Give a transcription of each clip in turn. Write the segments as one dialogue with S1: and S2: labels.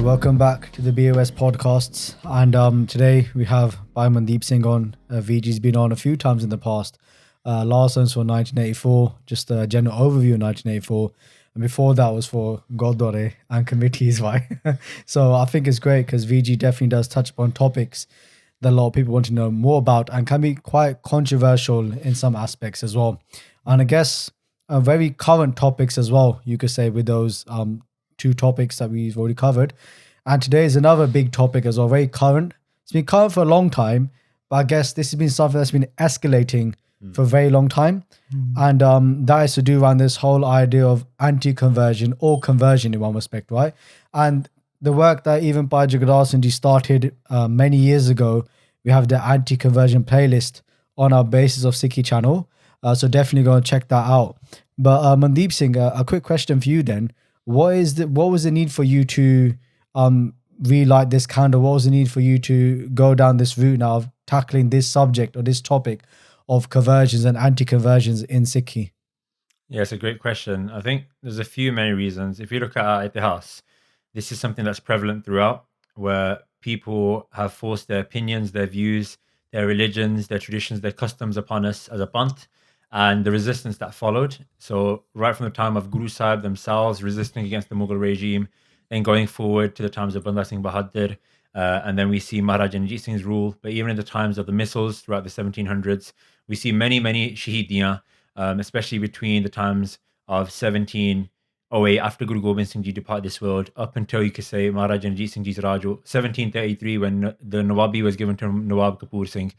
S1: So welcome back to the BOS podcasts, and today we have Mandeep Singh on. VG's been on a few times in the past. Last one's for 1984, just a general overview of 1984, and before that was for Gurdwara and committees, right? So I think it's great because VG definitely does touch upon topics that a lot of people want to know more about and can be quite controversial in some aspects as well. And I guess very current topics as well, you could say, with those two topics that we've already covered. And today is another big topic as well, very current. It's been current for a long time, but I guess this has been something that's been escalating for a very long time. And that is to do around this whole idea of anti-conversion or conversion in one respect, right? And the work that even by Jesus and Ji started many years ago, we have the anti-conversion playlist on our Basis of Sikhi channel. So definitely go and check that out. But Mandeep Singh, a quick question for you then. What was the need for you to relight this candle? What was the need for you to go down this route now of tackling this subject or this topic of conversions and anti-conversions in Sikhi?
S2: Yeah, it's a great question. I think there's a few main reasons. If you look at our itihas, this is something that's prevalent throughout, where people have forced their opinions, their views, their religions, their traditions, their customs upon us as a pant, and the resistance that followed. So right from the time of Guru Sahib themselves resisting against the Mughal regime, then going forward to the times of Banda Singh Bahadur, and then we see Maharaja Ranjit Singh's rule. But even in the times of the missiles throughout the 1700s, we see many shahidiyan, especially between the times of 1708, after Guru Gobind Singh Ji departed this world, up until, you could say, Maharaja Ranjit Singh Ji's Raju, 1733, when the Nawabi was given to Nawab Kapoor Singh.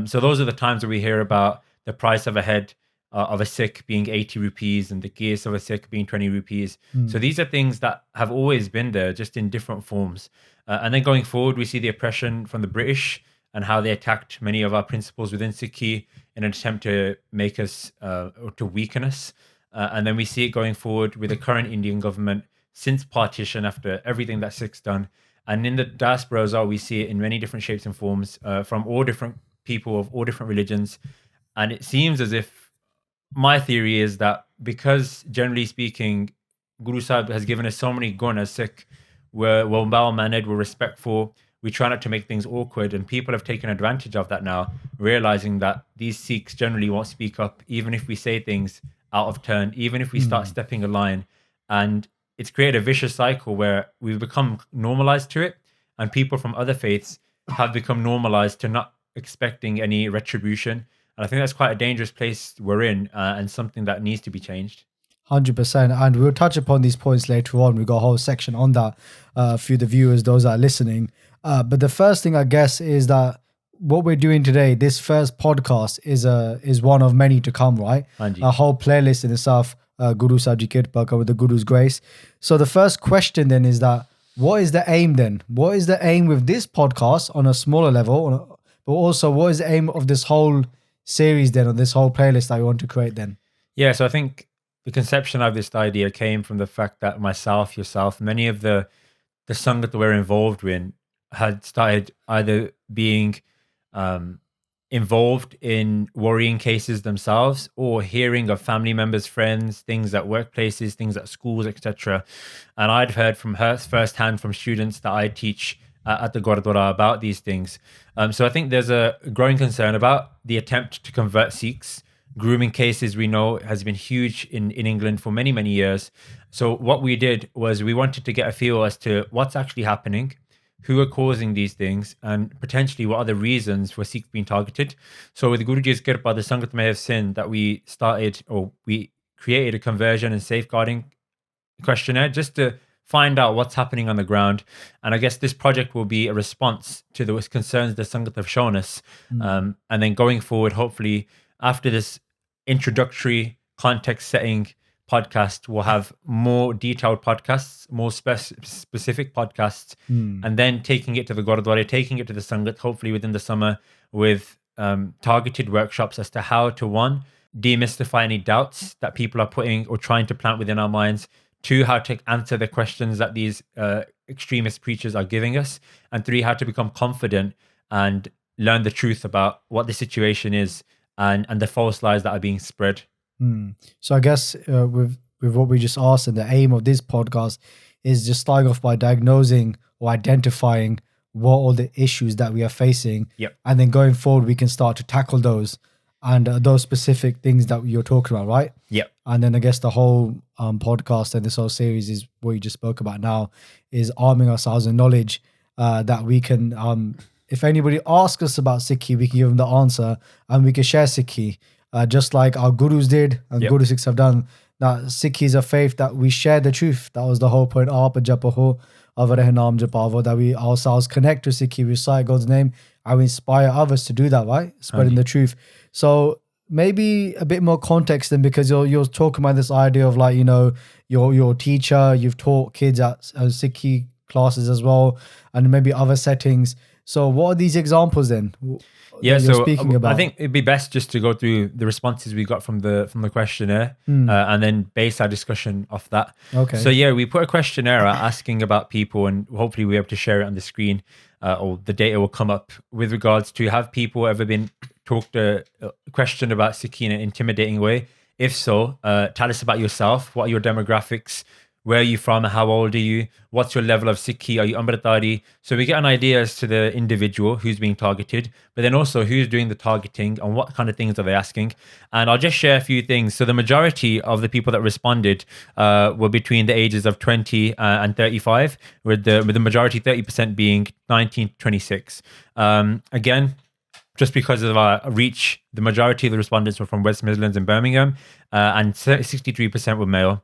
S2: So those are the times where we hear about the price of a head of a Sikh being 80 rupees and the case of a Sikh being 20 rupees. So these are things that have always been there, just in different forms. And then going forward, we see the oppression from the British and how they attacked many of our principles within Sikhi in an attempt to make us, or to weaken us. And then we see it going forward with the current Indian government since partition, after everything that Sikhs done. And in the diaspora as well, we see it in many different shapes and forms from all different people of all different religions. And it seems as if, my theory is that because, generally speaking, Guru Sahib has given us so many gun as Sikh, we're well-mannered, we're respectful, we try not to make things awkward, and people have taken advantage of that now, realizing that these Sikhs generally won't speak up, even if we say things out of turn, even if we start stepping a line. And it's created a vicious cycle where we've become normalized to it, and people from other faiths have become normalized to not expecting any retribution. And I think that's quite a dangerous place we're in, and something that needs to be changed.
S1: 100%. And we'll touch upon these points later on. We've got a whole section on that for the viewers, those that are listening. But the first thing, I guess, is that what we're doing today, this first podcast, is one of many to come, right?
S2: Anji.
S1: A whole playlist in itself, Guru Sahib Ji Kirpa with the Guru's grace. So the first question then is that, what is the aim then? What is the aim with this podcast on a smaller level? But also, what is the aim of this whole series then, or this whole playlist that we want to create then?
S2: Yeah, so I think the conception of this idea came from the fact that myself, yourself, many of the Sangat that we're involved in had started either being involved in worrying cases themselves, or hearing of family members, friends, things at workplaces, things at schools, etc. And I'd heard from firsthand from students that I teach at the Gurdwara about these things. So I think there's a growing concern about the attempt to convert Sikhs. Grooming cases, we know, has been huge in England for many years. So what we did was we wanted to get a feel as to what's actually happening, who are causing these things, and potentially what are the reasons for Sikhs being targeted. So with Guruji's Kirpa, the Sangat may have sinned that we started, or we created, a conversion and safeguarding questionnaire just to find out what's happening on the ground. And I guess this project will be a response to the concerns the Sangat have shown us. And then going forward, hopefully, after this introductory context setting podcast, we'll have more detailed podcasts, more specific podcasts, and then taking it to the Gurdwara, taking it to the Sangat, hopefully within the summer, with targeted workshops as to how to, one, demystify any doubts that people are putting or trying to plant within our minds, two, how to answer the questions that these extremist preachers are giving us, and three, how to become confident and learn the truth about what the situation is and the false lies that are being spread.
S1: So I guess with what we just asked, and the aim of this podcast is just starting off by diagnosing or identifying what all the issues that we are facing.
S2: Yep.
S1: And then going forward, we can start to tackle those and those specific things that you're talking about, right?
S2: Yep.
S1: And then I guess the whole podcast and this whole series is what you just spoke about now, is arming ourselves with knowledge that we can, if anybody asks us about Sikhi, we can give them the answer and we can share Sikhi, just like our gurus did and Guru Sikhs have done. Now, Sikhi is a faith that we share the truth. That was the whole point. Aap japaho, Harnam japavo, that we ourselves connect to Sikhi, recite God's name, and we inspire others to do that, right? Spreading the truth. So maybe a bit more context then, because you're talking about this idea of like, you know, your teacher, you've taught kids at Sikhi classes as well, and maybe other settings. So what are these examples then?
S2: Yeah,
S1: you're
S2: so
S1: speaking about?
S2: I think it'd be best just to go through the responses we got from the questionnaire, and then base our discussion off that.
S1: Okay.
S2: So yeah, we put a questionnaire out asking about people, and hopefully we're able to share it on the screen, or the data will come up with regards to, have people ever been questioned about Sikhi in an intimidating way? If so, tell us about yourself. What are your demographics? Where are you from? How old are you? What's your level of Sikhi? Are you Amritari? So we get an idea as to the individual who's being targeted, but then also who's doing the targeting and what kind of things are they asking. And I'll just share a few things. So the majority of the people that responded were between the ages of 20 and 35, with the majority 30% being 19 to 26. Again, just because of our reach, the majority of the respondents were from West Midlands and Birmingham, and 63% were male.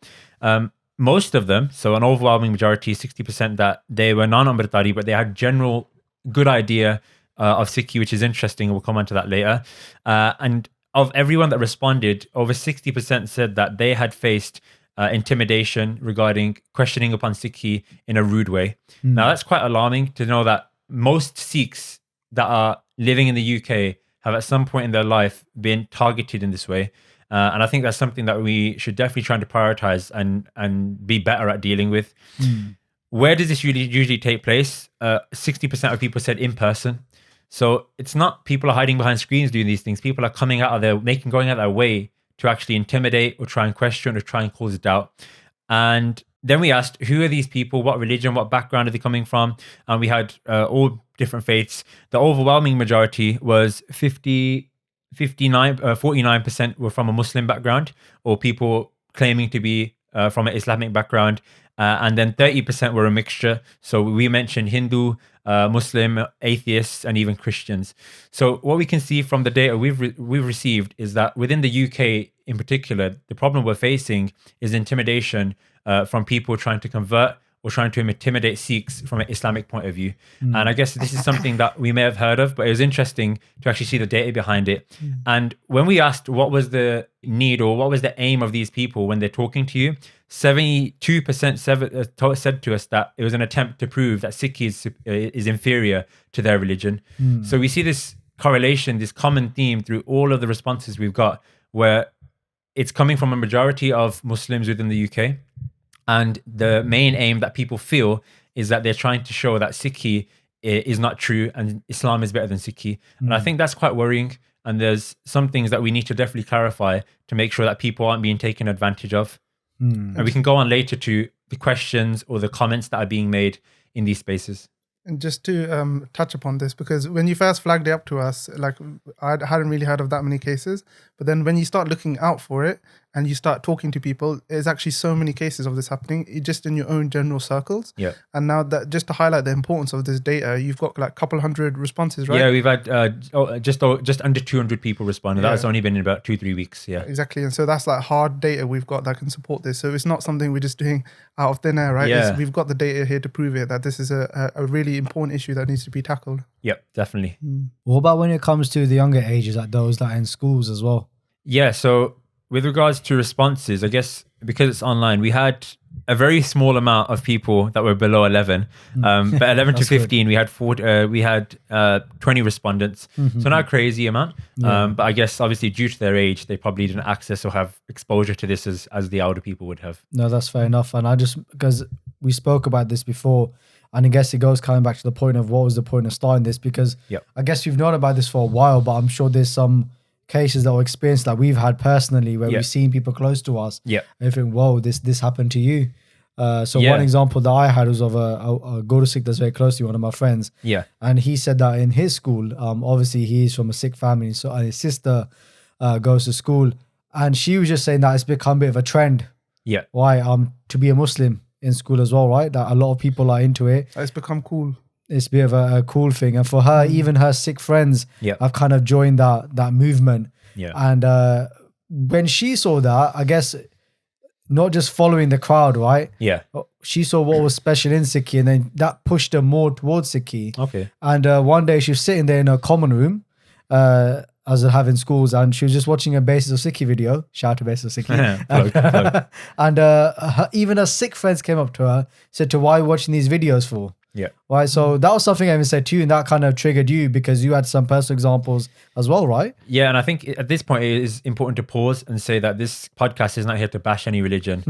S2: Most of them, so an overwhelming majority, 60%, that they were non-Amritari, but they had general good idea of Sikhi, which is interesting. We'll come on to that later. And of everyone that responded, over 60% said that they had faced intimidation regarding questioning upon Sikhi in a rude way. Now, that's quite alarming to know that most Sikhs that are living in the UK have at some point in their life been targeted in this way. And I think that's something that we should definitely try to prioritize and be better at dealing with. Where does this usually take place? 60% of people said in person. So it's not people are hiding behind screens doing these things. People are going out of their way to actually intimidate or try and question or try and cause doubt. And then we asked, who are these people? What religion, what background are they coming from? And we had all different faiths. The overwhelming majority was 49% were from a Muslim background, or people claiming to be from an Islamic background. And then 30% were a mixture. So we mentioned Hindu, Muslim, atheists, and even Christians. So what we can see from the data we've received is that within the UK in particular, the problem we're facing is intimidation from people trying to convert or trying to intimidate Sikhs from an Islamic point of view. And I guess this is something that we may have heard of, but it was interesting to actually see the data behind it. And when we asked what was the need or what was the aim of these people when they're talking to you, 72% said to us that it was an attempt to prove that Sikhi is inferior to their religion. So we see this correlation, this common theme through all of the responses we've got, where it's coming from a majority of Muslims within the UK. And the main aim that people feel is that they're trying to show that Sikhi is not true and Islam is better than Sikhi. And I think that's quite worrying. And there's some things that we need to definitely clarify to make sure that people aren't being taken advantage of. And we can go on later to the questions or the comments that are being made in these spaces.
S3: And just to touch upon this, because when you first flagged it up to us, like I hadn't really heard of that many cases. But then when you start looking out for it and you start talking to people, there's actually so many cases of this happening just in your own general circles.
S2: Yeah.
S3: And now that, just to highlight the importance of this data, you've got like a couple hundred responses, right?
S2: Yeah, we've had just under 200 people respond. And that's only been in about 2-3 weeks. Yeah.
S3: Exactly. And so that's like hard data we've got that can support this. So it's not something we're just doing out of thin air, right?
S2: Yeah.
S3: We've got the data here to prove it, that this is a really important issue that needs to be tackled.
S2: Yep, definitely.
S1: What about when it comes to the younger ages, like those that are in schools as well?
S2: Yeah, so with regards to responses, I guess because it's online, we had a very small amount of people that were below 11. But 11 to 15, we had 20 respondents. So not a crazy amount. But I guess obviously due to their age, they probably didn't access or have exposure to this as the older people would have.
S1: No, that's fair enough. And because we spoke about this before, and I guess it goes coming back to the point of what was the point of starting this, because I guess you've known about this for a while, but I'm sure there's some cases or experience that we've had personally where we've seen people close to us. And you think, whoa, this happened to you. So
S2: Yeah.
S1: one example that I had was of a Guru Sikh that's very close to one of my friends.
S2: Yeah.
S1: And he said that in his school, obviously he's from a Sikh family, so his sister goes to school, and she was just saying that it's become a bit of a trend.
S2: Yeah.
S1: Why? To be a Muslim in school as well, right? That a lot of people are into it.
S3: It's become cool.
S1: It's a bit of a cool thing, and for her, even her Sikh friends
S2: Yeah.
S1: have kind of joined that movement.
S2: Yeah.
S1: And when she saw that, I guess not just following the crowd, right?
S2: Yeah.
S1: She saw what was special in Sikhi, and then that pushed her more towards Sikhi.
S2: Okay.
S1: And one day she was sitting there in a common room, as they have in schools, and she was just watching a Basis of Sikhi video. Shout out to Basis of Sikhi.
S2: Plug.
S1: And even her Sikh friends came up to her, said to, "Why are you watching these videos for?"
S2: Yeah.
S1: Right. So that was something I even said to you, and that kind of triggered you because you had some personal examples as well, right?
S2: Yeah, and I think at this point it is important to pause and say that this podcast is not here to bash any religion.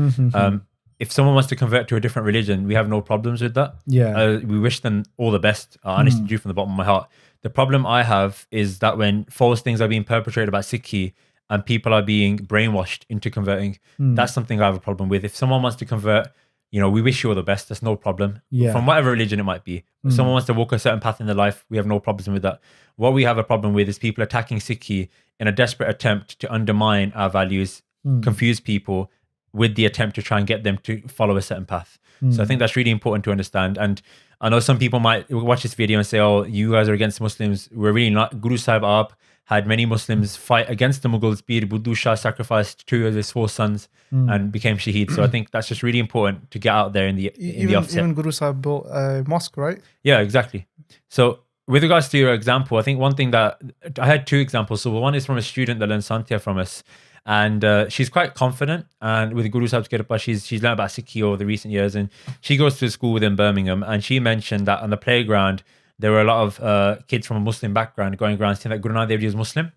S2: If someone wants to convert to a different religion, we have no problems with that.
S1: Yeah.
S2: We wish them all the best. I honestly do from the bottom of my heart. The problem I have is that when false things are being perpetrated about Sikhi and people are being brainwashed into converting, that's something I have a problem with. If someone wants to convert, we wish you all the best. That's no problem.
S1: Yeah.
S2: From whatever religion it might be. If someone wants to walk a certain path in their life, we have no problem with that. What we have a problem with is people attacking Sikhi in a desperate attempt to undermine our values, confuse people with the attempt to try and get them to follow a certain path. So I think that's really important to understand. And I know some people might watch this video and say, "Oh, you guys are against Muslims." We're really not. Guru Sahib Aap had many Muslims fight against the Mughals. Bir Buddha Shah sacrificed 2 of his 4 sons and became shaheed. So I think that's just really important to get out there in the offset.
S3: Even Guru Sahib built a mosque, right?
S2: Yeah, exactly. So with regards to your example, I think one thing that I had 2 examples. So one is from a student that learned Sant from us. And she's quite confident, and with Guru Sahib's Kirpa, she's learned about Sikhi over the recent years, and she goes to school within Birmingham, and she mentioned that on the playground there were a lot of kids from a Muslim background going around saying that Guru Nanak Dev Ji is Muslim.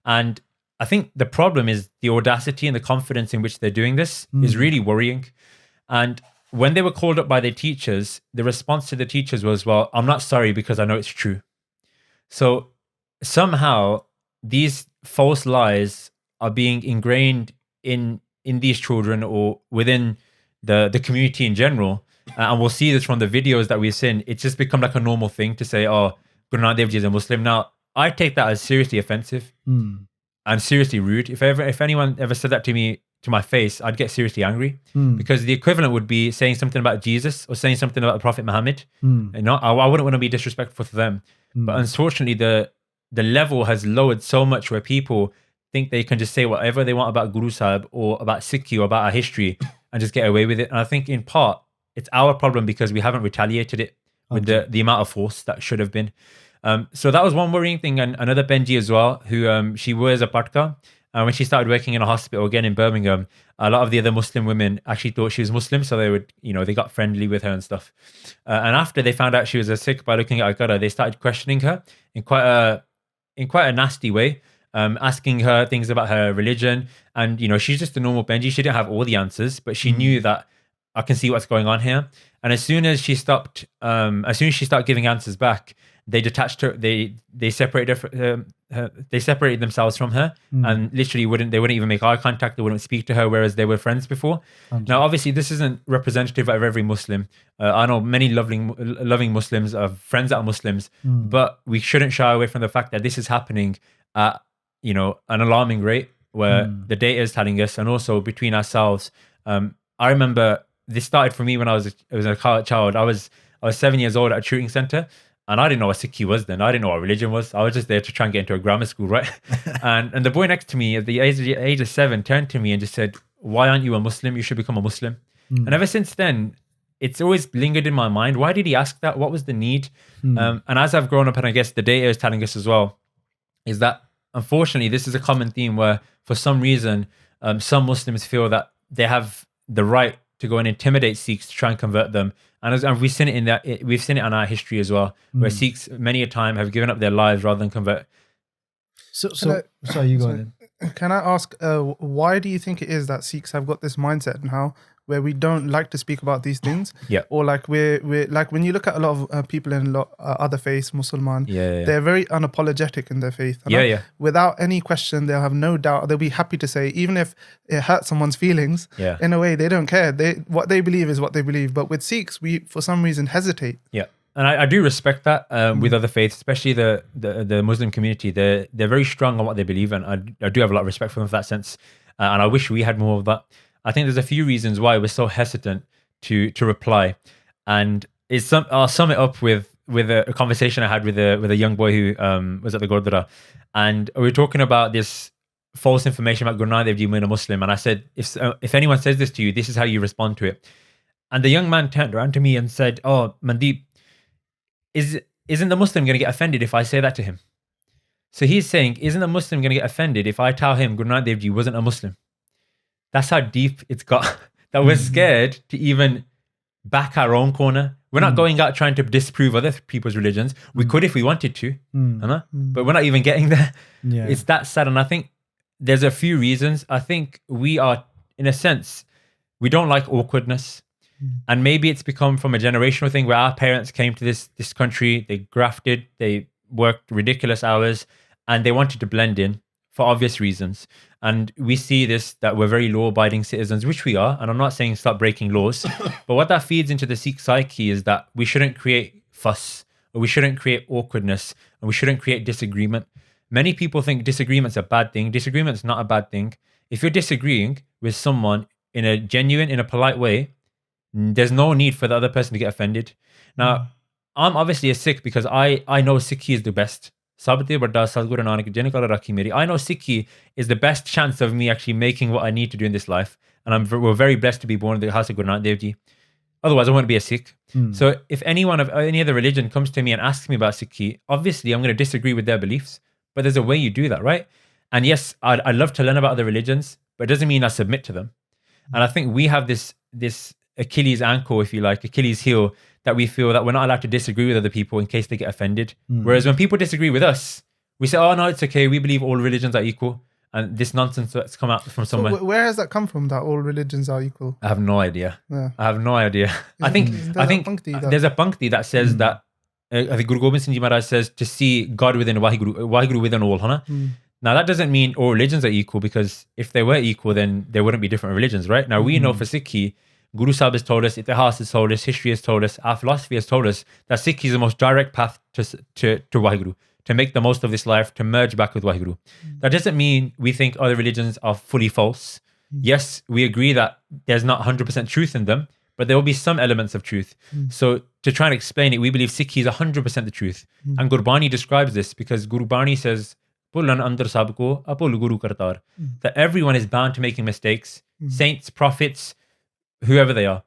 S2: And I think the problem is the audacity and the confidence in which they're doing this is really worrying. And when they were called up by their teachers, the response to the teachers was, "Well, I'm not sorry because I know it's true." So somehow these false lies are being ingrained in these children or within the community in general. And we'll see this from the videos that we've seen. It's just become like a normal thing to say, "Oh, Guru Nanak Dev Ji is a Muslim." Now, I take that as seriously offensive and seriously rude. If anyone ever said that to me, to my face, I'd get seriously angry because the equivalent would be saying something about Jesus or saying something about the Prophet Mohammed. I wouldn't want to be disrespectful to them. But unfortunately, the level has lowered so much where people think they can just say whatever they want about Guru Sahib or about Sikhi or about our history and just get away with it. And I think in part, it's our problem because we haven't retaliated it with the amount of force that should have been. So that was one worrying thing. And another Benji as well, who she wears a patka. And when she started working in a hospital again in Birmingham, a lot of the other Muslim women actually thought she was Muslim. So they would, they got friendly with her and stuff. And after they found out she was a Sikh by looking at her Khera, they started questioning her in quite a nasty way. Asking her things about her religion, and she's just a normal Benji. She didn't have all the answers, but she knew that I can see what's going on here. And as soon as she started giving answers back, they detached her. They separated her. They separated themselves from her, and literally wouldn't even make eye contact. They wouldn't speak to her, whereas they were friends before. Now, obviously, this isn't representative of every Muslim. I know many loving Muslims, friends that are Muslims, but we shouldn't shy away from the fact that this is happening at an alarming rate where the data is telling us, and also between ourselves. I remember this started for me when I was a child. I was 7 years old at a tutoring center, and I didn't know what Sikhi was then. I didn't know what religion was. I was just there to try and get into a grammar school, right? and the boy next to me at the age of 7 turned to me and just said, "Why aren't you a Muslim? You should become a Muslim." And ever since then, it's always lingered in my mind. Why did he ask that? What was the need? And as I've grown up, and I guess the data is telling us as well, is that unfortunately, this is a common theme where, for some reason, some Muslims feel that they have the right to go and intimidate Sikhs to try and convert them. And we've seen it we've seen it in our history as well, where Sikhs many a time have given up their lives rather than convert.
S1: So you go ahead.
S3: Can I ask, why do you think it is that Sikhs have got this mindset now where we don't like to speak about these things.
S2: Yeah.
S3: Or like we're like when you look at a lot of people in other faiths, Musliman,
S2: Yeah.
S3: they're very unapologetic in their faith.
S2: Yeah.
S3: Without any question, they'll have no doubt. They'll be happy to say, even if it hurts someone's feelings.
S2: Yeah.
S3: In a way, they don't care. What they believe is what they believe. But with Sikhs, we for some reason hesitate.
S2: Yeah. And I do respect that with other faiths, especially the Muslim community. They're very strong on what they believe, and I do have a lot of respect for them in that sense. And I wish we had more of that. I think there's a few reasons why we're so hesitant to reply, and I'll sum it up with a conversation I had with a young boy who was at the Gurdwara, and we were talking about this false information about Guru Nanak Dev Ji being a Muslim, and I said, if anyone says this to you, this is how you respond to it. And the young man turned around to me and said, "Oh, Mandeep, isn't the Muslim going to get offended if I say that to him?" So he's saying, isn't the Muslim going to get offended if I tell him Guru Nanak Dev Ji wasn't a Muslim? That's how deep it's got, that we're scared to even back our own corner. We're not going out trying to disprove other people's religions. We could if we wanted to, but we're not even getting there.
S1: Yeah.
S2: It's that sad. And I think there's a few reasons. I think we are, in a sense, we don't like awkwardness. And maybe it's become from a generational thing where our parents came to this country, they grafted, they worked ridiculous hours, and they wanted to blend in for obvious reasons. And we see this, that we're very law-abiding citizens, which we are. And I'm not saying stop breaking laws, but what that feeds into the Sikh psyche is that we shouldn't create fuss, or we shouldn't create awkwardness, and we shouldn't create disagreement. Many people think disagreement's a bad thing. Disagreement's not a bad thing. If you're disagreeing with someone in a genuine, in a polite way, there's no need for the other person to get offended. Now, I'm obviously a Sikh because I know Sikhi is the best. I know Sikhi is the best chance of me actually making what I need to do in this life. And we're very blessed to be born in the house of Guru Nanak Dev Ji. Otherwise, I wouldn't be a Sikh. So if anyone of any other religion comes to me and asks me about Sikhi, obviously I'm going to disagree with their beliefs. But there's a way you do that, right? And yes, I'd love to learn about other religions, but it doesn't mean I submit to them. And I think we have this Achilles ankle, if you like, Achilles heel, that we feel that we're not allowed to disagree with other people in case they get offended. Whereas when people disagree with us, we say, oh no, it's okay, we believe all religions are equal. And this nonsense that's come out from somewhere.
S3: So where has that come from, that all religions are equal?
S2: I have no idea.
S3: Yeah.
S2: I have no idea. I think there's a punkti that says that, I think Guru Gobind Singh Ji Maharaj says to see God within Waheguru within all. Now that doesn't mean all religions are equal, because if they were equal, then there wouldn't be different religions, right? Now we know for Sikhi, Guru Sahib has told us, Itihas has told us, history has told us, our philosophy has told us that Sikhi is the most direct path to Waheguru, to make the most of this life, to merge back with Waheguru. That doesn't mean we think other religions are fully false. Yes, we agree that there's not 100% truth in them, but there will be some elements of truth. So to try and explain it, we believe Sikhi is 100% the truth. And Gurbani describes this because Gurbani says, that everyone is bound to making mistakes. Saints, prophets, whoever they are,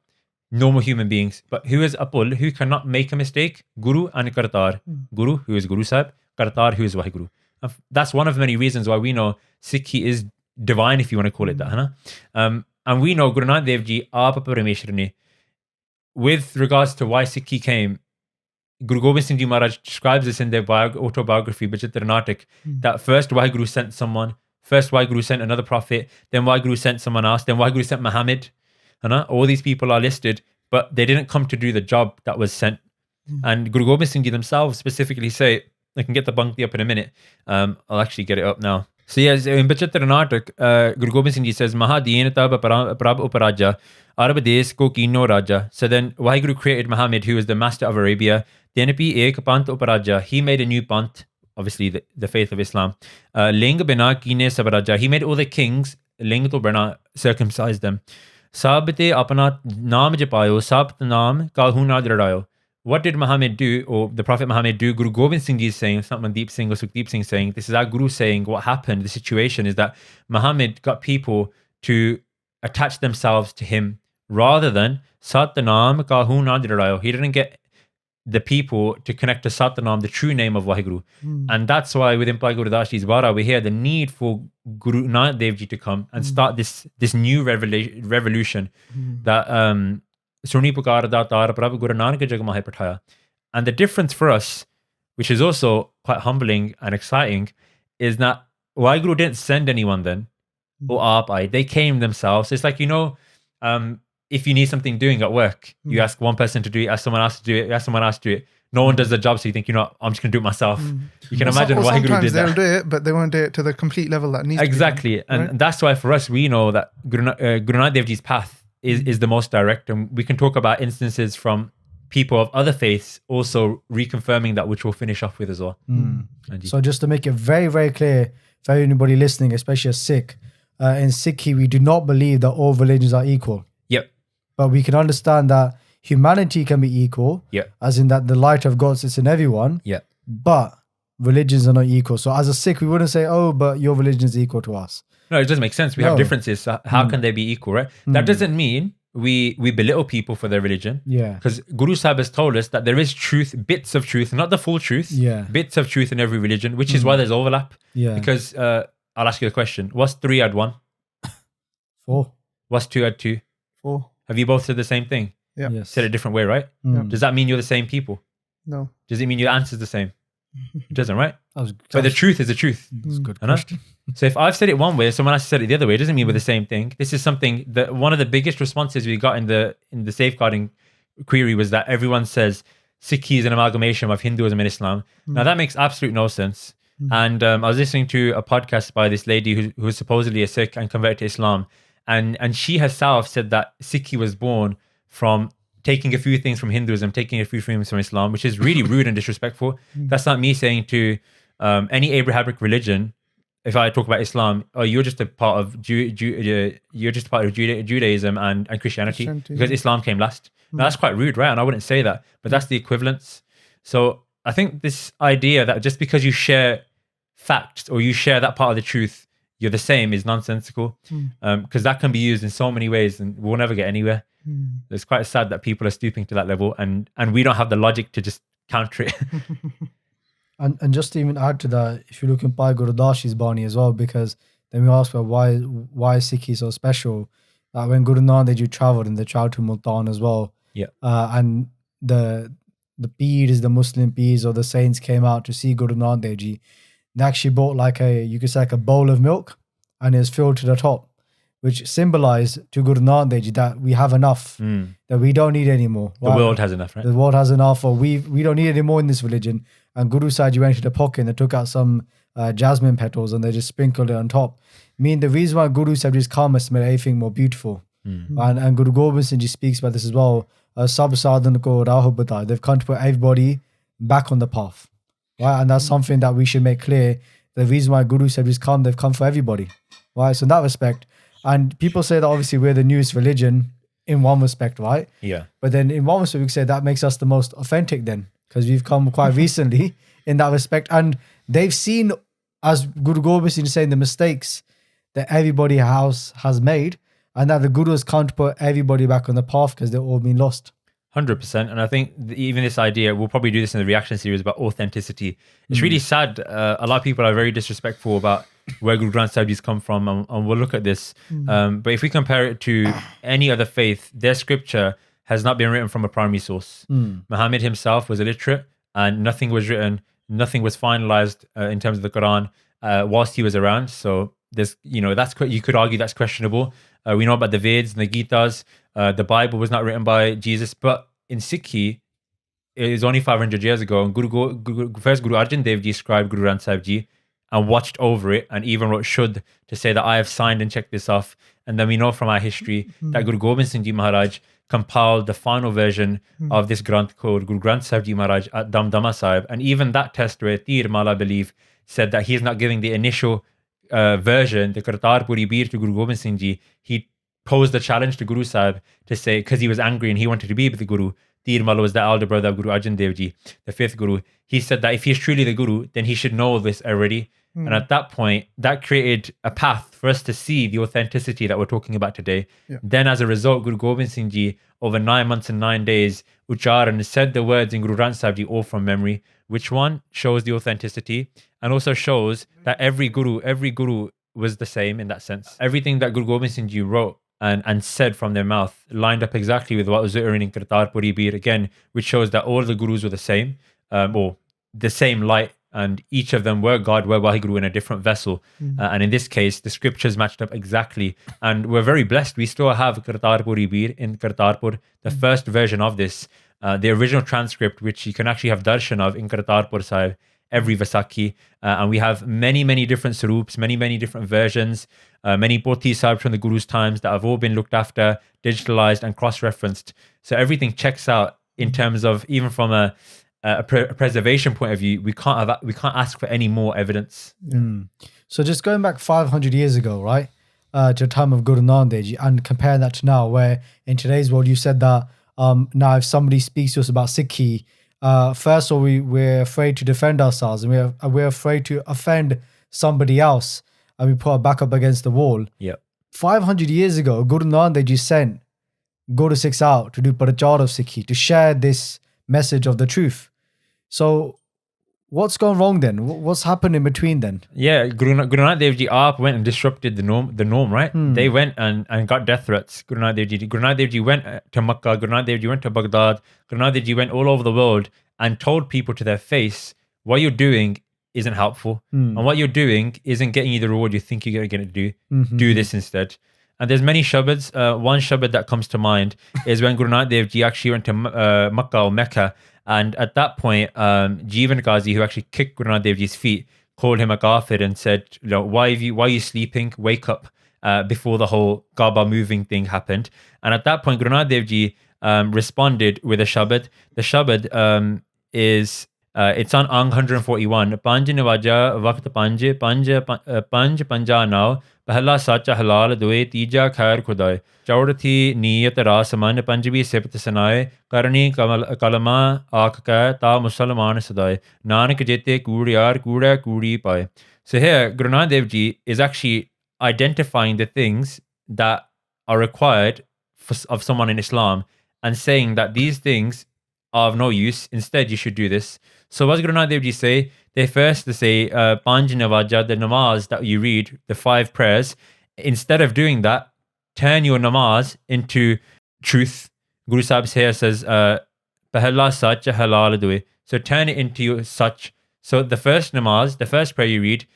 S2: normal human beings. But who is Apul, who cannot make a mistake? Guru and Kartar. Guru, who is Guru Sahib, Kartar, who is Waheguru. That's one of many reasons why we know Sikhi is divine, if you want to call it that. And we know Guru Nanak Dev Ji, Aap Parameshwar ne. With regards to why Sikhi came, Guru Gobind Singh Ji Maharaj describes this in their autobiography, Bachitra Natak, that first Waheguru sent someone, first Waheguru sent another prophet, then Waheguru sent someone else, then Waheguru sent Muhammed. All these people are listed, but they didn't come to do the job that was sent. And Guru Gobind Singh Ji themselves specifically say, I can get the Bhakti up in a minute. I'll actually get it up now. So yes, in Bachitra Natak, Guru Gobind Singh Ji says, Mahadien tab prab uparaja, Arab des ko kino raja. So then Waheguru created Muhammad, who was the master of Arabia. Denapi ek pant uparaja. He made a new pant, obviously the faith of Islam. Ling bina kine sabaraja. He made all the kings, ling to bina, circumcised them. Sabte apana naam japayo, sabt naam kahuna dradayo. What did Muhammad do, or the Prophet Muhammad do? Guru Gobind Singh Ji is saying, it's not Mandeep Singh or Sukhdeep Singh saying, this is our Guru saying what happened. The situation is that Muhammad got people to attach themselves to him rather than Satnam Kahuna Dradayo. He didn't get the people to connect to Satnam, the true name of Waheguru. And that's why within Pai Guru Das Ji's Bara, we hear the need for Guru Nanak Dev Ji to come and start this new revolution that Suni Pukar Datar Prabhu Guru Nanak Jag Mahe Pathaya. And the difference for us, which is also quite humbling and exciting, is that Waheguru didn't send anyone then, or Aapai. They came themselves. It's like, if if you need something doing at work, you ask one person to do it, ask someone else to do it, ask someone else to do it. No one does the job, so you think, I'm just going to do it myself. You can imagine why Guru did that.
S3: Sometimes they'll do it, but they won't do it to the complete level that needs
S2: exactly.
S3: to be done,
S2: And that's why for us, we know that Guru Nanak Dev Ji's path is the most direct. And we can talk about instances from people of other faiths also reconfirming that, which we'll finish off with as well.
S1: So just to make it very, very clear for anybody listening, especially a Sikh, in Sikhi, we do not believe that all religions are equal.
S2: Yep.
S1: But we can understand that humanity can be equal, as in that the light of God sits in everyone. But religions are not equal. So as a Sikh, we wouldn't say, but your religion is equal to us.
S2: No, it doesn't make sense. We have differences. So how can they be equal, right? That doesn't mean we belittle people for their religion. Because Guru Sahib has told us that there is truth, bits of truth, not the full truth, bits of truth in every religion, which is why there's overlap. Because I'll ask you a question. What's 3 add 1?
S1: 4.
S2: What's 2 add 2?
S3: 4.
S2: Have you both said the same thing?
S3: Yeah.
S1: Yes.
S2: Said it a different way, right? Does that mean you're the same people?
S3: No.
S2: Does it mean your answer's the same? It doesn't, right?
S1: But
S2: the truth is the truth.
S1: That's a good question.
S2: So if I've said it one way, someone else said it the other way, it doesn't mean we're the same thing. This is something that one of the biggest responses we got in the safeguarding query was that everyone says Sikhi is an amalgamation of Hinduism and Islam. Now that makes absolute no sense. And I was listening to a podcast by this lady who was supposedly a Sikh and converted to Islam. And she herself said that Sikhi was born from taking a few things from Hinduism, taking a few things from Islam, which is really rude and disrespectful. That's not me saying to any Abrahamic religion, if I talk about Islam, you're just a part of Judaism and Christianity because Islam came last. Now that's quite rude, right? And I wouldn't say that, but that's the equivalence. So I think this idea that just because you share facts or you share that part of the truth, you're the same is nonsensical, because that can be used in so many ways and we'll never get anywhere. It's quite sad that people are stooping to that level and we don't have the logic to just counter it.
S1: And just to even add to that, if you look in Pai Gurudashi's Bani as well, because then we ask about why Sikhi so special. That when Guru Nanak Dev Ji traveled and they traveled to Multan as well, and the peers, the Muslim peers or the saints came out to see Guru Nanak Dev Ji. They actually bought you could say like a bowl of milk, and it's filled to the top, which symbolized to Guru Nanak Dev Ji that we have enough, that we don't need any more.
S2: The world has enough, right?
S1: The world has enough, or we don't need any more in this religion. And Guru Sahib went to the pocket and they took out some jasmine petals and they just sprinkled it on top. I mean, the reason why Guru Sahib just come has made everything more beautiful. And Guru Gobind Singh Ji speaks about this as well. Sab sadhan ko raho bata. They've come to put everybody back on the path. Right? And that's something that we should make clear. The reason why Guru Sahib has come, they've come for everybody. Right? So in that respect, and people say that obviously we're the newest religion in one respect, right?
S2: Yeah.
S1: But then in one respect, we could say that makes us the most authentic then, because we've come quite recently in that respect. And they've seen, as Guru Gobind Singh is saying, the mistakes that everybody has made, and that the Guru has come to put everybody back on the path because they've all been lost.
S2: 100%. And I think even this idea, we'll probably do this in the reaction series about authenticity. It's really sad. A lot of people are very disrespectful about where Guru Granth Sahib Ji's come from, and we'll look at this. But if we compare it to any other faith, their scripture has not been written from a primary source. Muhammad himself was illiterate, and nothing was written, nothing was finalized in terms of the Quran whilst he was around. So there's, that's you could argue that's questionable. We know about the Veds and the Gitas. The Bible was not written by Jesus, but in Sikhi, it was only 500 years ago. And first Guru Arjan Dev Ji scribed Guru Granth Sahib Ji and watched over it and even wrote Shuddh to say that I have signed and checked this off. And then we know from our history that Guru Gobind Singh Ji Maharaj compiled the final version of this Granth called Guru Granth Sahib Ji Maharaj at Damdama Sahib. And even that test where Tir Mala, I believe, said that he is not giving the initial version, the Kartarpuri Bir to Guru Gobind Singh Ji. He posed the challenge to Guru Sahib to say, because he was angry and he wanted to be with the Guru. Tir Mala was the elder brother of Guru Arjan Dev Ji, the fifth Guru. He said that if he is truly the Guru, then he should know this already. And at that point, that created a path for us to see the authenticity that we're talking about today. Then as a result, Guru Gobind Singh Ji, over 9 months and 9 days, Ucharan said the words in Guru Granth Sahib Ji all from memory, which one shows the authenticity and also shows that every guru was the same in that sense. Everything that Guru Gobind Singh Ji wrote and said from their mouth lined up exactly with what was written in Kartarpuri Bir, again, which shows that all the gurus were the same, or the same light and each of them were God, were Waheguru in a different vessel. And in this case, the scriptures matched up exactly. And we're very blessed. We still have Kartarpuri Bir in Kartarpur, the first version of this, the original transcript, which you can actually have darshan of in Kartarpur Sahib every Vaisakhi. And we have many different sarups, many different versions, many Poti Sahib from the Guru's times that have all been looked after, digitalized and cross-referenced. So everything checks out in terms of, even from a preservation point of view, we can't ask for any more evidence.
S1: So just going back 500 years ago, right, to the time of Guru Nanak Dev Ji, and comparing that to now, where in today's world you said that now if somebody speaks to us about Sikhi, first of all we're afraid to defend ourselves, and we're afraid to offend somebody else, and we put our back up against the wall. 500 years ago, Guru Nanak Dev Ji sent Guru Sikhs out to do prachar of Sikhi, to share this message of the truth. So what's gone wrong then? What's happened in between then?
S2: Yeah, Guru Nanak Dev Ji went and disrupted the norm, right? They went and got death threats. Guru Nanak Dev Ji went to Makkah, Guru Nanak Dev Ji went to Baghdad, Guru Nanak Dev Ji went all over the world and told people to their face, what you're doing isn't helpful, and what you're doing isn't getting you the reward you think you're going to do. Do this instead. And there's many shabads. One shabad that comes to mind is when Guru Nanak Dev Ji actually went to Makkah or Mecca. And at that point, Jeevan Ghazi, who actually kicked Guru Nanak Dev Ji's feet, called him a kafir and said, why are you sleeping? Wake up, before the whole Kaba moving thing happened. And at that point, Guru Nanak Dev Ji responded with a shabad. The shabad is... it's on Ang 141. Panj Nawaja Waqt Panj Panja Now Pahla Sacha Halal Due Tija Khair Khudai Chaudati Niyat Rasaman Panjabi Sipt Sanae Karni Kalama Akka Ta Musalman Sadai Nanak Jete Kuriyar Kura Kuri Pai. So here, Guru Nanak Dev Ji is actually identifying the things that are required of someone in Islam and saying that these things are of no use. Instead, you should do this. So what does Guru Nanak Dev Ji say? They say, Panj Navaja, the namaz that you read, the 5 prayers. Instead of doing that, turn your namaz into truth. Guru Sahib here says, Pahla Sach Halal Due. So turn it into your Sach. So the first namaz, the first prayer you read,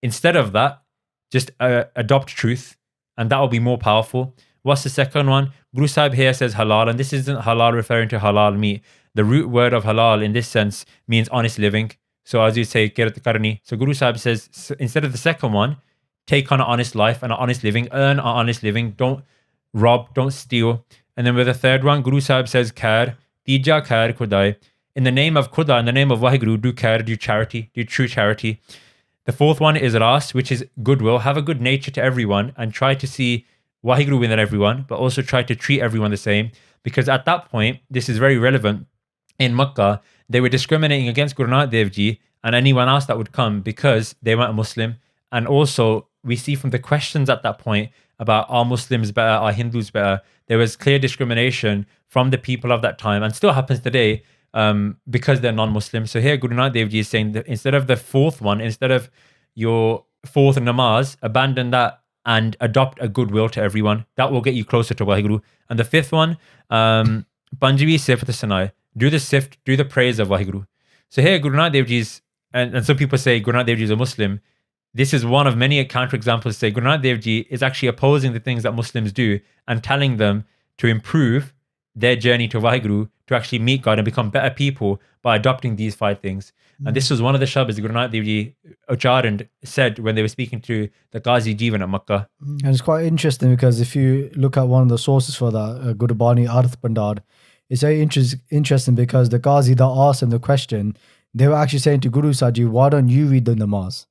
S2: instead of that, just adopt truth, and that will be more powerful. What's the second one? Guru Sahib here says halal, and this isn't halal referring to halal meat. The root word of halal in this sense means honest living. So as you say, kirat karni. So Guru Sahib says, so instead of the second one, take on an honest life and an honest living, earn an honest living, don't rob, don't steal. And then with the third one, Guru Sahib says, khair, tija khair khudai. In the name of Khuda, in the name of Waheguru, do khair, do charity, do true charity. The fourth one is ras, which is goodwill. Have a good nature to everyone and try to see Waheguru within everyone, but also try to treat everyone the same. Because at that point, this is very relevant. In Makkah, they were discriminating against Guru Nanak Dev Ji and anyone else that would come because they weren't a Muslim. And also, we see from the questions at that point about are Muslims better, are Hindus better, there was clear discrimination from the people of that time, and still happens today, because they're non-Muslim. So here Guru Nanak Dev Ji is saying that instead of the fourth one, instead of your fourth namaz, abandon that and adopt a goodwill to everyone. That will get you closer to Waheguru. And the fifth one, Panjabi Sift Sanai. Do the sift, do the praise of Waheguru. So here Guru Nanak Dev Ji's, and some people say Guru Nanak Dev Ji is a Muslim. This is one of many counterexamples to say Guru Nanak Dev Ji is actually opposing the things that Muslims do and telling them to improve their journey to Waheguru, to actually meet God and become better people by adopting these 5 things. And this was one of the shabas Guru Nanak Dev Ji Ucharan said when they were speaking to the Qazi Jeevan at Makkah.
S1: And it's quite interesting because if you look at one of the sources for that, Gurbani Arth Bandar, it's very interesting because the Qazi that asked him the question, they were actually saying to Guru Sahib, why don't you read the namaz?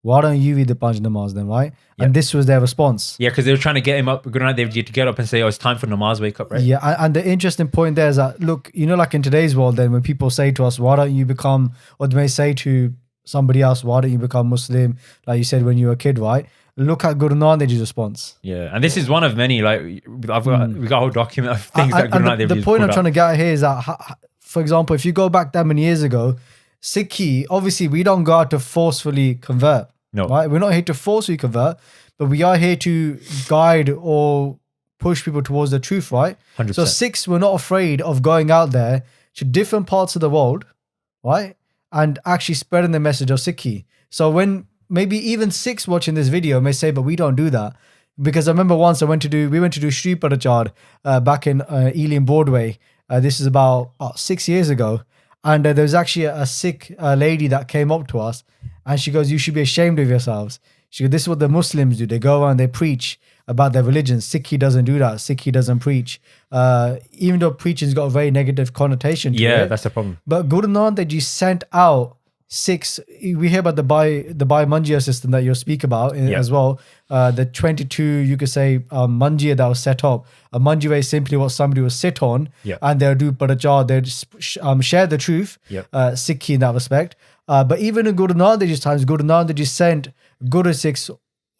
S1: Why don't you read the Panj namaz then, right? Yep. And this was their response.
S2: Yeah, because they were trying to get him up, Guru Nanak Dev Ji, to get up and say, oh, it's time for namaz, wake up, right?
S1: Yeah, and the interesting point there is that, look, you know, like in today's world then, when people say to us, why don't you become, or they may say to somebody else, why don't you become Muslim? Like you said when you were a kid, right? Look at Guru Nanak Dev Ji's response.
S2: Yeah, and this is one of many, like, we got a whole document of things that Guru Nanak Dev Ji
S1: the point I'm trying to get at here is that, for example, if you go back that many years ago, Sikhi, obviously we don't go out to forcefully convert.
S2: No.
S1: Right? We're not here to forcefully convert, but we are here to guide or push people towards the truth, right?
S2: 100%.
S1: So Sikhs were not afraid of going out there to different parts of the world, right? and actually spreading the message of Sikhi. So when maybe even Sikhs watching this video may say, but we don't do that. Because I remember once we went to do Street Parachar back in Ealing Broadway. This is about 6 years ago. And there was actually a Sikh lady that came up to us and she goes, you should be ashamed of yourselves. She goes, this is what the Muslims do. They go around, they preach about their religion. Sikhi doesn't do that. Sikhi doesn't preach. Even though preaching's got a very negative connotation to it.
S2: Yeah, that's the problem.
S1: But Guru Nanak Dev Ji sent out Sikhs. We hear about the Bhai Manjia system that you'll speak about as well. The 22, you could say, Manjia that was set up. A Manjia is simply what somebody will sit on and they'll do Parachar. They'll just, share the truth, Sikhi in that respect. But even in Guru Nanak Dev Ji's times, Guru Nanak Dev Ji sent Guru Sikhs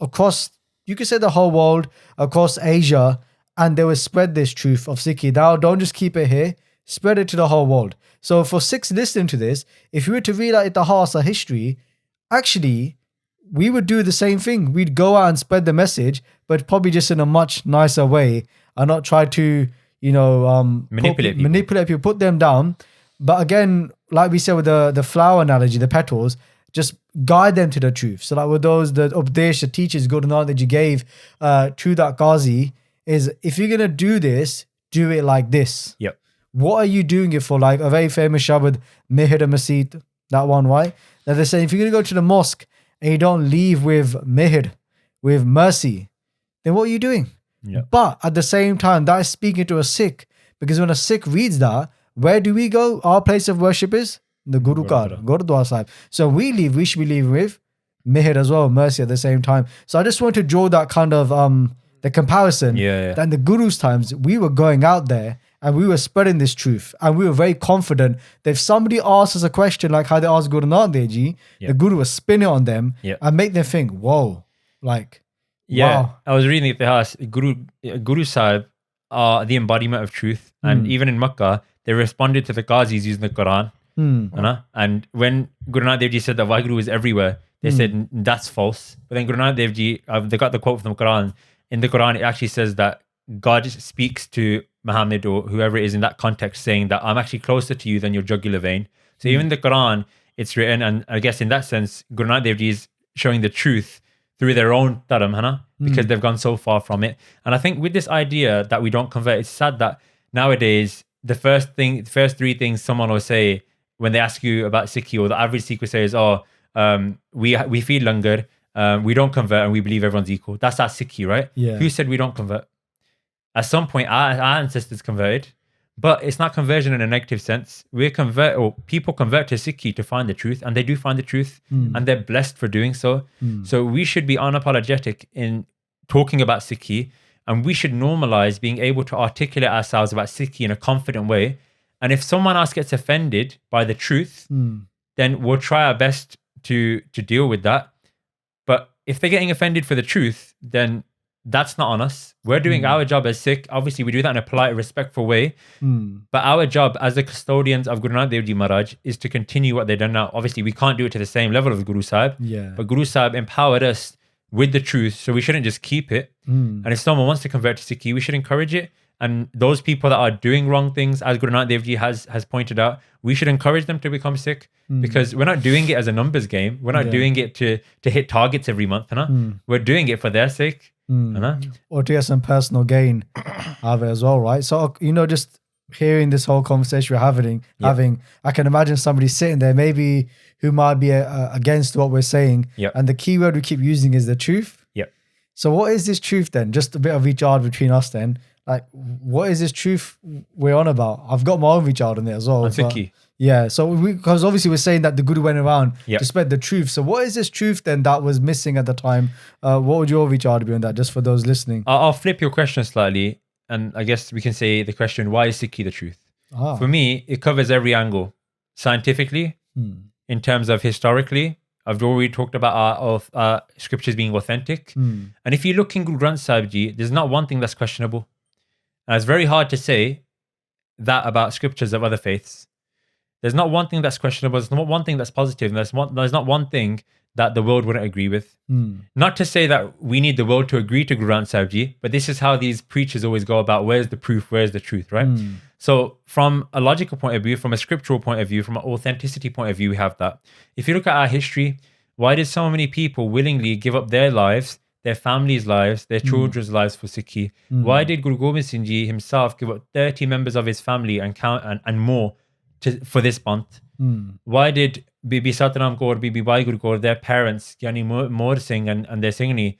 S1: across, you could say, the whole world, across Asia, and they will spread this truth of Sikhi. Now, don't just keep it here, spread it to the whole world. So for Sikhs listening to this, if you were to read out Itihas history, actually, we would do the same thing. We'd go out and spread the message, but probably just in a much nicer way and not try to, manipulate people, put them down. But again, like we said with the flower analogy, the petals, just guide them to the truth. So like with those, the Updesh, the teachers, Guru Nanak that you gave to that Ghazi is, if you're going to do this, do it like this.
S2: Yep.
S1: What are you doing it for? Like a very famous shabad, Mehir Masid, that one, right? That they're saying, if you're going to go to the mosque and you don't leave with Mehir, with mercy, then what are you doing?
S2: Yep.
S1: But at the same time, that is speaking to a Sikh, because when a Sikh reads that, where do we go? Our place of worship is the Guru Ghar, Gurudwara Sahib. So we should be leaving with Mehir as well, mercy at the same time. So I just want to draw that kind of the comparison. That in the Guru's times, we were going out there and we were spreading this truth, and we were very confident that if somebody asks us a question like how they asked Guru Nanak Dev Ji, the Guru would spin it on them and make them think, whoa, like, wow.
S2: I was reading the Itihas, Guru Sahib are the embodiment of truth. And even in Makkah, they responded to the Qazis using the Quran. And when Guru Nanak Dev Ji said that Vaheguru is everywhere, they said that's false. But then Guru Nanak Dev Ji, they got the quote from the Quran. In the Quran, it actually says that God speaks to Muhammad or whoever it is in that context, saying that I'm actually closer to you than your jugular vein. So even the Quran, it's written, and I guess in that sense, Guru Nanak Dev Ji is showing the truth through their own dharam, because they've gone so far from it. And I think with this idea that we don't convert, it's sad that nowadays the first three things someone will say when they ask you about Sikhi, or the average Sikh will say is, we feel langar, we don't convert, and we believe everyone's equal. That's our Sikhi, right?
S1: Yeah.
S2: Who said we don't convert? At some point, our ancestors converted, but it's not conversion in a negative sense. People convert to Sikhi to find the truth, and they do find the truth, and they're blessed for doing so. So we should be unapologetic in talking about Sikhi, and we should normalize being able to articulate ourselves about Sikhi in a confident way. And if someone else gets offended by the truth, then we'll try our best to deal with that. But if they're getting offended for the truth, then that's not on us. We're doing our job as Sikh. Obviously, we do that in a polite, respectful way. But our job as the custodians of Guru Nanak Dev Ji Maharaj is to continue what they've done now. Obviously, we can't do it to the same level of Guru Sahib. But Guru Sahib empowered us with the truth, so we shouldn't just keep it. And if someone wants to convert to Sikhi, we should encourage it. And those people that are doing wrong things, as Guru Nanak Dev Ji has pointed out, we should encourage them to become Sikh, because we're not doing it as a numbers game. We're not doing it to hit targets every month. We're doing it for their sake.
S1: Or to get some personal gain out of it as well, right? So, just hearing this whole conversation we're having, I can imagine somebody sitting there, maybe who might be against what we're saying. And the key word we keep using is the truth. So what is this truth then? Just a bit of recharge between us then. Like, what is this truth we're on about? I've got my own recharge in there as well.
S2: Sikhi.
S1: Yeah, so because obviously we're saying that the Guru went around to spread the truth. So what is this truth then that was missing at the time? What would your recharge be on that, just for those listening?
S2: I'll flip your question slightly, and I guess we can say the question, why is Sikhi the truth? For me, it covers every angle. Scientifically, in terms of historically, I've already talked about our scriptures being authentic. And if you look in Guru Granth Sahib Ji, there's not one thing that's questionable. And it's very hard to say that about scriptures of other faiths. There's not one thing that's questionable. There's not one thing that's positive. There's not one thing that the world wouldn't agree with. Not to say that we need the world to agree to Guru Granth Sahib Ji, but this is how these preachers always go about where's the proof, where's the truth, right? So from a logical point of view, from a scriptural point of view, from an authenticity point of view, we have that. If you look at our history, why did so many people willingly give up their lives, their families' lives, their children's lives for Sikhi? Why did Guru Gobind Singh Ji himself give up 30 members of his family and more for this Panth? Why did Bibi Satnam Kaur, Bibi Waiguru Kaur, their parents, Yani Moor Singh and their Singhni,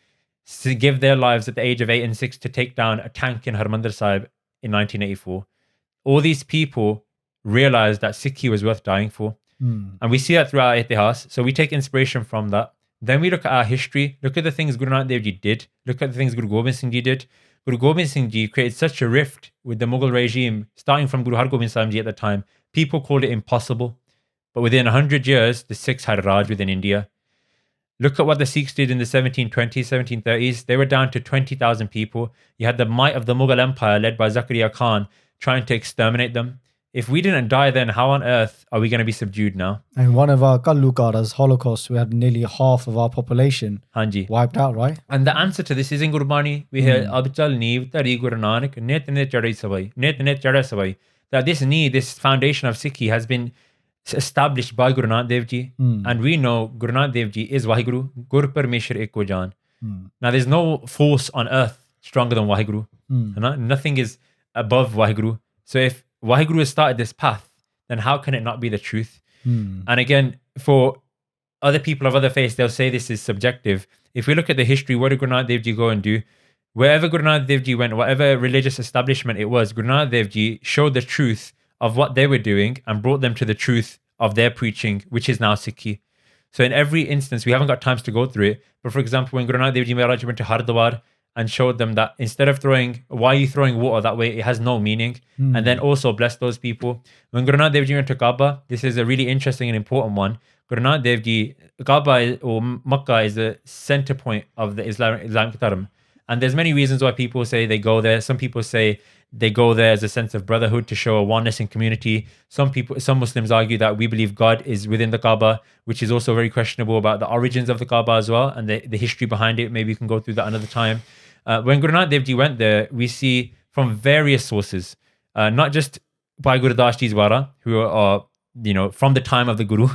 S2: give their lives at the age of 8 and 6 to take down a tank in Harmandir Sahib in 1984? All these people realized that Sikhi was worth dying for. And we see that throughout Itihas. So we take inspiration from that. Then we look at our history. Look at the things Guru Nanak Dev Ji did. Look at the things Guru Gobind Singh Ji did. Guru Gobind Singh Ji created such a rift with the Mughal regime, starting from Guru Har Gobind Sahib Ji at the time. People called it impossible. But within 100 years, the Sikhs had a Raj within India. Look at what the Sikhs did in the 1720s, 1730s. They were down to 20,000 people. You had the might of the Mughal Empire led by Zakaria Khan trying to exterminate them. If we didn't die then, how on earth are we going to be subdued now?
S1: And one of our Kallukaras, Holocaust, we had nearly half of our population
S2: Hanji.
S1: wiped out, right?
S2: And the answer to this is in Gurbani. We hear Abchal Neev Tari Guru Nanak Net Net Chadai Savai Net Net Chadai Savai. That this knee, this foundation of Sikhi has been established by Guru Nanak Dev Ji. And we know Guru Nanak Dev Ji is Waheguru, Gur Parmeshwar Eko Jan. Now there's no force on earth stronger than Waheguru. Nothing is above Waheguru. So if Waheguru has started this path, then how can it not be the truth? And again, for other people of other faiths, they'll say this is subjective. If we look at the history, what did Guru Nanak Dev Ji go and do? Wherever Guru Nanak Dev Ji went, whatever religious establishment it was, Guru Nanak Dev Ji showed the truth of what they were doing and brought them to the truth of their preaching, which is now Sikhi. So in every instance, we haven't got times to go through it. But for example, when Guru Nanak Dev Ji Maharaj went to Hardwar and showed them that instead of why are you throwing water that way? It has no meaning. And then also bless those people. When Guru Nanak Dev Ji went to Kaba, this is a really interesting and important one. Guru Nanak Dev Ji, Kaba or Makkah is the center point of the Islamic Dharma. And there's many reasons why people say they go there. Some people say they go there as a sense of brotherhood to show a oneness in community. Some Muslims argue that we believe God is within the Kaaba, which is also very questionable about the origins of the Kaaba as well and the history behind it. Maybe we can go through that another time. When Guru Nanak Dev Ji went there, we see from various sources, not just by Guru Das Ji's Wara, who are from the time of the Guru.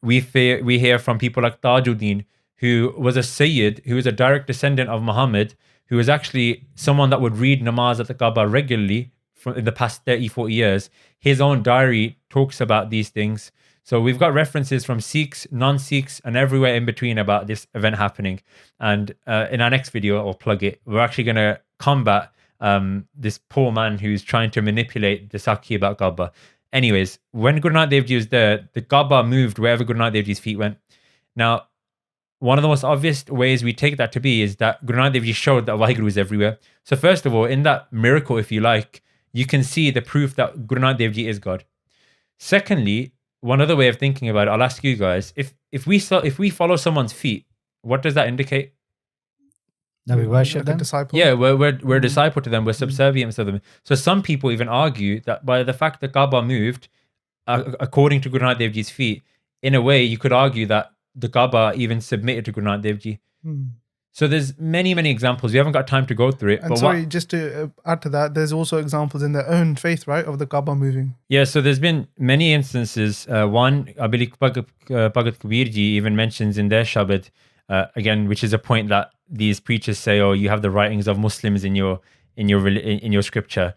S2: We hear from people like Tajuddin, who was a Sayyid, who was a direct descendant of Muhammad, who was actually someone that would read namaz at the Kaaba regularly in the past 30, 40 years. His own diary talks about these things. So we've got references from Sikhs, non-Sikhs, and everywhere in between about this event happening. And in our next video, I'll plug it, we're actually going to combat this poor man who's trying to manipulate the Sakhi about Kaaba. Anyways, when Guru Nanak Dev Ji was there, the Kaaba moved wherever Guru Nanak Dev Ji's feet went. Now, one of the most obvious ways we take that to be is that Guru Nanak Dev Ji showed that Waheguru is everywhere. So first of all, in that miracle, if you like, you can see the proof that Guru Nanak Dev Ji is God. Secondly, one other way of thinking about it, I'll ask you guys, if we follow someone's feet, what does that indicate?
S1: That we worship them?
S3: Disciple.
S2: Yeah, we're a disciple to them, we're subservient to them. So some people even argue that by the fact that Kaaba moved, according to Guru Nanak Dev Ji's feet, in a way you could argue that the Kaaba even submitted to Guru Nanak Dev Ji. So there's many, many examples. We haven't got time to go through it.
S3: And sorry, just to add to that, there's also examples in their own faith, right, of the Kaaba moving.
S2: Yeah, so there's been many instances. One, Abilik Bhagat Kabir Ji even mentions in their Shabad, again, which is a point that these preachers say, oh, you have the writings of Muslims in your scripture.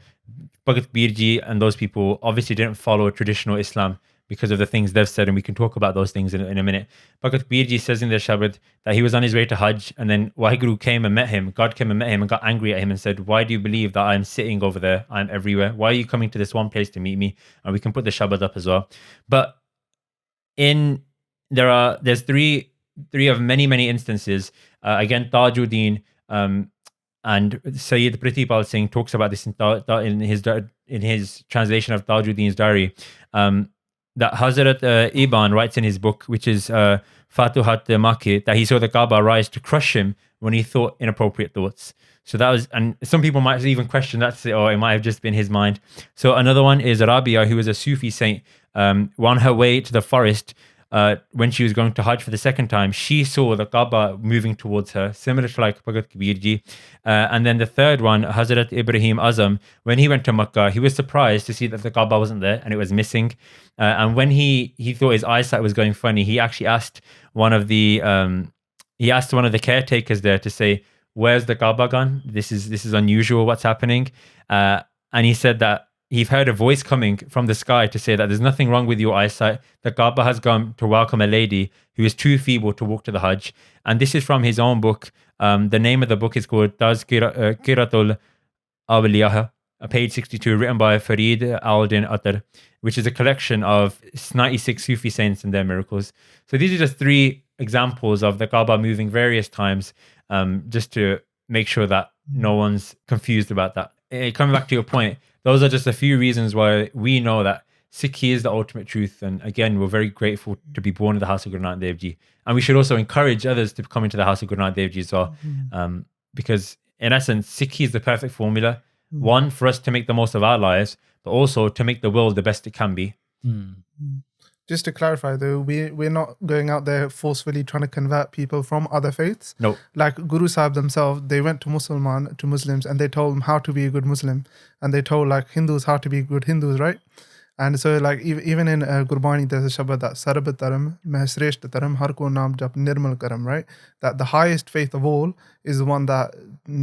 S2: Bhagat Kabir Ji and those people obviously didn't follow traditional Islam because of the things they've said, and we can talk about those things in a minute. Bhagat Kabir Ji says in their Shabad that he was on his way to Hajj, and then Waheguru came and met him. God came and met him and got angry at him and said, why do you believe that I'm sitting over there? I'm everywhere. Why are you coming to this one place to meet me? And we can put the Shabad up as well. But there's three of many, many instances. Again, Tajuddin and Sayyid Pratipal Singh talks about this in his translation of Tajuddin's diary. That Hazrat Iban writes in his book, which is Fatuhat Makki, that he saw the Kaaba rise to crush him when he thought inappropriate thoughts. So that was, and some people might even question that, say, oh, it might have just been his mind. So another one is Rabia, who was a Sufi saint, on her way to the forest, when she was going to Hajj for the second time, she saw the Kaba moving towards her, similar to like Bhagat Kabir Ji. And then the third one, Hazrat Ibrahim Azam, when he went to Makkah, he was surprised to see that the Kaba wasn't there and it was missing. And when he thought his eyesight was going funny, he actually asked one of the caretakers there to say, "Where's the Kaba gone? This is unusual. What's happening?" And he said that he've heard a voice coming from the sky to say that there's nothing wrong with your eyesight. The Kaba has come to welcome a lady who is too feeble to walk to the Hajj. And this is from his own book. The name of the book is called Kiratul Awliyaha, page 62, written by Farid al-Din Attar, which is a collection of 96 Sufi saints and their miracles. So these are just 3 examples of the Kaaba moving various times, just to make sure that no one's confused about that. Coming back to your point, those are just a few reasons why we know that Sikhi is the ultimate truth. And again, we're very grateful to be born in the house of Guru Nanak Dev Ji. And we should also encourage others to come into the house of Guru Nanak Dev Ji as well. Because in essence, Sikhi is the perfect formula. One, for us to make the most of our lives, but also to make the world the best it can be.
S3: Just to clarify though, we're not going out there forcefully trying to convert people from other faiths.
S2: No.
S3: Like Guru Sahib themselves, they went to Muslims and they told them how to be a good Muslim. And they told like Hindus how to be good Hindus, right? And so like even in Gurbani, there's a Shabad that Sarab Taram, Mahsresht Taram, Har ko naam jap nirmal karam, right? That the highest faith of all is the one that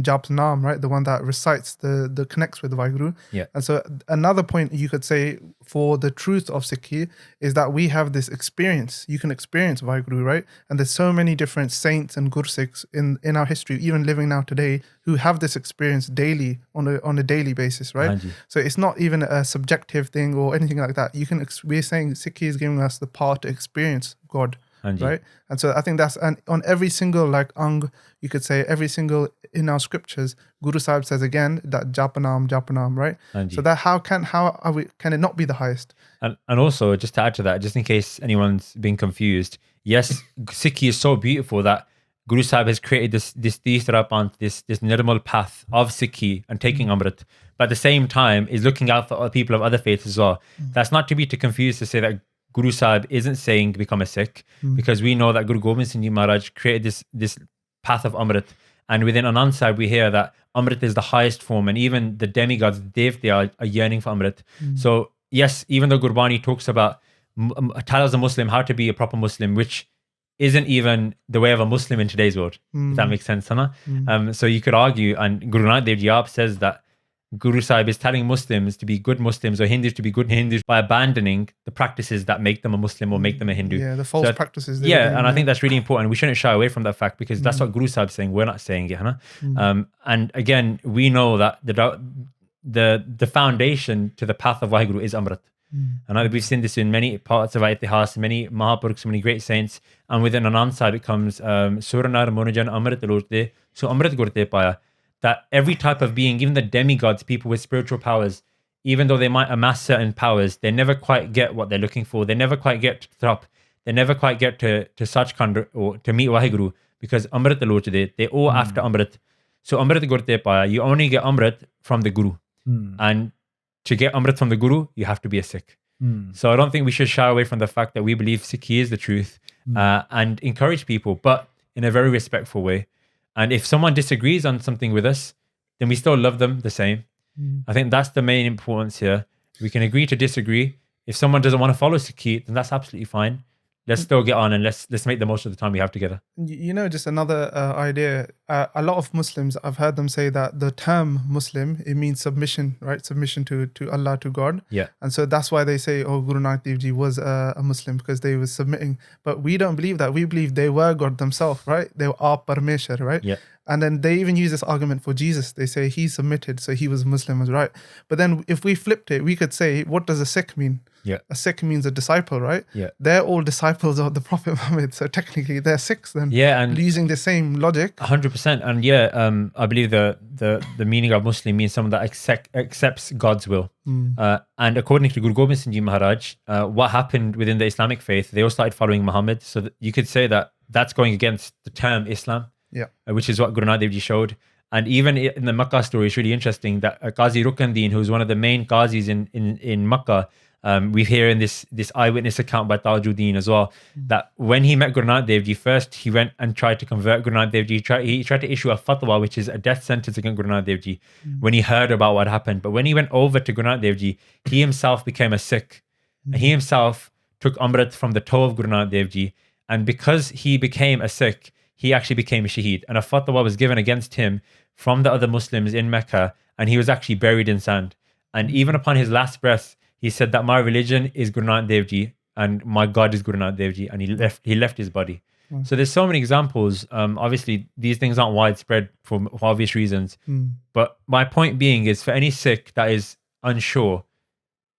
S3: japs naam, right? The one that recites, the connects with Vaheguru.
S2: Yeah.
S3: And so another point you could say for the truth of Sikhi is that we have this experience. You can experience Vaheguru, right? And there's so many different saints and Gursikhs in our history, even living now today, who have this experience daily on a daily basis, right?
S2: Hanji.
S3: So it's not even a subjective thing or anything like that. We're saying Sikhi is giving us the power to experience God,
S2: Hanji.
S3: right? And so I think and on every single like you could say every single in our scriptures, Guru Sahib says again that Japanam, right?
S2: Hanji.
S3: So that can it not be the highest?
S2: And also, just to add to that, just in case anyone's been confused, yes, Sikhi is so beautiful that Guru Sahib has created this Teesra Panth, this nirmal path of Sikhi and taking Amrit, but at the same time is looking out for people of other faiths as well. That's not to be too confused to say that Guru Sahib isn't saying become a Sikh, because we know that Guru Gobind Singh Ji Maharaj created this path of Amrit, and within Anand Sahib we hear that Amrit is the highest form, and even the demigods, Devta, are yearning for Amrit. So yes, even though Gurbani talks about, tells a Muslim how to be a proper Muslim, which isn't even the way of a Muslim in today's world, if that makes sense, Sana. So you could argue, and Guru Nanak Dev Ji says that Guru Sahib is telling Muslims to be good Muslims or Hindus to be good Hindus by abandoning the practices that make them a Muslim or make them a Hindu.
S3: Yeah, the false practices.
S2: I think that's really important. We shouldn't shy away from that fact, because that's what Guru Sahib is saying. We're not saying it, Hana. And again, we know that the foundation to the path of Vaheguru is Amrit. And we've seen this in many parts of our Itihas, many Mahapurukhs, many great saints. And within Anand Sahib, it comes Suranar Monajan Amrit Lorte, so Amrit Gurte Paya. That every type of being, even the demigods, people with spiritual powers, even though they might amass certain powers, they never quite get what they're looking for. They never quite get to Thrap. They never quite get to Sachkhand or to meet Vaheguru, because Amrit Lorte, they're all after Amrit. So Amrit Gurte Paya, you only get Amrit from the Guru. And to get Amrit from the Guru, you have to be a Sikh. So I don't think we should shy away from the fact that we believe Sikhi is the truth, and encourage people, but in a very respectful way. And if someone disagrees on something with us, then we still love them the same. I think that's the main importance here. We can agree to disagree. If someone doesn't want to follow Sikhi, then that's absolutely fine. Let's still get on, and let's make the most of the time we have together.
S3: Just another idea. A lot of Muslims, I've heard them say that the term Muslim, it means submission, right? Submission to Allah, to God.
S2: Yeah.
S3: And so that's why they say, oh, Guru Nanak Dev Ji was a Muslim, because they were submitting. But we don't believe that. We believe they were God themselves, right? They were Parmeshwar, right?
S2: Yeah.
S3: And then they even use this argument for Jesus. They say he submitted, so he was a Muslim, was right. But then if we flipped it, we could say, what does a Sikh mean?
S2: Yeah.
S3: A Sikh means a disciple, right?
S2: Yeah.
S3: They're all disciples of the Prophet Muhammad. So technically they're Sikhs then.
S2: Yeah, and
S3: using the same logic.
S2: 100%. And I believe the meaning of Muslim means someone that accepts God's will. And according to Guru Gobind Singh Ji Maharaj, what happened within the Islamic faith, they all started following Muhammad. So that you could say that that's going against the term Islam.
S3: Yeah.
S2: Which is what Guru Nanak Dev Ji showed. And even in the Makkah story, it's really interesting that Qazi Rukkandeen, who's one of the main Qazis in Makkah, We hear in this eyewitness account by Tajuddin as well, that when he met Guru Nanak Dev Ji, first he went and tried to convert Guru Nanak Dev Ji. He tried to issue a fatwa, which is a death sentence against Guru Nanak Dev Ji, when he heard about what happened. But when he went over to Guru Nanak Dev Ji, he himself became a Sikh. And he himself took Amrit from the toe of Guru Nanak Dev Ji. And because he became a Sikh, he actually became a Shaheed. And a fatwa was given against him from the other Muslims in Mecca. And he was actually buried in sand. And even upon his last breath, he said that my religion is Guru Nanak Dev Ji and my God is Guru Nanak Dev Ji. And he left his body. So there's so many examples. Obviously, these things aren't widespread for obvious reasons. But my point being is, for any Sikh that is unsure,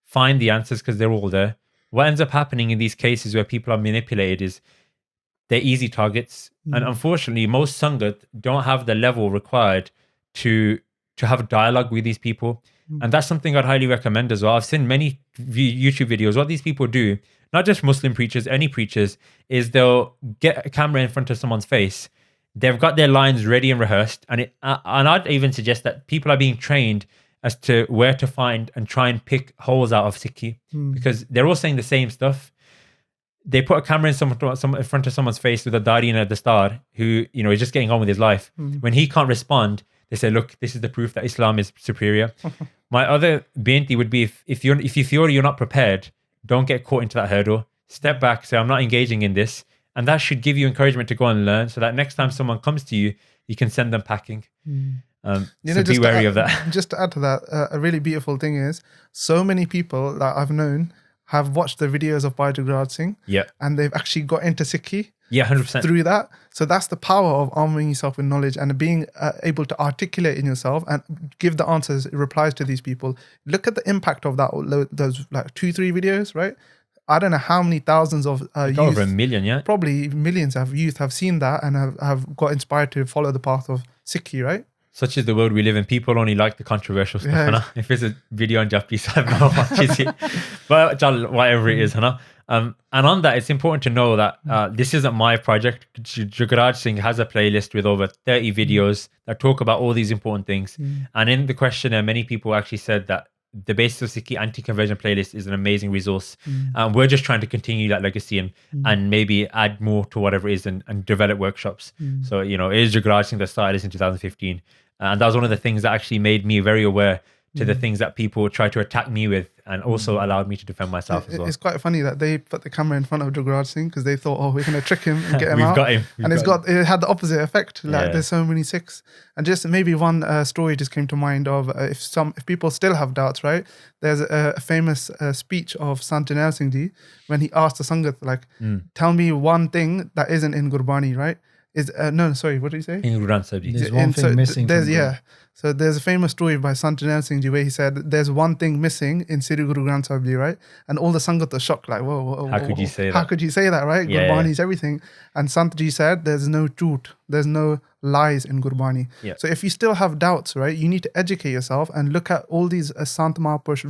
S2: find the answers, because they're all there. What ends up happening in these cases where people are manipulated is they're easy targets. And unfortunately, most Sangat don't have the level required to have a dialogue with these people. And that's something I'd highly recommend as well. I've seen many YouTube videos. What these people do, not just Muslim preachers, any preachers, is they'll get a camera in front of someone's face. They've got their lines ready and rehearsed. And I'd even suggest that people are being trained as to where to find and try and pick holes out of Sikhi, because they're all saying the same stuff. They put a camera in front of someone's face with a dari and a dastar who, is just getting on with his life. When he can't respond, they say, look, this is the proof that Islam is superior. My other binti would be, if you feel you're not prepared, don't get caught into that hurdle. Step back, say, I'm not engaging in this. And that should give you encouragement to go and learn, so that next time someone comes to you, you can send them packing. So be wary of that.
S3: Just to add to that, a really beautiful thing is, so many people that I've known have watched the videos of Bhai Jugraj Singh, and they've actually got into Sikhi
S2: 100%.
S3: through that. So that's the power of arming yourself with knowledge and being able to articulate in yourself and give the answers, replies to these people. Look at the impact of that, those like 2-3 videos, right? I don't know how many thousands of youth,
S2: over 1 million,
S3: probably millions of youth have seen that and have got inspired to follow the path of Sikhi, right?
S2: Such is the world we live in. People only like the controversial stuff. Yeah. If it's a video on Japanese, I don't know what is it. But whatever it is. And on that, it's important to know that this isn't my project. Jugraj Singh has a playlist with over 30 videos that talk about all these important things. And in the questionnaire, many people actually said that the Basis of Sikhi Anti-Conversion playlist is an amazing resource. We're just trying to continue that legacy and maybe add more to whatever it is and develop workshops. So, it is Jugraj Singh that started this in 2015. And that was one of the things that actually made me very aware to the things that people try to attack me with, and also allowed me to defend myself as well.
S3: It's quite funny that they put the camera in front of Jugraj Singh because they thought, we're going to trick him and get him out.
S2: Got him.
S3: It had the opposite effect. There's so many Sikhs. And just maybe one story just came to mind of if people still have doubts, right? There's a famous speech of Sant Jarnail Singh Ji when he asked the Sangat, tell me one thing that isn't in Gurbani, right? What did he say?
S2: In Guru Granth Sahib Ji.
S1: There's one thing missing.
S3: So there's a famous story by Sant Jarnail Singh Ji where he said, there's one thing missing in Sri Guru Granth Sahib Ji, right? And all the Sangat are shocked, like, whoa.
S2: How could you say that?
S3: How could you say that, right? Gurbani is everything. And Sant Ji said, there's no truth, there's no lies in Gurbani. So if you still have doubts, right, you need to educate yourself and look at all these Sant Mahapurush,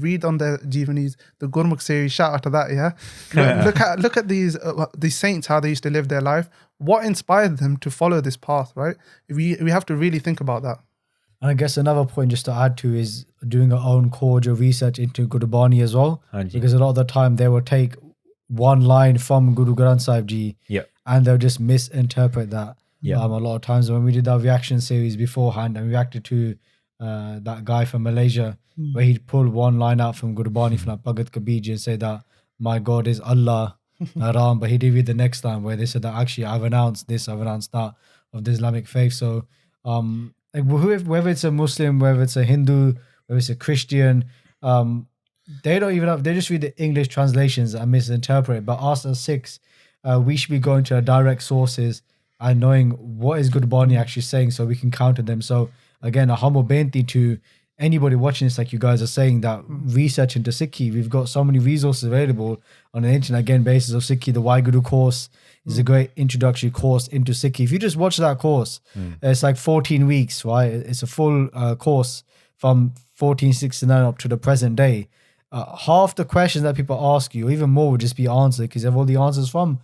S3: read on their Jeevanis, the Gurmukh series, shout out to that, Look at these saints, how they used to live their life. What inspired them to follow this path, right? We have to really think about that.
S1: And I guess another point just to add to is doing our own cordial research into Gurbani as well. Because a lot of the time they will take one line from Guru Granth Sahib Ji and they'll just misinterpret that. A lot of times when we did our reaction series beforehand and we reacted to that guy from Malaysia where he'd pull one line out from Gurbani from Bhagat Kabir and say that my God is Allah, Ram, but he did read the next line where they said that actually I've announced this, I've announced that of the Islamic faith. So whether it's a Muslim, whether it's a Hindu, whether it's a Christian, they don't even they just read the English translations and misinterpret. But us as Sikhs, we should be going to direct sources and knowing what is Gurbani actually saying so we can counter them. So again, a humble benti to anybody watching this, like you guys are saying, that research into Sikhi, we've got so many resources available on an internet, again, basis of Sikhi. The Waheguru course is a great introductory course into Sikhi. If you just watch that course, it's like 14 weeks, right? It's a full course from 1469 up to the present day. Half the questions that people ask you, or even more, would just be answered because you have all the answers from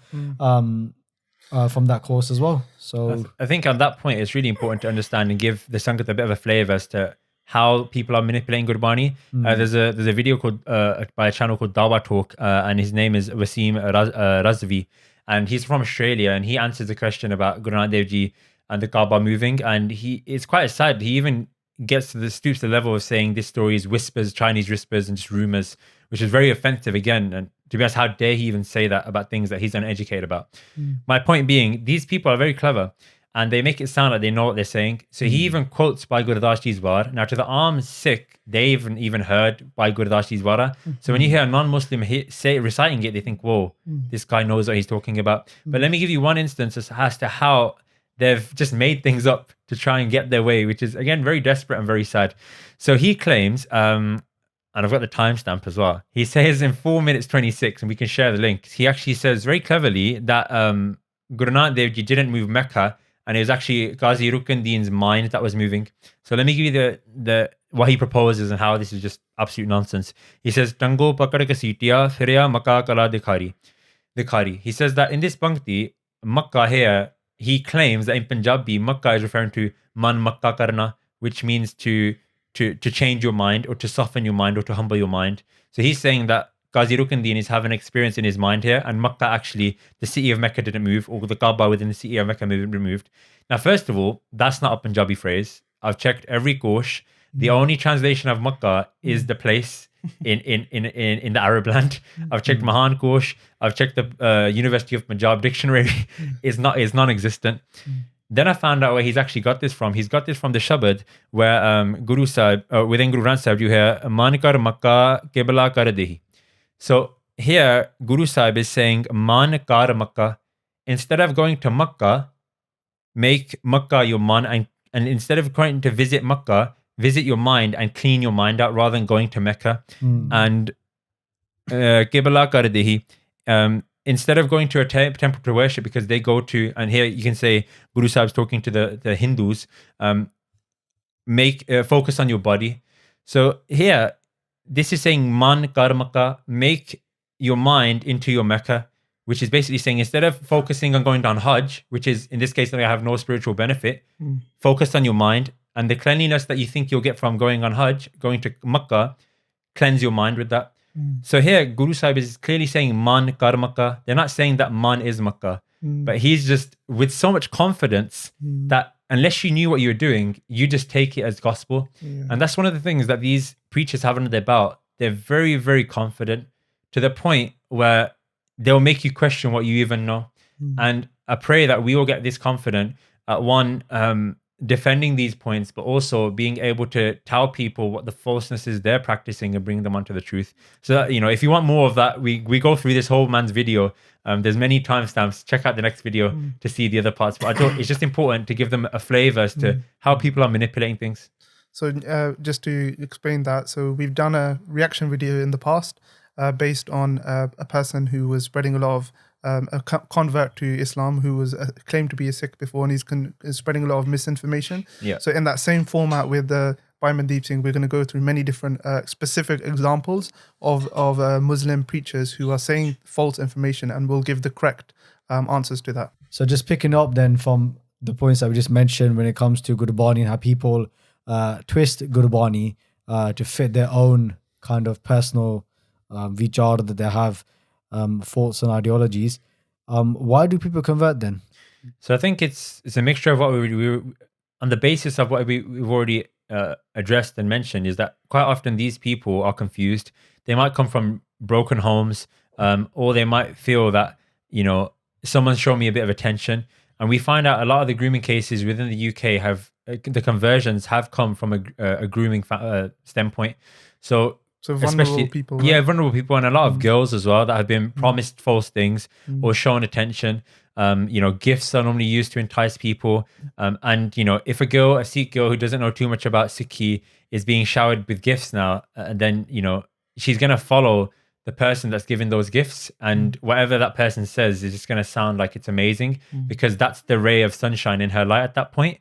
S1: that course as well. So
S2: I think on that point, it's really important to understand and give the Sangat a bit of a flavour as to how people are manipulating Gurbani. There's a video called by a channel called Dawa Talk, and his name is Wasim Razvi, and he's from Australia, and he answers the question about Guru Nanak Dev Ji and the Kaba moving, and it's quite sad. He even stoops to the level of saying this story is whispers, Chinese whispers, and just rumors, which is very offensive again. And to be honest, how dare he even say that about things that he's uneducated about? My point being, these people are very clever, and they make it sound like they know what they're saying. So he even quotes Bhai Gurdas Ji's War. Now, to the armed Sikh, they've even heard Bhai Gurdas Ji's Wara. So when you hear a non-Muslim reciting it, they think, whoa, this guy knows what he's talking about. But let me give you one instance as to how they've just made things up to try and get their way, which is, again, very desperate and very sad. So he claims, and I've got the timestamp as well. He says in 4 minutes 26, and we can share the link. He actually says very cleverly that Guru Nanak Dev Ji didn't move Mecca, and it was actually Ghazi Rukunddin's mind that was moving. So let me give you the what he proposes and how this is just absolute nonsense. He says, Tango pakad ka sitiya firya Makkah kala dikhari. He says that in this Bhakti, Makkah here, he claims that in Punjabi, Makkah is referring to man Makkah karna, which means to change your mind or to soften your mind or to humble your mind. So he's saying that Ghazi Rukunddin is having experience in his mind here, and Makkah actually, the city of Mecca didn't move, or the Kaaba within the city of Mecca removed. Now, first of all, that's not a Punjabi phrase. I've checked every Kosh. The only translation of Makkah is the place in the Arab land. I've checked Mahan Kosh. I've checked the University of Punjab dictionary. is non-existent. Then I found out where he's actually got this from. He's got this from the Shabad, where Guru Sahib, within Guru Granth Sahib, you hear Man kar Makkah Qibla kar dehi. So here, Guru Sahib is saying Man kar Makkah. Instead of going to Makkah, make Makkah your man, and instead of going to visit Makkah, visit your mind and clean your mind out rather than going to Mecca. And Qibla kar dehi. Instead of going to a temple to worship, because they go to, and here you can say Guru Sahib's talking to the Hindus, focus on your body. So here, this is saying man kar Makkah, make your mind into your Mecca, which is basically saying instead of focusing on going down Hajj, which is in this case that I have no spiritual benefit, focus on your mind, and the cleanliness that you think you'll get from going on Hajj, going to Makkah, cleanse your mind with that. So here, Guru Sahib is clearly saying man kar Makkah. They're not saying that man is Makkah, but he's just with so much confidence that unless you knew what you were doing, you just take it as gospel. And that's one of the things that these preachers have under their belt. They're very, very confident to the point where they'll make you question what you even know. And I pray that we all get this confident at defending these points, but also being able to tell people what the falseness is they're practicing and bring them onto the truth. So that, if you want more of that, we go through this whole man's video. There's many timestamps. Check out the next video to see the other parts. But I thought it's just important to give them a flavor as to how people are manipulating things.
S3: So just to explain that, so we've done a reaction video in the past based on a person who was spreading a lot of a convert to Islam who was claimed to be a Sikh before, and he's spreading a lot of misinformation. So in that same format with Bhai Mandeep Singh, we're going to go through many different specific examples of Muslim preachers who are saying false information, and we'll give the correct answers to that.
S1: So just picking up then from the points that we just mentioned when it comes to Gurbani and how people twist Gurbani to fit their own kind of personal vichar that they have, thoughts and ideologies. Why do people convert then?
S2: So I think it's a mixture of what we on the basis of what we've already addressed and mentioned, is that quite often these people are confused. They might come from broken homes, or they might feel that, someone's shown me a bit of attention. And we find out a lot of the grooming cases within the UK the conversions have come from a grooming standpoint. So
S3: vulnerable people. Right?
S2: Yeah, vulnerable people, and a lot of girls as well that have been promised false things or shown attention. Gifts are normally used to entice people. And if a Sikh girl who doesn't know too much about Sikhi is being showered with gifts now, then she's gonna follow the person that's giving those gifts, and whatever that person says is just going to sound like it's amazing, because that's the ray of sunshine in her light at that point,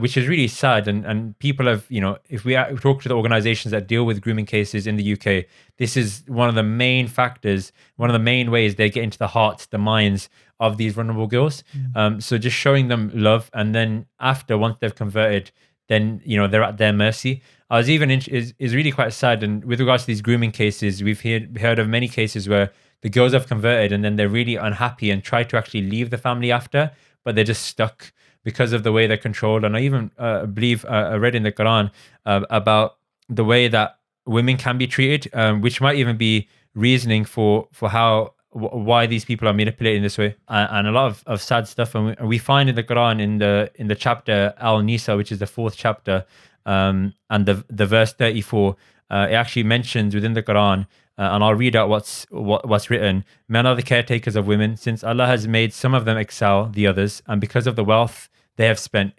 S2: which is really sad. And people have, if we talk to the organizations that deal with grooming cases in the UK, this is one of the main factors, one of the main ways they get into the hearts, the minds of these vulnerable girls. So just showing them love, and then once they've converted, then they're at their mercy. I was even is really quite sad. And with regards to these grooming cases, we've heard of many cases where the girls have converted and then they're really unhappy and try to actually leave the family after, but they're just stuck because of the way they're controlled. And I even believe I read in the Quran about the way that women can be treated, which might even be reasoning for why these people are manipulated in this way, and a lot of sad stuff. And we find in the Quran in the chapter Al-Nisa, which is the 4th chapter, and the verse 34, it actually mentions within the Quran, and I'll read out what's written. Men are the caretakers of women, since Allah has made some of them excel the others, and because of the wealth they have spent,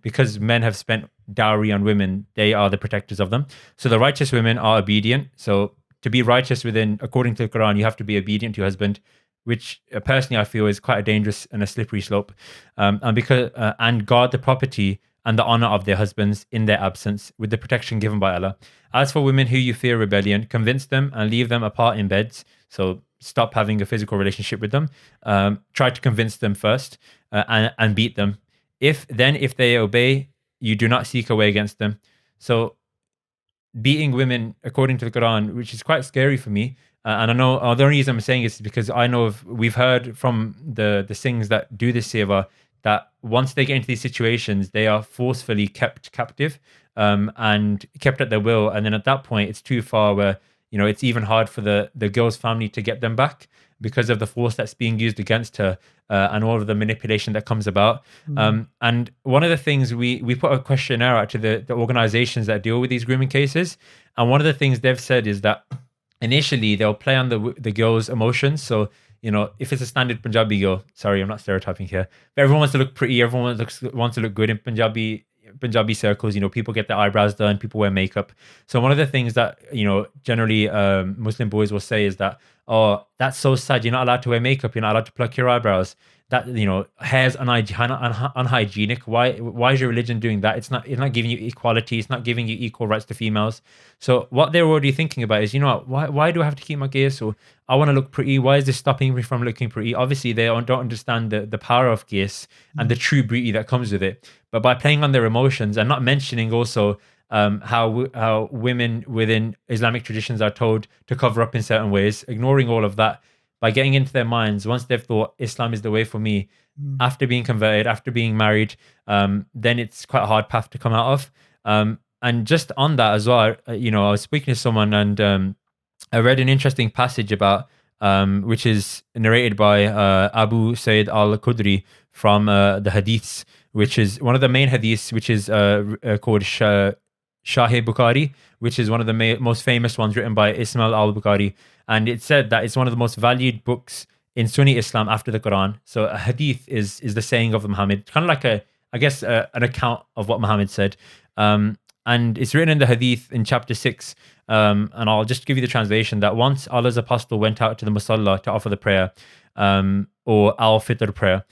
S2: because men have spent dowry on women, they are the protectors of them. So the righteous women are obedient. So to be righteous according to the Quran, you have to be obedient to your husband, which personally I feel is quite a dangerous and a slippery slope. And guard the property and the honor of their husbands in their absence with the protection given by Allah. As for women who you fear rebellion, convince them and leave them apart in beds. So stop having a physical relationship with them. Try to convince them first and beat them. If they obey, you do not seek a way against them. So beating women according to the Quran, which is quite scary for me. And I know the only reason I'm saying is because I know we've heard from the Singhs that do this seva that once they get into these situations, they are forcefully kept captive and kept at their will. And then at that point, it's too far where, it's even hard for the girl's family to get them back because of the force that's being used against her and all of the manipulation that comes about. And one of the things we put a questionnaire out to the organizations that deal with these grooming cases. And one of the things they've said is that initially they'll play on the girl's emotions. So, if it's a standard Punjabi girl, sorry, I'm not stereotyping here, but everyone wants to look pretty. Everyone wants to look good in Punjabi circles. People get their eyebrows done, people wear makeup. So one of the things that generally Muslim boys will say is that, oh, that's so sad, you're not allowed to wear makeup, you're not allowed to pluck your eyebrows, that hair's unhygienic. Why is your religion doing that? It's not giving you equality, it's not giving you equal rights to females. So what they're already thinking about is, why do I have to keep my gaze? So I want to look pretty. Why is this stopping me from looking pretty? Obviously they don't understand the power of gaze and the true beauty that comes with it. But by playing on their emotions and not mentioning also how women within Islamic traditions are told to cover up in certain ways, ignoring all of that, by getting into their minds, once they've thought Islam is the way for me, after being converted, after being married, then it's quite a hard path to come out of. And just on that as well, I was speaking to someone and I read an interesting passage about, which is narrated by Abu Sayyid al-Khudri from the Hadiths, which is one of the main Hadiths, which is called Shahih Bukhari, which is one of the most famous ones written by Ismail al-Bukhari. And it said that it's one of the most valued books in Sunni Islam after the Quran. So a Hadith is the saying of Muhammad, kind of like an account of what Muhammad said. And it's written in the Hadith in chapter 6. And I'll just give you the translation, that once Allah's apostle went out to the Musalla to offer the prayer, or al-Fitr prayer.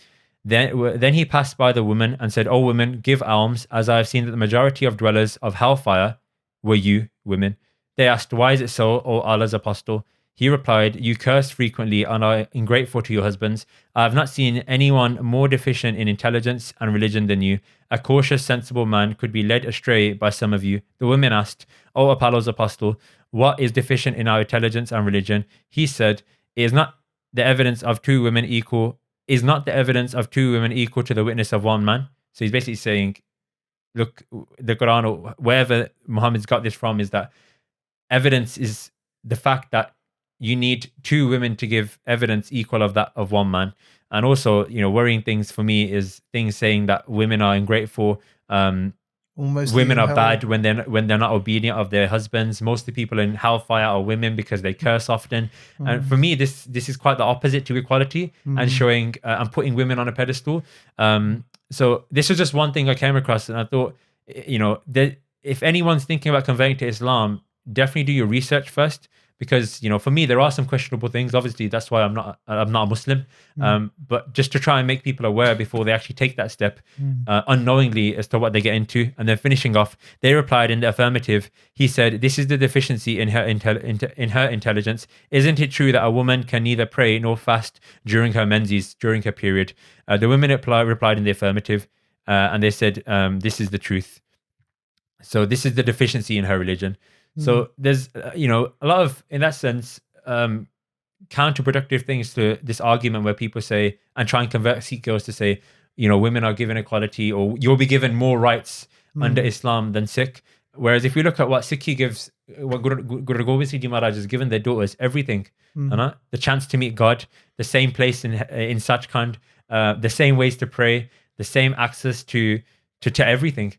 S2: Then he passed by the woman and said, "O women, give alms, as I have seen that the majority of dwellers of hellfire were you, women." They asked, "Why is it so, O Allah's apostle?" He replied, "You curse frequently and are ungrateful to your husbands. I have not seen anyone more deficient in intelligence and religion than you. A cautious, sensible man could be led astray by some of you." The women asked, "O Apollo's apostle, what is deficient in our intelligence and religion?" He said, "Is not the evidence of two women equal to the witness of one man?" So he's basically saying, look, the Quran or wherever Muhammad's got this from is that evidence is the fact that you need two women to give evidence equal of that of one man. And also, worrying things for me is things saying that women are ungrateful, women are bad when they're not obedient of their husbands. Most of the people in hellfire are women because they curse often. And for me, this is quite the opposite to equality and showing and putting women on a pedestal. So this was just one thing I came across, and I thought, if anyone's thinking about converting to Islam, definitely do your research first. Because, for me, there are some questionable things. Obviously, that's why I'm not a Muslim. But just to try and make people aware before they actually take that step, unknowingly as to what they get into. And then finishing off, they replied in the affirmative. He said, "This is the deficiency in her intelligence. Isn't it true that a woman can neither pray nor fast during her menses, during her period?" The women replied in the affirmative. And they said, "This is the truth." So this is the deficiency in her religion. So there's, a lot of, in that sense, counterproductive things to this argument where people say, and try and convert Sikh girls to say, women are given equality, or you'll be given more rights under Islam than Sikh. Whereas if you look at what Sikhi gives, what Guru Gobind Singh Ji Maharaj has given their daughters, everything, the chance to meet God, the same place in Sachkhand, the same ways to pray, the same access to everything.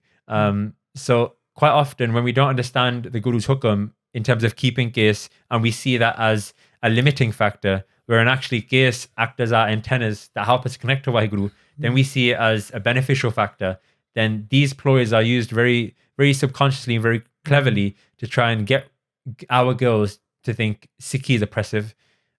S2: So quite often when we don't understand the Guru's hukum in terms of keeping qais, and we see that as a limiting factor, wherein actually qais act as our antennas that help us connect to Waheguru, then we see it as a beneficial factor. Then these ploys are used very, very subconsciously and very cleverly to try and get our girls to think Sikhi is oppressive.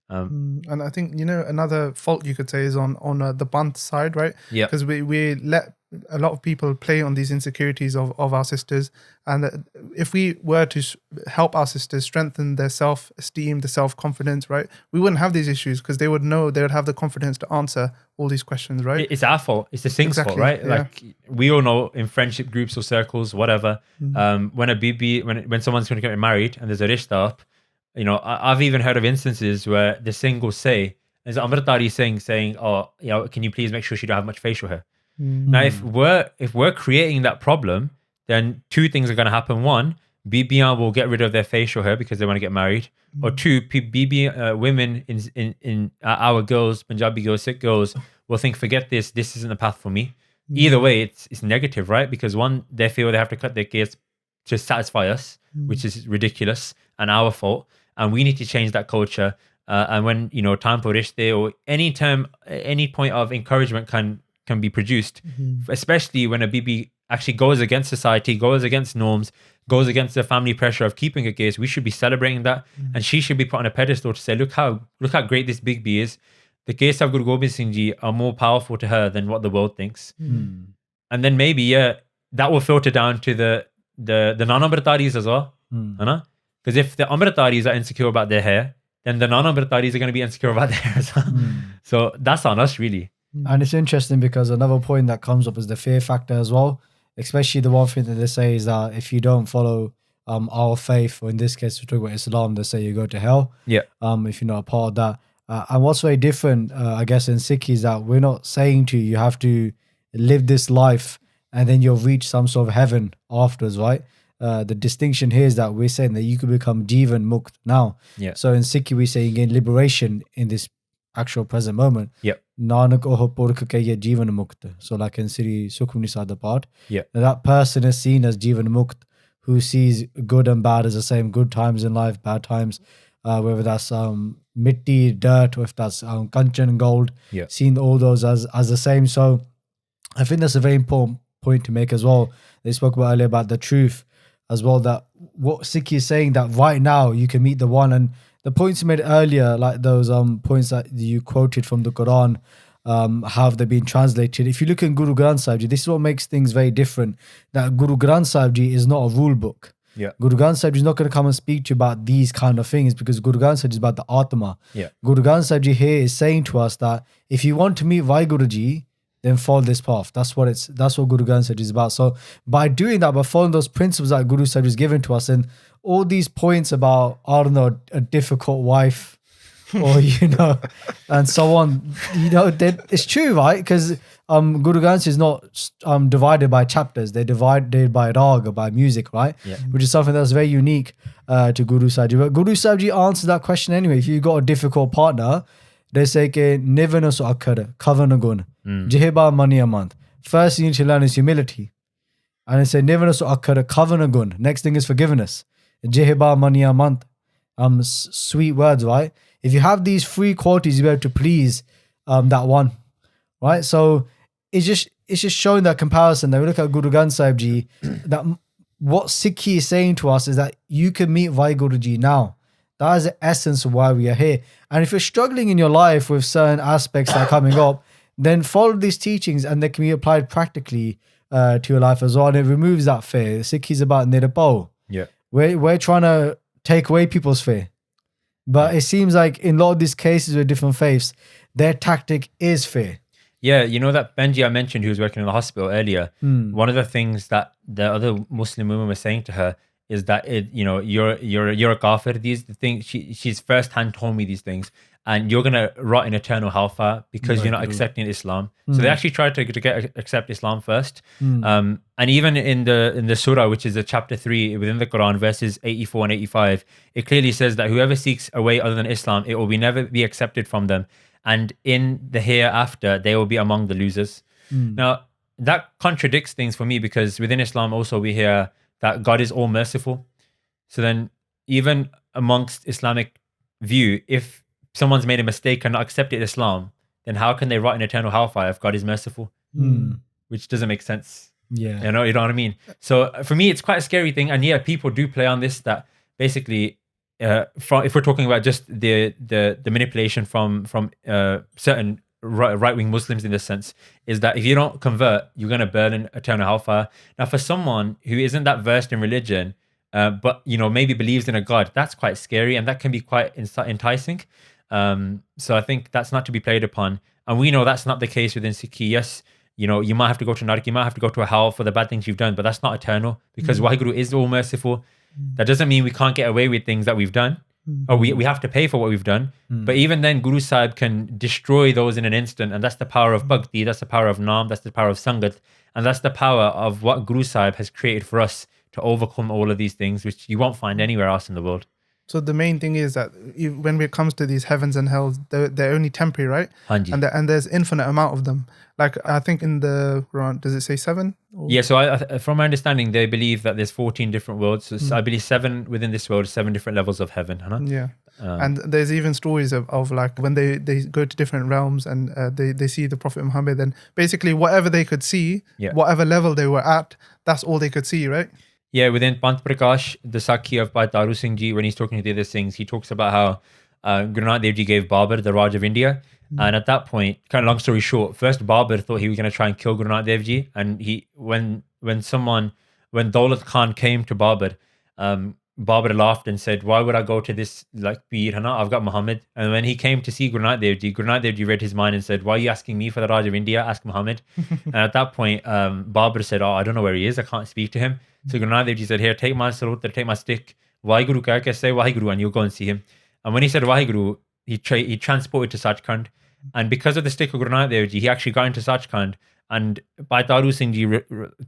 S3: And I think, another fault you could say is on the Bant side, right?
S2: Yeah.
S3: Because we let a lot of people play on these insecurities of our sisters. And if we were to help our sisters strengthen their self-esteem, the self-confidence, right, we wouldn't have these issues, because they would know, they would have the confidence to answer all these questions, right?
S2: It's our fault. It's the Singh's fault, right?
S3: Yeah.
S2: Like, we all know in friendship groups or circles, whatever, when a bibi, when someone's going to get married and there's a rishta up, I've even heard of instances where the Singh will say, there's an Amritari Singh saying, oh, can you please make sure she don't have much facial hair? Now, if we're creating that problem, then two things are going to happen. One, BBR will get rid of their facial hair because they want to get married. Or two, women in our girls, Punjabi girls, Sikh girls, will think, forget this isn't the path for me. Either way, it's negative, right? Because one, they feel they have to cut their qais to satisfy us, which is ridiculous and our fault. And we need to change that culture. And when, time for rishte or any point of encouragement can be produced, especially when a bibi actually goes against society, goes against norms, goes against the family pressure of keeping a qais, we should be celebrating that. And she should be put on a pedestal to say, look how great this big B is. The qais of Guru Gobind Singh Ji are more powerful to her than what the world thinks. And then maybe, that will filter down to the non-Amritaris as well. Because if the Amritaris are insecure about their hair, then the non-Amritaris are going to be insecure about their hair as well. So that's on us, really.
S1: And it's interesting because another point that comes up is the fear factor as well. Especially the one thing that they say is that if you don't follow our faith, or in this case we're talking about Islam, they say you go to hell.
S2: Yeah.
S1: If you're not a part of that. And what's very different, I guess, in Sikh is that we're not saying to you have to live this life and then you'll reach some sort of heaven afterwards, right? The distinction here is that we're saying that you could become Jivan Mukt now.
S2: Yeah.
S1: So in Sikh we say you gain liberation in this actual present moment.
S2: Yep.
S1: Nanak oho purkh ke ye Jivan Mukt. So like in Sri Sukhmani Sada part,
S2: yeah,
S1: that person is seen as Jivan Mukt, who sees good and bad as the same, good times in life, bad times, whether that's mitti, dirt, or if that's kanchan and gold, seeing all those as the same. So I think that's a very important point to make as well. They spoke about earlier about the truth as well, that what Sikhi is saying, that right now you can meet the one. And the points you made earlier, like those points that you quoted from the Quran, have they been translated? If you look in Guru Granth Sahib Ji, this is what makes things very different. That Guru Granth Sahib Ji is not a rule book.
S2: Yeah.
S1: Guru Granth Sahib Ji is not going to come and speak to you about these kind of things, because Guru Granth Sahib Ji is about the Atma.
S2: Yeah.
S1: Guru Granth Sahib Ji here is saying to us that if you want to meet Vaheguru Ji, then follow this path. That's what Guru Granth Sahib Ji is about. So by doing that, by following those principles that Guru Sahib Ji has given to us, and all these points about, I don't know, a difficult wife, or and so on, it's true, right? Because Guru Granth is not divided by chapters; they're divided by rag, by music, right?
S2: Yeah.
S1: Which is something that's very unique to Guru Sahib Ji. But Guru Sahib Ji answers that question anyway. If you've got a difficult partner, they say ke nivana so akhar kavana gun jehba maniyamant. First you need to learn is humility, and they say nivana so akhar kavana gun. Next thing is forgiveness. Jehba maniyamant. Sweet words, right? If you have these three qualities, you'll be able to please that one, right? So it's just showing that comparison. That we look at Guru Granth Sahib Ji, that what Sikhi is saying to us is that you can meet Vaheguru Ji now. That is the essence of why we are here. And if you're struggling in your life with certain aspects that are coming up, then follow these teachings and they can be applied practically to your life as well. And it removes that fear. Sikhi is about nirapao.
S2: Yeah.
S1: We're trying to take away people's fear. But it seems like in a lot of these cases with different faiths, their tactic is fear.
S2: Yeah, you know that Benji I mentioned who was working in the hospital earlier. One of the things that the other Muslim woman was saying to her is that you're a kafir. These things she's firsthand told me these things, and you're gonna rot in eternal hellfire because you're not accepting Islam. So they actually tried to accept Islam first. And even in the surah, which is the chapter 3 within the Quran, verses 84 and 85, it clearly says that whoever seeks a way other than Islam, it will never be accepted from them. And in the hereafter, they will be among the losers. Now, that contradicts things for me because within Islam also we hear that God is all merciful. So then even amongst Islamic view, if someone's made a mistake and not accepted Islam, then how can they rot in eternal hellfire if God is merciful? Which doesn't make sense.
S1: Yeah.
S2: You know what I mean? So for me, it's quite a scary thing. And yeah, people do play on this that basically... if we're talking about just the manipulation from certain right-wing Muslims in this sense, is that if you don't convert, you're going to burn in eternal hellfire. Now, for someone who isn't that versed in religion, but maybe believes in a God, that's quite scary and that can be quite enticing. So I think that's not to be played upon. And we know that's not the case within Sikhi. Yes, you might have to go to Narak, you might have to go to a hell for the bad things you've done, but that's not eternal because Waheguru is all merciful. That doesn't mean we can't get away with things that we've done, or we have to pay for what we've done. But even then, Guru Sahib can destroy those in an instant, and that's the power of Bhakti, that's the power of Naam, that's the power of Sangat, and that's the power of what Guru Sahib has created for us to overcome all of these things, which you won't find anywhere else in the world.
S3: So the main thing is that when it comes to these heavens and hells, they're only temporary, right?
S2: Hanji.
S3: And there's infinite amount of them. Like I think in the Quran, does it say 7?
S2: Yeah, so from my understanding, they believe that there's 14 different worlds. So I believe 7 within this world, 7 different levels of heaven. Huh?
S3: Yeah. And there's even stories of like when they go to different realms and they see the Prophet Muhammed, and basically whatever they could see, whatever level they were at, that's all they could see, right?
S2: Yeah, within Pant Prakash, the Sakhi of Bhai Taru Singh Ji, when he's talking to the other Singhs, he talks about how Guru Nanak Dev Ji gave Babur the Raj of India. And at that point, kind of long story short, first Babur thought he was going to try and kill Guru Nanak Dev Ji. And when Daulat Khan came to Babur, Babur laughed and said, "Why would I go to this like Peer? I've got Muhammad." And when he came to see Guru Nanak Dev Ji read his mind and said, "Why are you asking me for the Raj of India? Ask Muhammad." And at that point, Babur said, "Oh, I don't know where he is. I can't speak to him." So Guru Nanak Dev Ji said, "Here, take my salutra, take my stick. Waheguru kya say Waheguru, and you'll go and see him." And when he said Waheguru, he transported to Sachkhand. And because of the stick of Guru Nanak Dev Ji, he actually got into Sachkhand. And Bhai Taru Singh Ji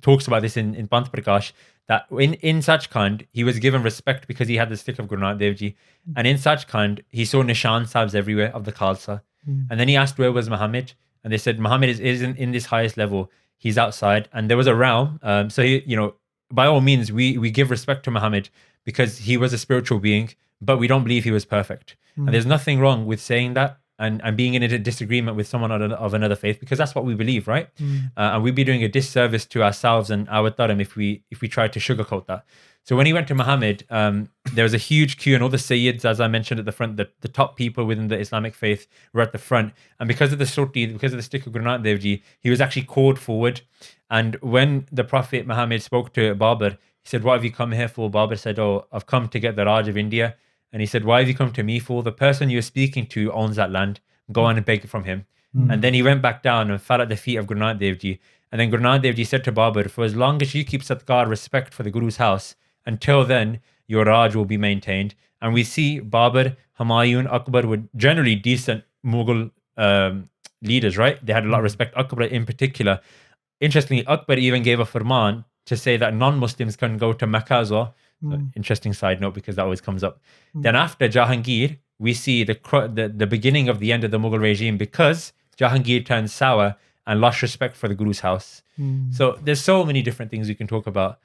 S2: talks about this in Pant Prakash, that in Sachkhand, he was given respect because he had the stick of Guru Nanak Dev Ji. And in Sachkhand, he saw Nishan Sahibs everywhere of the Khalsa. And then he asked where was Muhammad. And they said, Muhammad isn't in this highest level. He's outside. And there was a realm. So, by all means, we give respect to Muhammad because he was a spiritual being, but we don't believe he was perfect. And there's nothing wrong with saying that and being in a disagreement with someone of another faith, because that's what we believe, right? And we'd be doing a disservice to ourselves and our dharam if we try to sugarcoat that. So when he went to Muhammad, there was a huge queue, and all the Sayyids, as I mentioned at the front, the top people within the Islamic faith were at the front. And because of the surti, because of the stick of Guru Nanak Dev Ji, he was actually called forward. And when the Prophet Muhammad spoke to Babur, he said, "What have you come here for?" Babur said, "Oh, I've come to get the Raj of India." And he said, "Why have you come to me for? The person you're speaking to owns that land. Go on and beg from him." And then he went back down and fell at the feet of Guru Nanak Dev Ji. And then Guru Nanak Dev Ji said to Babur, "For as long as you keep sadqar, respect for the Guru's house, until then, your Raj will be maintained." And we see Babur, Humayun, Akbar were generally decent Mughal leaders, right? They had a lot of respect. Akbar in particular. Interestingly, Akbar even gave a farman to say that non-Muslims can go to Mecca as well. Interesting side note, because that always comes up. Then after Jahangir, we see the beginning of the end of the Mughal regime, because Jahangir turned sour and lost respect for the Guru's house. So there's so many different things we can talk about.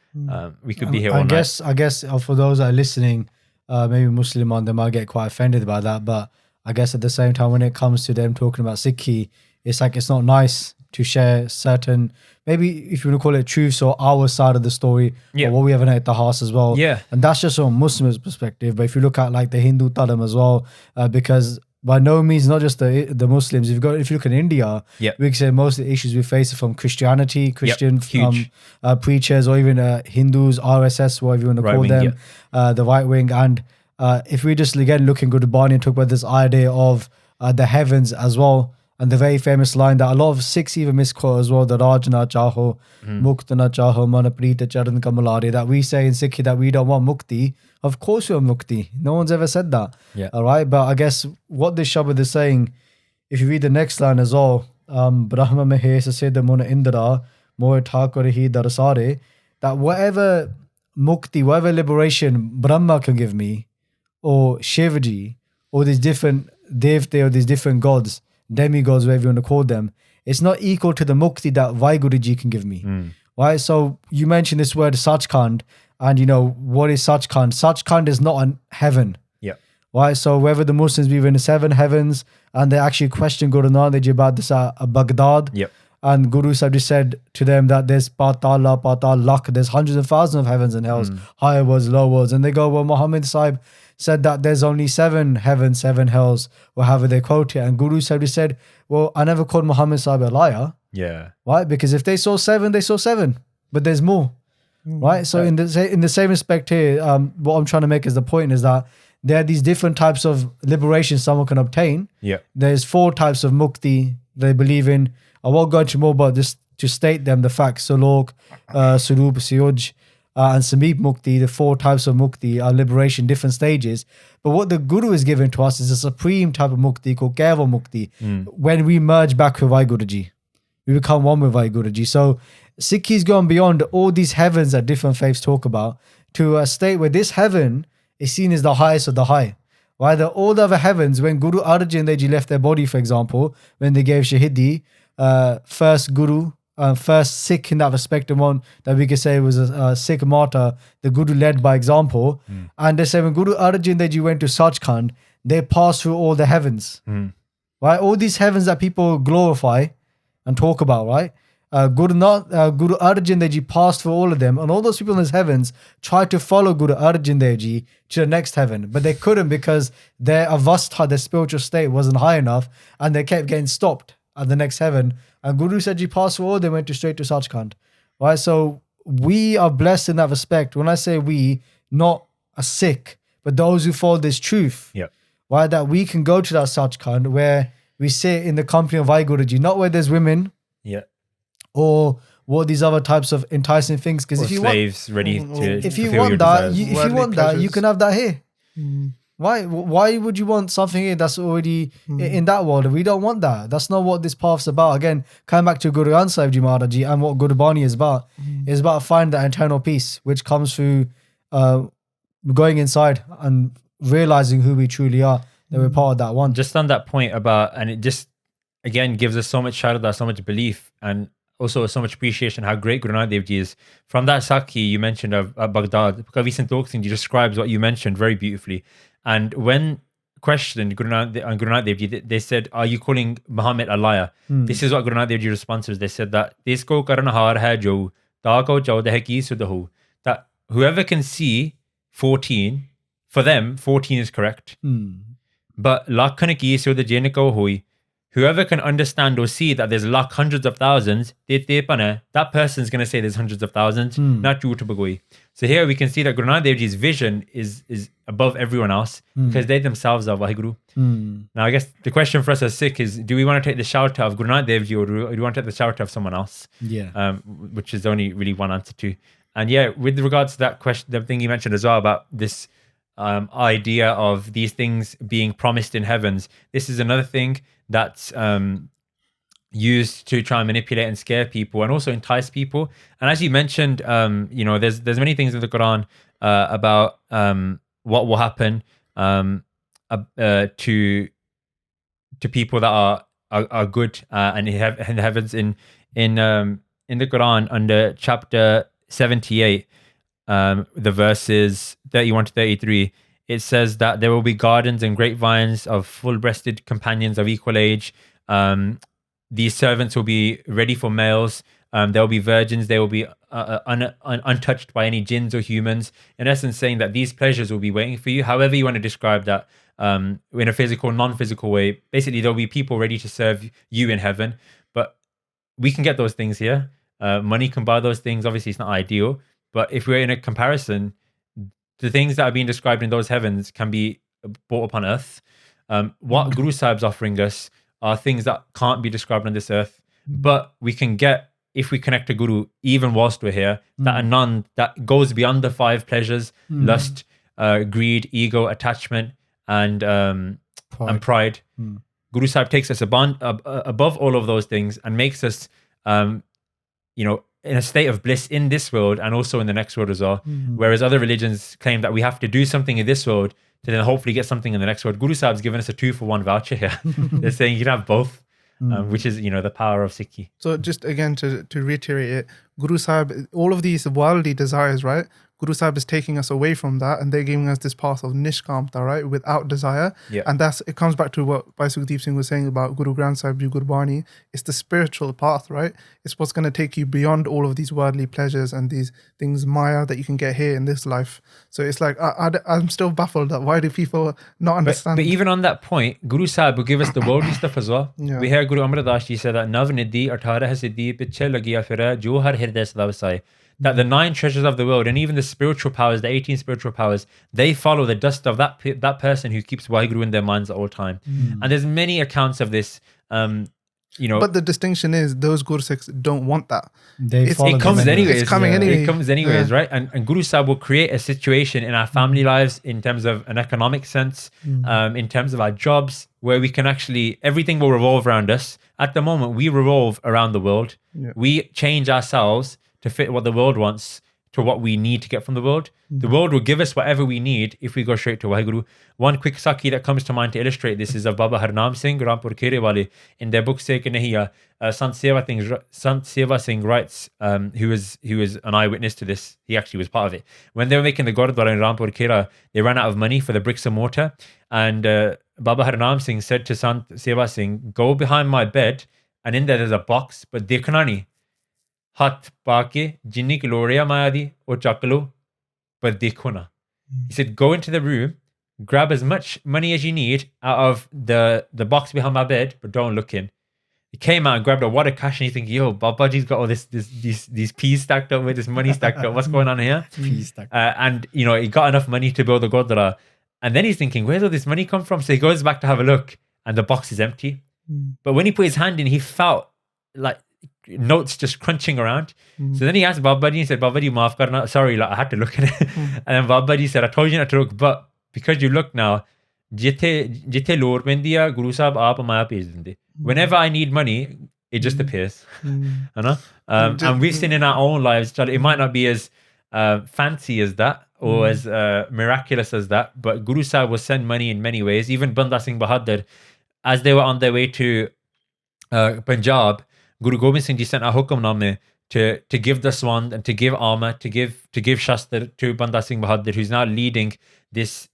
S2: We could be here all night.
S1: I guess for those that are listening, maybe Muslim they might get quite offended by that, but I guess at the same time, when it comes to them talking about Sikhi, it's like it's not nice to share certain, maybe if you want to call it truths or our side of the story, or what we have at the house as well. And that's just from Muslims' perspective. But if you look at like the Hindu Dharam as well, because by no means not just the Muslims. If you look at India, we can say most of the issues we face are from Christianity, Christian preachers, or even Hindus, RSS, whatever you want to call them, the right wing. And if we just again look in Gurbani and talk about this idea of the heavens as well, And the very famous line that a lot of Sikhs even misquote as well, the Raj na chaho, mukt na chaho, manapreeta charan kamalare, that we say in Sikhi that we don't want mukti. Of course we want mukti. No one's ever said that.
S2: Yeah.
S1: All right. But I guess what this Shabad is saying, if you read the next line as well, Brahma mehe saseda muna indra, moe thakurahi darasare, that whatever mukti, whatever liberation Brahma can give me, or Shivaji, or these different devte, or these different gods, demigods, whatever you want to call them, it's not equal to the mukti that Vaiguruji can give me. Right? So you mentioned this word Sachkhand, and you know, what is Sachkhand? Sachkhand is not a heaven.
S2: Yeah.
S1: Right? So whether the Muslims believe in the 7 heavens, and they actually question Guru Nanak Dev Ji about this at Baghdad,
S2: Yep.
S1: and Guru Sahib just said to them that there's Patala, Patal, Lak, there's hundreds of thousands of heavens and hells, higher worlds, lower worlds. And they go, well, Muhammad Sahib said that there's only 7 heavens, 7 hells, or however they quote it. And Guru Sahib just said, well, I never called Muhammad Sahib a liar.
S2: Yeah.
S1: Right? Because if they saw 7, they saw 7, but there's more. Right? So in the same respect here, what I'm trying to make as the point is that there are these different types of liberation someone can obtain.
S2: Yeah.
S1: There's 4 types of mukti they believe in. I won't go into more, but just to state them, the facts, Sulok, Surup, Siyoj, and Samip Mukti, the 4 types of mukti are liberation, different stages. But what the Guru is giving to us is a supreme type of mukti called Khera Mukti. When we merge back with Vaiguruji, we become one with Vaiguruji. So Sikhis gone beyond all these heavens that different faiths talk about to a state where this heaven is seen as the highest of the high. While all the other heavens, when Guru Arjan Dev Ji left their body, for example, when they gave Shahidi, first Guru, first Sikh in that respective one that we could say was a Sikh martyr, the Guru led by example. And they say when Guru Arjan Dev Ji went to Sachkhand, they passed through all the heavens. Right? All these heavens that people glorify and talk about, right? Guru Arjan Dev Ji passed through all of them, and all those people in his heavens tried to follow Guru Arjan Dev Ji to the next heaven, but they couldn't because their avastha, their spiritual state wasn't high enough, and they kept getting stopped at the next heaven. And Guru said, "You passed through all." They went straight to Sachkhand, right? So we are blessed in that respect. When I say we, not a Sikh, but those who follow this truth,
S2: Yeah.
S1: right? That we can go to that Sachkhand where we sit in the company of Vaiguruji, not where there's women
S2: Yeah.
S1: or what these other types of enticing things. Because
S2: Or
S1: if you
S2: slaves ready to
S1: if you
S2: fulfill
S1: want
S2: your
S1: that,
S2: desires.
S1: if you
S3: Worldly
S1: want that, you
S3: pleasures.
S1: can have that here. Why would you want something here that's already in that world? We don't want that. That's not what this path's about. Again, coming back to Guru Granth Sahib Ji Maharaj Ji and what Gurbani is about, is about finding that internal peace, which comes through going inside and realizing who we truly are, that we're part of that one.
S2: Just on that point about, and it just again gives us so much sharadah, so much belief, and also so much appreciation how great Guru Nanak Dev Ji is. From that Sakhi you mentioned of Baghdad, Kavi Sant Ji describes what you mentioned very beautifully. And when questioned Guru Nanak Dev Ji, they said, "Are you calling Muhammad a liar?" This is what Guru Nanak Dev Ji responds. They said that this ko karanhar hai jo ta ko chaudah hai ki sudahu, that whoever can see 14, for them 14 is correct. But lakhan ki sudah jene ko hui, whoever can understand or see that there's lakh, hundreds of thousands, that person's going to say there's hundreds of thousands, not jhoot bagoi. So here we can see that Guru Nanak Dev Ji's vision is above everyone else because they themselves are Vaheguru. Now, I guess the question for us as Sikh is, do we want to take the shelter of Guru Nanak Dev Ji, or do we want to take the shelter of someone else?
S1: Yeah.
S2: Which is only really one answer to. And yeah, with regards to that question, the thing you mentioned as well about this idea of these things being promised in heavens, this is another thing that's used to try and manipulate and scare people and also entice people. And as you mentioned, there's many things in the Quran about what will happen to people that are good and in the heavens. In the Quran under chapter 78, the verses 31 to 33, it says that there will be gardens and grapevines of full-breasted companions of equal age. These servants will be ready for males. There will be virgins. They will be untouched by any jinns or humans. In essence, saying that these pleasures will be waiting for you. However you want to describe that, in a physical, non-physical way. Basically, there will be people ready to serve you in heaven. But we can get those things here. Money can buy those things. Obviously, it's not ideal. But if we're in a comparison, the things that are being described in those heavens can be brought upon earth. What Guru Sahib's offering us are things that can't be described on this earth, but we can get, if we connect to Guru, even whilst we're here, that anand that goes beyond the 5 pleasures, lust, greed, ego, attachment, and pride. Guru Sahib takes us above all of those things and makes us, in a state of bliss in this world and also in the next world as well. Whereas other religions claim that we have to do something in this world to then hopefully get something in the next world. Guru Sahib's given us a 2-for-1 voucher here. They're saying you can have both, which is, the power of Sikhi.
S3: So just again, to reiterate it, Guru Sahib, all of these worldly desires, right? Guru Sahib is taking us away from that, and they're giving us this path of nishkamta, right, without desire.
S2: Yeah.
S3: And it comes back to what Bhai Sukhdeep Singh was saying about Guru Granth Sahib Ji Gurbani. It's the spiritual path, right? It's what's going to take you beyond all of these worldly pleasures and these things, Maya, that you can get here in this life. So it's like, I'm still baffled at why do people not understand?
S2: But even on that point, Guru Sahib will give us the worldly stuff as well.
S3: Yeah.
S2: We hear Guru Amar Das Ji said that Nav Nidhi 18 Siddhi Piche Lagiya Fira Jo Har Hirday Sadavasai. That the 9 treasures of the world and even the spiritual powers, the 18 spiritual powers, they follow the dust of that person who keeps Waheguru in their minds at all time. And there's many accounts of this.
S3: But the distinction is those Guru Sikhs don't want that.
S2: It comes anyways.
S3: It's coming anyways.
S2: It comes anyways, right? And Guru Sahib will create a situation in our family lives in terms of an economic sense, in terms of our jobs, where we can actually, everything will revolve around us. At the moment, we revolve around the world.
S3: Yeah.
S2: We change ourselves to fit what the world wants to what we need to get from the world. The world will give us whatever we need if we go straight to Waheguru. One quick Saki that comes to mind to illustrate this is of Baba Harnam Singh, Rampur Khera Vale, in their book Se Ke Nahiya. Sant Seva Singh writes, who is an eyewitness to this, he actually was part of it. When they were making the Gurdwara in Rampur Khera, they ran out of money for the bricks and mortar. And Baba Harnam Singh said to Sant Seva Singh, go behind my bed, and in there's a box, but dekhna nahi. Hat paake jinni ki lod hai maya di oh chak lo, but dekho na. He said, go into the room, grab as much money as you need out of the box behind my bed, but don't look in. He came out and grabbed a wad of cash, and you think, yo, Babaji's got all these peas stacked up with this money stacked up. What's going on here?
S1: Peas stacked up.
S2: And he got enough money to build the Gurdwara. And then he's thinking, where's all this money come from? So he goes back to have a look, and the box is empty. But when he put his hand in, he felt like notes just crunching around. So then he asked Babaji, he said, Babaji, maaf karna. Sorry, I had to look at it. And then Babaji said, I told you not to look, but because you look now, jithe lor pendi hai, Guru Sahib aap maya bhej dende. Whenever I need money, it just appears. And we've seen in our own lives, it might not be as fancy as that or as miraculous as that, but Guru Sahib will send money in many ways. Even Banda Singh Bahadur, as they were on their way to Punjab, Guru Gobind Singh Ji sent a hukamname to give the swand and to give armor, to give Shastra to Banda Singh Bahadur, who's now leading this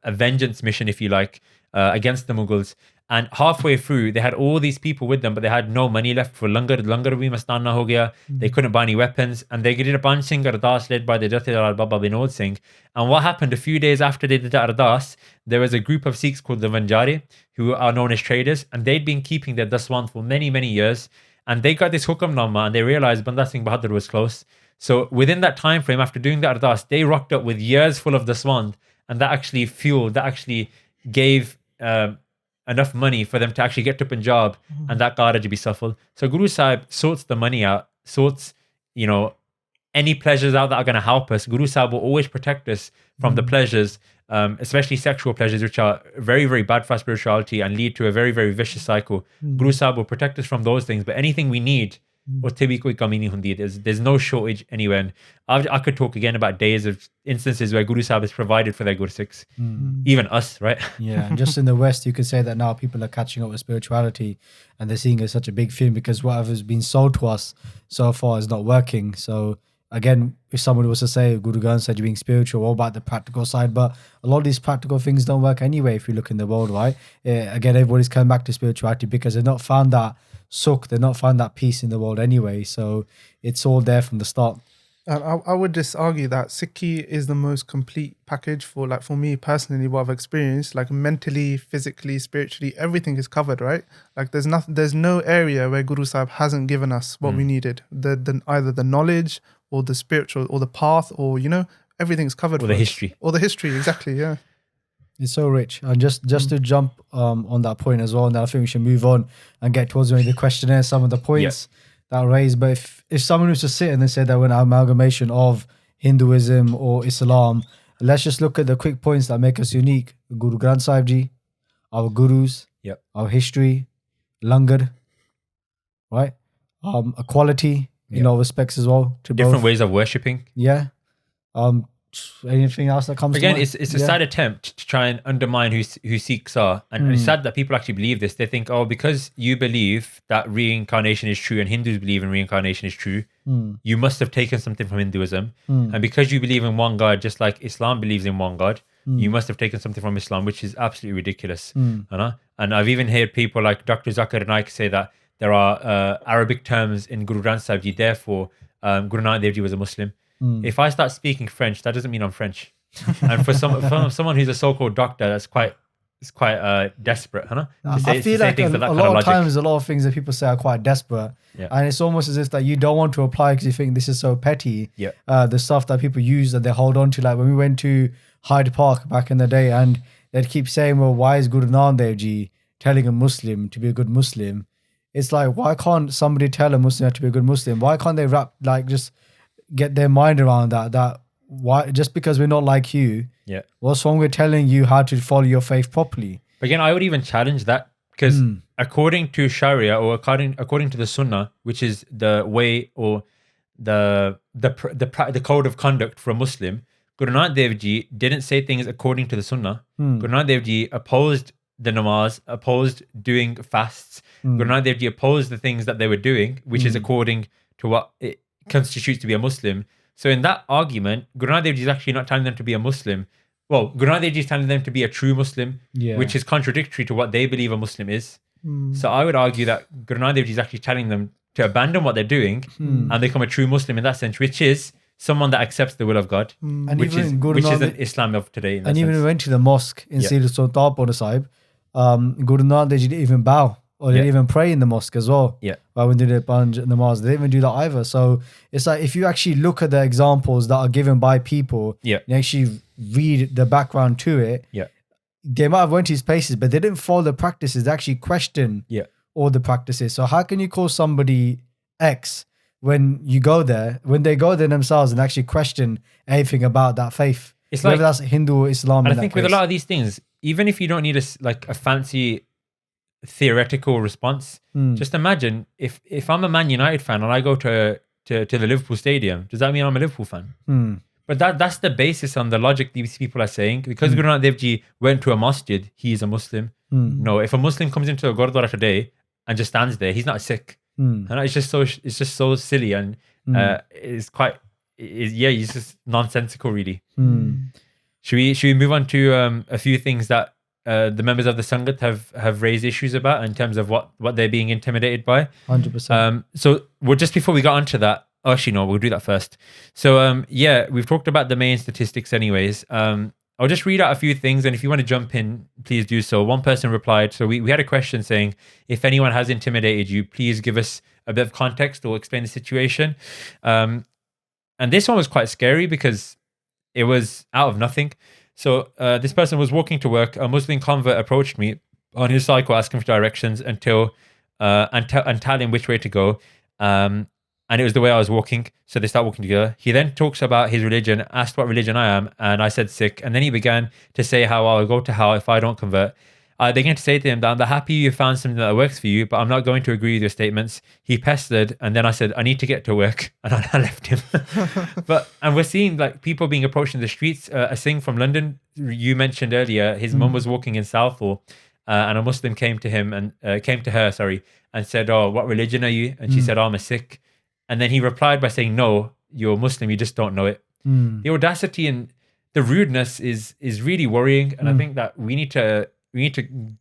S2: vengeance mission, if you like, against the Mughals. And halfway through, they had all these people with them, but they had no money left for langar. Langar bhi mastana ho gaya. They couldn't buy any weapons. And they did a Panch Singh Ardas led by the Jathedar Baba Vinod Singh. And what happened a few days after they did the Ardas, there was a group of Sikhs called the Vanjare, who are known as traders. And they'd been keeping their daswand for many, many years. And they got this hukamnama and they realized Banda Singh Bahadur was close. So within that time frame, after doing the Ardas, they rocked up with years full of daswand. And that actually fueled, that actually gave enough money for them to actually get to Punjab and that Qara to be suffered. So Guru Sahib sorts the money out, sorts, any pleasures out that are going to help us. Guru Sahib will always protect us from the pleasures, especially sexual pleasures, which are very, very bad for our spirituality and lead to a very, very vicious cycle. Guru Sahib will protect us from those things, but anything we need, there's no shortage anywhere. And I could talk again about days of instances where Guru Sahib has provided for their Guru Sikhs, even us, right?
S1: Yeah, and just in the West, you could say that now people are catching up with spirituality and they're seeing it as such a big thing because whatever's been sold to us so far is not working. So again, if someone was to say, Guru Granth said you're being spiritual, what about the practical side? But a lot of these practical things don't work anyway if you look in the world, right? Again, everybody's coming back to spirituality because they've not found that sukh, they've not found that peace in the world anyway. So it's all there from the start.
S3: I would just argue that Sikhi is the most complete package for me personally, what I've experienced, like mentally, physically, spiritually, everything is covered, right? Like there's no area where Guru Sahib hasn't given us what we needed. Either the knowledge or the spiritual or the path or, everything's covered.
S2: Or the history.
S3: Or the history, exactly, yeah.
S1: It's so rich. And just to jump on that point as well, and I think we should move on and get towards maybe the questionnaire, some of the points that are raised. But if someone was to sit and they say that we're an amalgamation of Hinduism or Islam, let's just look at the quick points that make us unique. Guru Granth Sahib Ji, our gurus, our history, langar, right? Equality in all respects as well. To
S2: different
S1: both.
S2: ways of worshipping.
S1: Yeah. Anything else that comes
S2: Again,
S1: to mind?
S2: it's a sad attempt to try and undermine who Sikhs are. And it's sad that people actually believe this. They think, oh, because you believe that reincarnation is true and Hindus believe in reincarnation is true, you must have taken something from Hinduism. And because you believe in one God, just like Islam believes in one God, you must have taken something from Islam, which is absolutely ridiculous. You know? And I've even heard people like Dr. Zakir Naik say that there are Arabic terms in Guru Granth Sahib Ji, therefore Guru Nanak Dev Ji was a Muslim. If I start speaking French, that doesn't mean I'm French. And for someone who's a so-called doctor, that's quite desperate, huh?
S1: I feel like a lot of times, a lot of things that people say are quite desperate, and it's almost as if that you don't want to apply because you think this is so petty. The stuff that people use that they hold on to, like when we went to Hyde Park back in the day, and they'd keep saying, "Well, why is Guru Nanak Dev Ji telling a Muslim to be a good Muslim?" It's like, why can't somebody tell a Muslim to be a good Muslim? Why can't they just get their mind around that why just because we're not like you, what's wrong with telling you how to follow your faith properly?
S2: But again, I would even challenge that, because according to Sharia, or according to the Sunnah, which is the way or the code of conduct for a Muslim, Guru Nanak Dev Ji didn't say things according to the Sunnah. Guru Nanak Dev Ji opposed the namaz, opposed doing fasts. Guru Nanak Dev Ji opposed the things that they were doing, which is according to what it constitutes to be a Muslim. So in that argument, Guru Nanak Dev Ji is actually not telling them to be a Muslim. Well, Guru Nanak Dev Ji is telling them to be a true Muslim, which is contradictory to what they believe a Muslim is. So I would argue that Guru Nanak Dev Ji is actually telling them to abandon what they're doing and become a true Muslim in that sense, which is someone that accepts the will of God, which is an Islam of today. In that
S1: and
S2: sense.
S1: even we went to the mosque in Sri Sultan Sahib, Guru Nanak Dev Ji didn't even bow. Or they didn't even pray in the mosque as well. But when they did Panj namaz, they didn't even do that either. So it's like, if you actually look at the examples that are given by people, you actually read the background to it, they might have went to these places, but they didn't follow the practices. They actually question all the practices. So how can you call somebody X when you go there, when they go there themselves and actually question anything about that faith? It's whether that's Hindu or Islam.
S2: And I think with a lot of these things, even if you don't need a fancy theoretical response, just imagine if I'm a Man United fan and I go to the Liverpool stadium, does that mean I'm a Liverpool fan? But that's the basis on the logic these people are saying. Because Guru Nanak Dev Ji went to a masjid, he is a Muslim. No, if a Muslim comes into a Gurdwara today and just stands there, he's not a Sikh. And it's just so silly, and he's just nonsensical, really. Should we move on to a few things that the members of the Sangat have raised issues about in terms of what they're being intimidated by?
S1: 100%.
S2: So just before we got onto that, actually no, we'll do that first. So we've talked about the main statistics anyways. I'll just read out a few things, and if you want to jump in, please do so. One person replied, so we had a question saying, if anyone has intimidated you, please give us a bit of context or explain the situation. And this one was quite scary because it was out of nothing. So this person was walking to work. A Muslim convert approached me on his cycle, asking for directions and tell him which way to go. And it was the way I was walking. So they start walking together. He then talks about his religion, asked what religion I am, and I said Sikh. And then he began to say how I'll go to hell if I don't convert. I began to say to him that I'm happy you found something that works for you, but I'm not going to agree with your statements. He pestered, and then I said, I need to get to work, and I left him. And we're seeing like people being approached in the streets. A Singh from London, you mentioned earlier, his mum was walking in Southall, and a Muslim came to her, and said, "Oh, what religion are you?" And she said, "Oh, I'm a Sikh." And then he replied by saying, "No, you're a Muslim, you just don't know it." The audacity and the rudeness is really worrying, and I think that we need to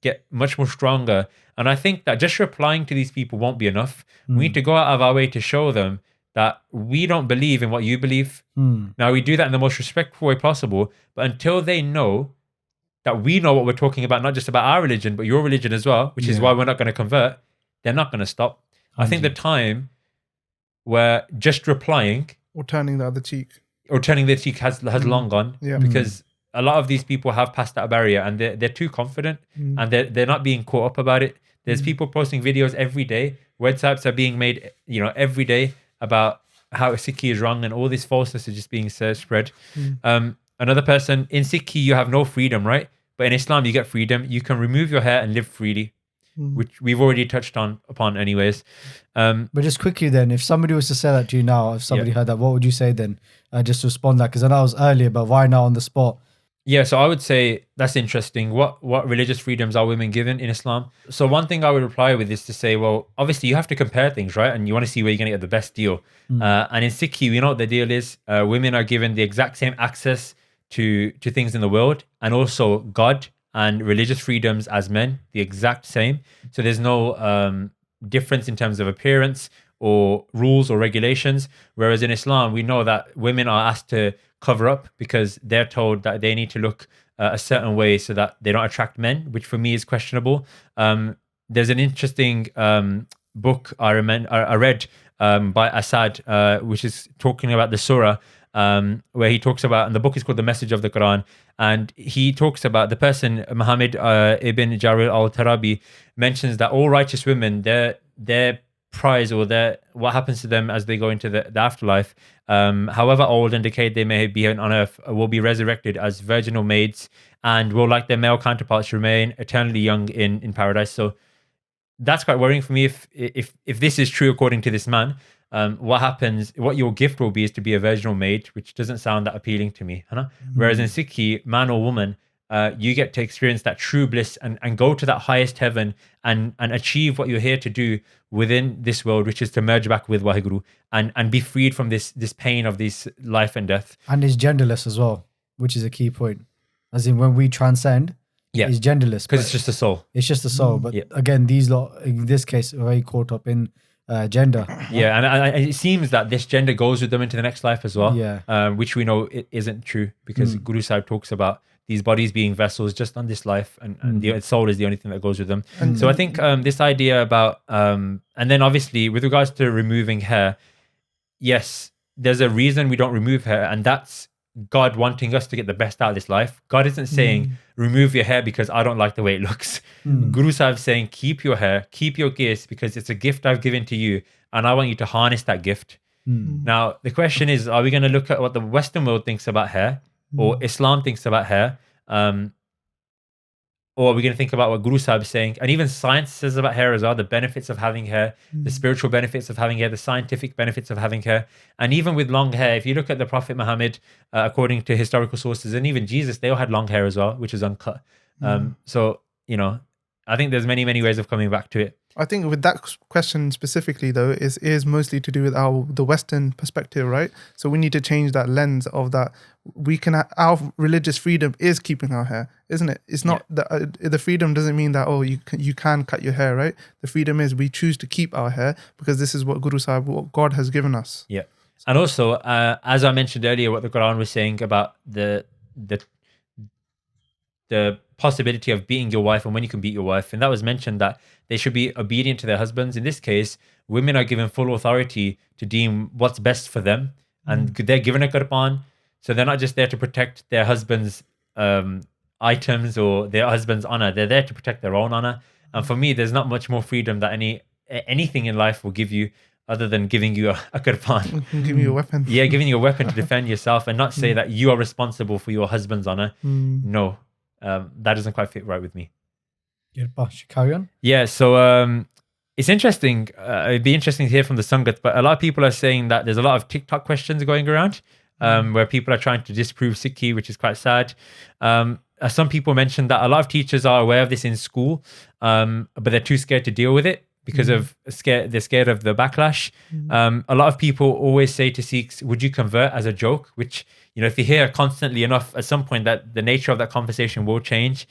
S2: get much more stronger. And I think that just replying to these people won't be enough. We need to go out of our way to show them that we don't believe in what you believe. Now, we do that in the most respectful way possible, but until they know that we know what we're talking about, not just about our religion, but your religion as well, which is why we're not going to convert, they're not going to stop. I think the time where just replying
S3: or turning the other cheek
S2: has long gone, because a lot of these people have passed that barrier, and they're too confident, and they're not being caught up about it. There's people posting videos every day. Websites are being made, every day about how Sikhi is wrong, and all this falseness is just being spread. Another person, in Sikhi, you have no freedom, right? But in Islam, you get freedom. You can remove your hair and live freely, which we've already touched upon anyways.
S1: But just quickly then, if somebody was to say that to you now, if somebody heard that, what would you say then? Just to respond to that, because I know I was earlier, but why now on the spot?
S2: Yeah, so I would say that's interesting. What religious freedoms are women given in Islam? So one thing I would reply with is to say, well, obviously you have to compare things, right? And you want to see where you're going to get the best deal. And in Sikhi, we know what the deal is. Women are given the exact same access to things in the world, and also God and religious freedoms as men, the exact same. So there's no difference in terms of appearance or rules or regulations. Whereas in Islam, we know that women are asked to cover up because they're told that they need to look a certain way so that they don't attract men, which for me is questionable. There's an interesting book I read by Asad, which is talking about the surah, where he talks about, and the book is called The Message of the Quran, and he talks about the person, Muhammad ibn Jarnail al-Tarabi, mentions that all righteous women, their prize, or what happens to them as they go into the afterlife, however old and decayed they may be on earth, will be resurrected as virginal maids and will, like their male counterparts, remain eternally young in paradise. So that's quite worrying for me. If this is true according to this man, what your gift will be is to be a virginal maid, which doesn't sound that appealing to me. Whereas in Sikhi, man or woman, you get to experience that true bliss and go to that highest heaven and achieve what you're here to do within this world, which is to merge back with Waheguru and be freed from this pain of this life and death.
S1: And it's genderless as well, which is a key point. As in, when we transcend, it's genderless.
S2: Because it's just a soul.
S1: It's just a soul. But again, these lot, in this case, are very caught up in gender.
S2: Yeah, and it seems that this gender goes with them into the next life as well.
S1: Yeah.
S2: Which we know it isn't true, because Guru Sahib talks about these bodies being vessels just on this life, and the soul is the only thing that goes with them. So I think this idea about, and then obviously with regards to removing hair, yes, there's a reason we don't remove hair, and that's God wanting us to get the best out of this life. God isn't saying remove your hair because I don't like the way it looks. Guru Sahib is saying keep your hair, keep your gifts, because it's a gift I've given to you, and I want you to harness that gift. Now the question is, are we going to look at what the Western world thinks about hair, or Islam thinks about hair, or are we going to think about what Guru Sahib is saying? And even science says about hair as well, the benefits of having hair, the spiritual benefits of having hair, the scientific benefits of having hair. And even with long hair, if you look at the Prophet Muhammad, according to historical sources, and even Jesus, they all had long hair as well, which is uncut. So, I think there's many, many ways of coming back to it.
S3: I think with that question specifically, though, is mostly to do with the Western perspective, right? So we need to change that lens of that. Our religious freedom is keeping our hair, isn't it? It's not that the freedom doesn't mean that you can cut your hair, right? The freedom is we choose to keep our hair because this is what Guru Sahib, what God has given us.
S2: Yeah, and also as I mentioned earlier, what the Quran was saying about the possibility of beating your wife and when you can beat your wife, and that was mentioned that they should be obedient to their husbands. In this case, women are given full authority to deem what's best for them, and they're given a qurban, so they're not just there to protect their husband's items or their husband's honor. They're there to protect their own honor. And for me, there's not much more freedom that anything in life will give you other than giving you a qurban.
S3: Giving you a weapon.
S2: Yeah, giving you a weapon to defend yourself, and not say that you are responsible for your husband's honor. No. That doesn't quite fit right with me.
S1: Should carry on?
S2: Yeah, so it's interesting. It'd be interesting to hear from the Sangat, but a lot of people are saying that there's a lot of TikTok questions going around where people are trying to disprove Sikhi, which is quite sad. Some people mentioned that a lot of teachers are aware of this in school, but they're too scared to deal with it because they're scared of the backlash. A lot of people always say to Sikhs, would you convert, as a joke, which, if you hear constantly enough, at some point that the nature of that conversation will change.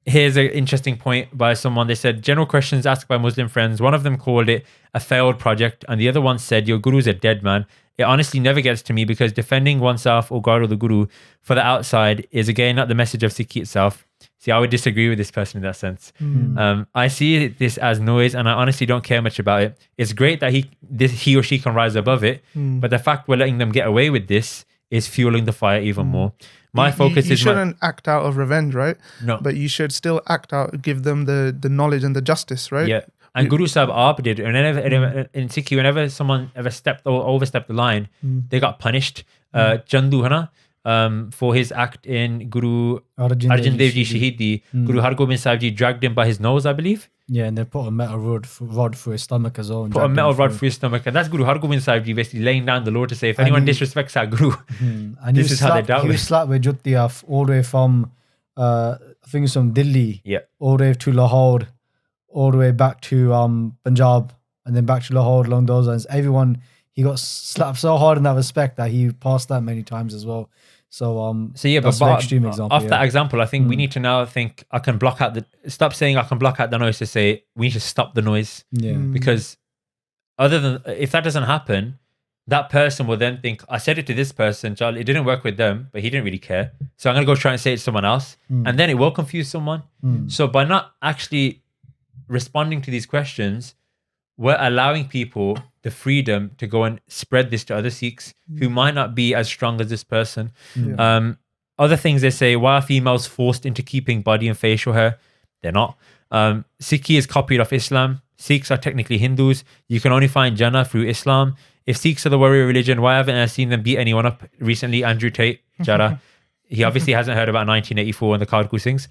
S2: Here's an interesting point by someone. They said, general questions asked by Muslim friends. One of them called it a failed project, and the other one said, your guru's a dead man. It honestly never gets to me because defending oneself or God or the guru for the outside is again not the message of Sikhi itself. See, I would disagree with this person in that sense. I see this as noise, and I honestly don't care much about it. It's great that he or she can rise above it, but the fact we're letting them get away with this is fueling the fire even more. My focus
S3: you
S2: is
S3: shouldn't act out of revenge, right?
S2: no.
S3: But you should still act out, give them the knowledge and the justice, right?
S2: Yeah. And Guru Sahib Aap did. And in Sikhi, whenever someone ever stepped or overstepped the line, they got punished. Chandu, for his act in Guru Arjan Dev Ji Shahidi, Guru Hargobind Sahib Ji dragged him by his nose, I believe.
S1: Yeah, and they put a metal rod through his stomach as well. And
S2: Put a
S1: dragged
S2: metal
S1: him
S2: rod
S1: through.
S2: through his stomach. And that's Guru Hargobind Sahib Ji basically laying down the law to say, if anyone disrespects our Guru,
S1: And
S2: this is how they dealt
S1: he
S2: with
S1: was slapped with Jutti all the way from, I think it's from Delhi,
S2: Yeah.
S1: all the way to Lahore, all the way back to Punjab, and then back to Lahore along those lines. Everyone, he got slapped so hard in that respect that he passed that many times as well. So
S2: yeah,
S1: that's
S2: but
S1: an extreme example.
S2: off that example, I think we need to now think I can block out stop saying I can block out the noise to say we need to stop the noise.
S1: Yeah.
S2: Because other than, if that doesn't happen, that person will then think, I said it to this person, Charlie, it didn't work with them, but he didn't really care. So I'm going to go try and say it to someone else. And then it will confuse someone. So by not actually responding to these questions, we're allowing people the freedom to go and spread this to other Sikhs who might not be as strong as this person. Other things they say, why are females forced into keeping body and facial hair? They're not. Sikhi is copied off Islam. Sikhs are technically Hindus. You can only find Jannah through Islam. If Sikhs are the warrior religion, why haven't I seen them beat anyone up recently? Andrew Tate, Jara. He obviously hasn't heard about 1984 and the Khadku Singhs.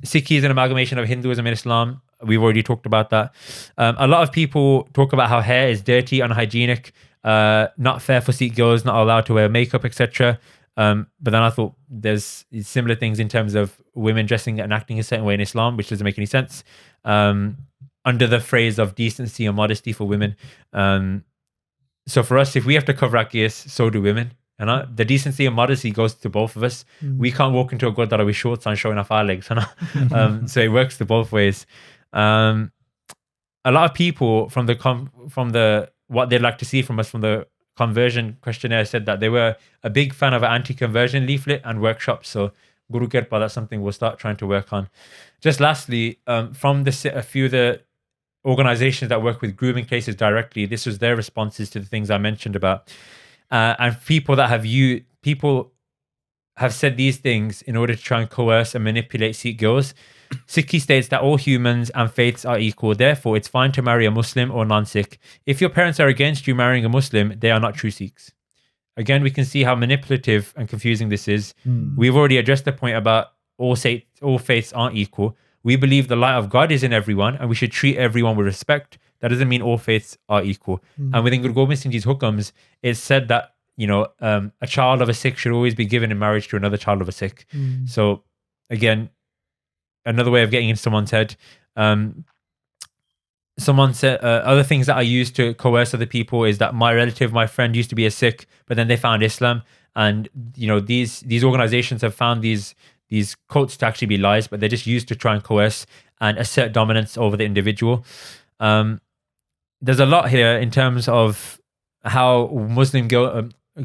S2: Sikhi is an amalgamation of Hinduism and Islam. We've already talked about that. A lot of people talk about how hair is dirty, unhygienic, not fair for Sikh girls, not allowed to wear makeup, etc. But then I thought there's similar things in terms of women dressing and acting a certain way in Islam, which doesn't make any sense, under the phrase of decency and modesty for women. So for us, if we have to cover our gears, so do women. And the decency and modesty goes to both of us. We can't walk into a gurdwara with shorts on showing off our legs. So it works to both ways. A lot of people from the what they'd like to see from us from the conversion questionnaire said that they were a big fan of an anti-conversion leaflet and workshops. So Guru Kirpa, that's something we'll start trying to work on. Just lastly, from a few of the organizations that work with grooming cases directly, this was their responses to the things I mentioned about. And people have said these things in order to try and coerce and manipulate Sikh girls. Sikhi states that all humans and faiths are equal. Therefore, it's fine to marry a Muslim or non-Sikh. If your parents are against you marrying a Muslim, they are not true Sikhs. Again, we can see how manipulative and confusing this is. We've already addressed the point about all faiths aren't equal. We believe the light of God is in everyone and we should treat everyone with respect. That doesn't mean all faiths are equal. And within Guru Gobind Singh Ji's hukams, it's said that, a child of a Sikh should always be given in marriage to another child of a Sikh. So again, another way of getting into someone's head. Someone said other things that I use to coerce other people is that my friend used to be a Sikh, but then they found Islam. And, these organizations have found these quotes to actually be lies, but they're just used to try and coerce and assert dominance over the individual. There's a lot here in terms of how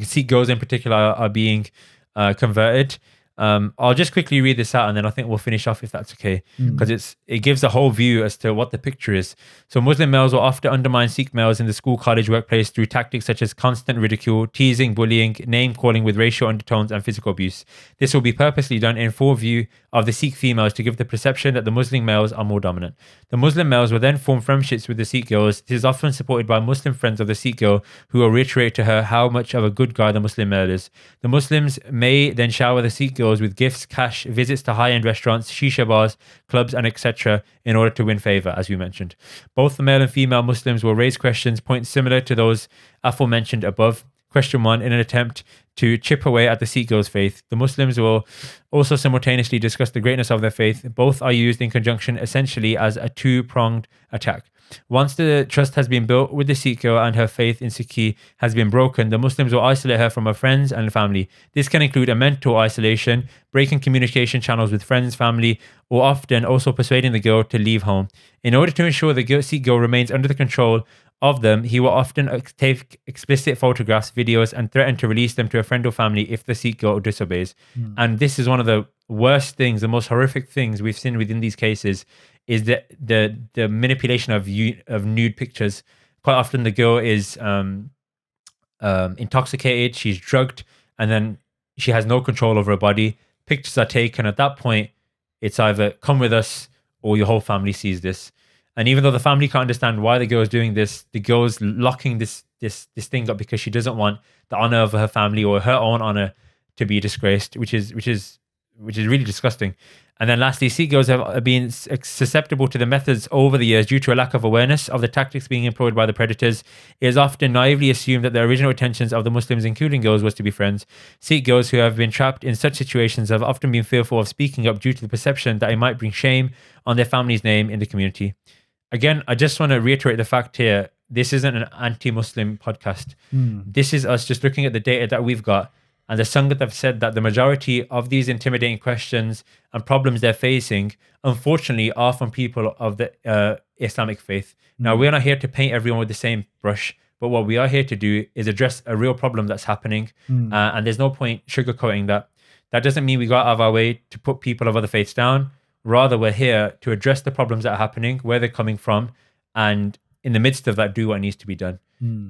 S2: Sikh girls in particular are being converted. I'll just quickly read this out and then I think we'll finish off if that's okay, because it gives a whole view as to what the picture is. So Muslim males will often undermine Sikh males in the school, college, workplace through tactics such as constant ridicule, teasing, bullying, name calling with racial undertones and physical abuse. This will be purposely done in full view of the Sikh females to give the perception that the Muslim males are more dominant. The Muslim males will then form friendships with the Sikh girls. This is often supported by Muslim friends of the Sikh girl who will reiterate to her how much of a good guy the Muslim male is. The Muslims may then shower the Sikh girls with gifts, cash, visits to high-end restaurants, shisha bars, clubs, and etc. in order to win favor, as we mentioned. Both the male and female Muslims will raise points similar to those aforementioned above. Question 1, in an attempt to chip away at the Sikh girls' faith. The Muslims will also simultaneously discuss the greatness of their faith. Both are used in conjunction essentially as a two-pronged attack. Once the trust has been built with the Sikh girl and her faith in Sikhi has been broken, the Muslims will isolate her from her friends and family. This can include a mental isolation, breaking communication channels with friends, family, or often also persuading the girl to leave home. In order to ensure the Sikh girl remains under the control of them, he will often take explicit photographs, videos, and threaten to release them to a friend or family if the Sikh girl disobeys. And this is one of the worst things, the most horrific things we've seen within these cases, is the manipulation of nude pictures. Quite often the girl is intoxicated, she's drugged, and then she has no control over her body. Pictures are taken. At that point, it's either come with us or your whole family sees this. And even though the family can't understand why the girl's doing this, the girl's locking this thing up because she doesn't want the honor of her family or her own honor to be disgraced, which is really disgusting. And then lastly, Sikh girls have been susceptible to the methods over the years due to a lack of awareness of the tactics being employed by the predators. It is often naively assumed that the original intentions of the Muslims, including girls, was to be friends. Sikh girls who have been trapped in such situations have often been fearful of speaking up due to the perception that it might bring shame on their family's name in the community. Again, I just want to reiterate the fact here, this isn't an anti-Muslim podcast. This is us just looking at the data that we've got. And the Sangat have said that the majority of these intimidating questions and problems they're facing, unfortunately, are from people of the Islamic faith. Now, we're not here to paint everyone with the same brush, but what we are here to do is address a real problem that's happening. And there's no point sugarcoating that. That doesn't mean we go out of our way to put people of other faiths down. Rather, we're here to address the problems that are happening, where they're coming from, and in the midst of that, do what needs to be done.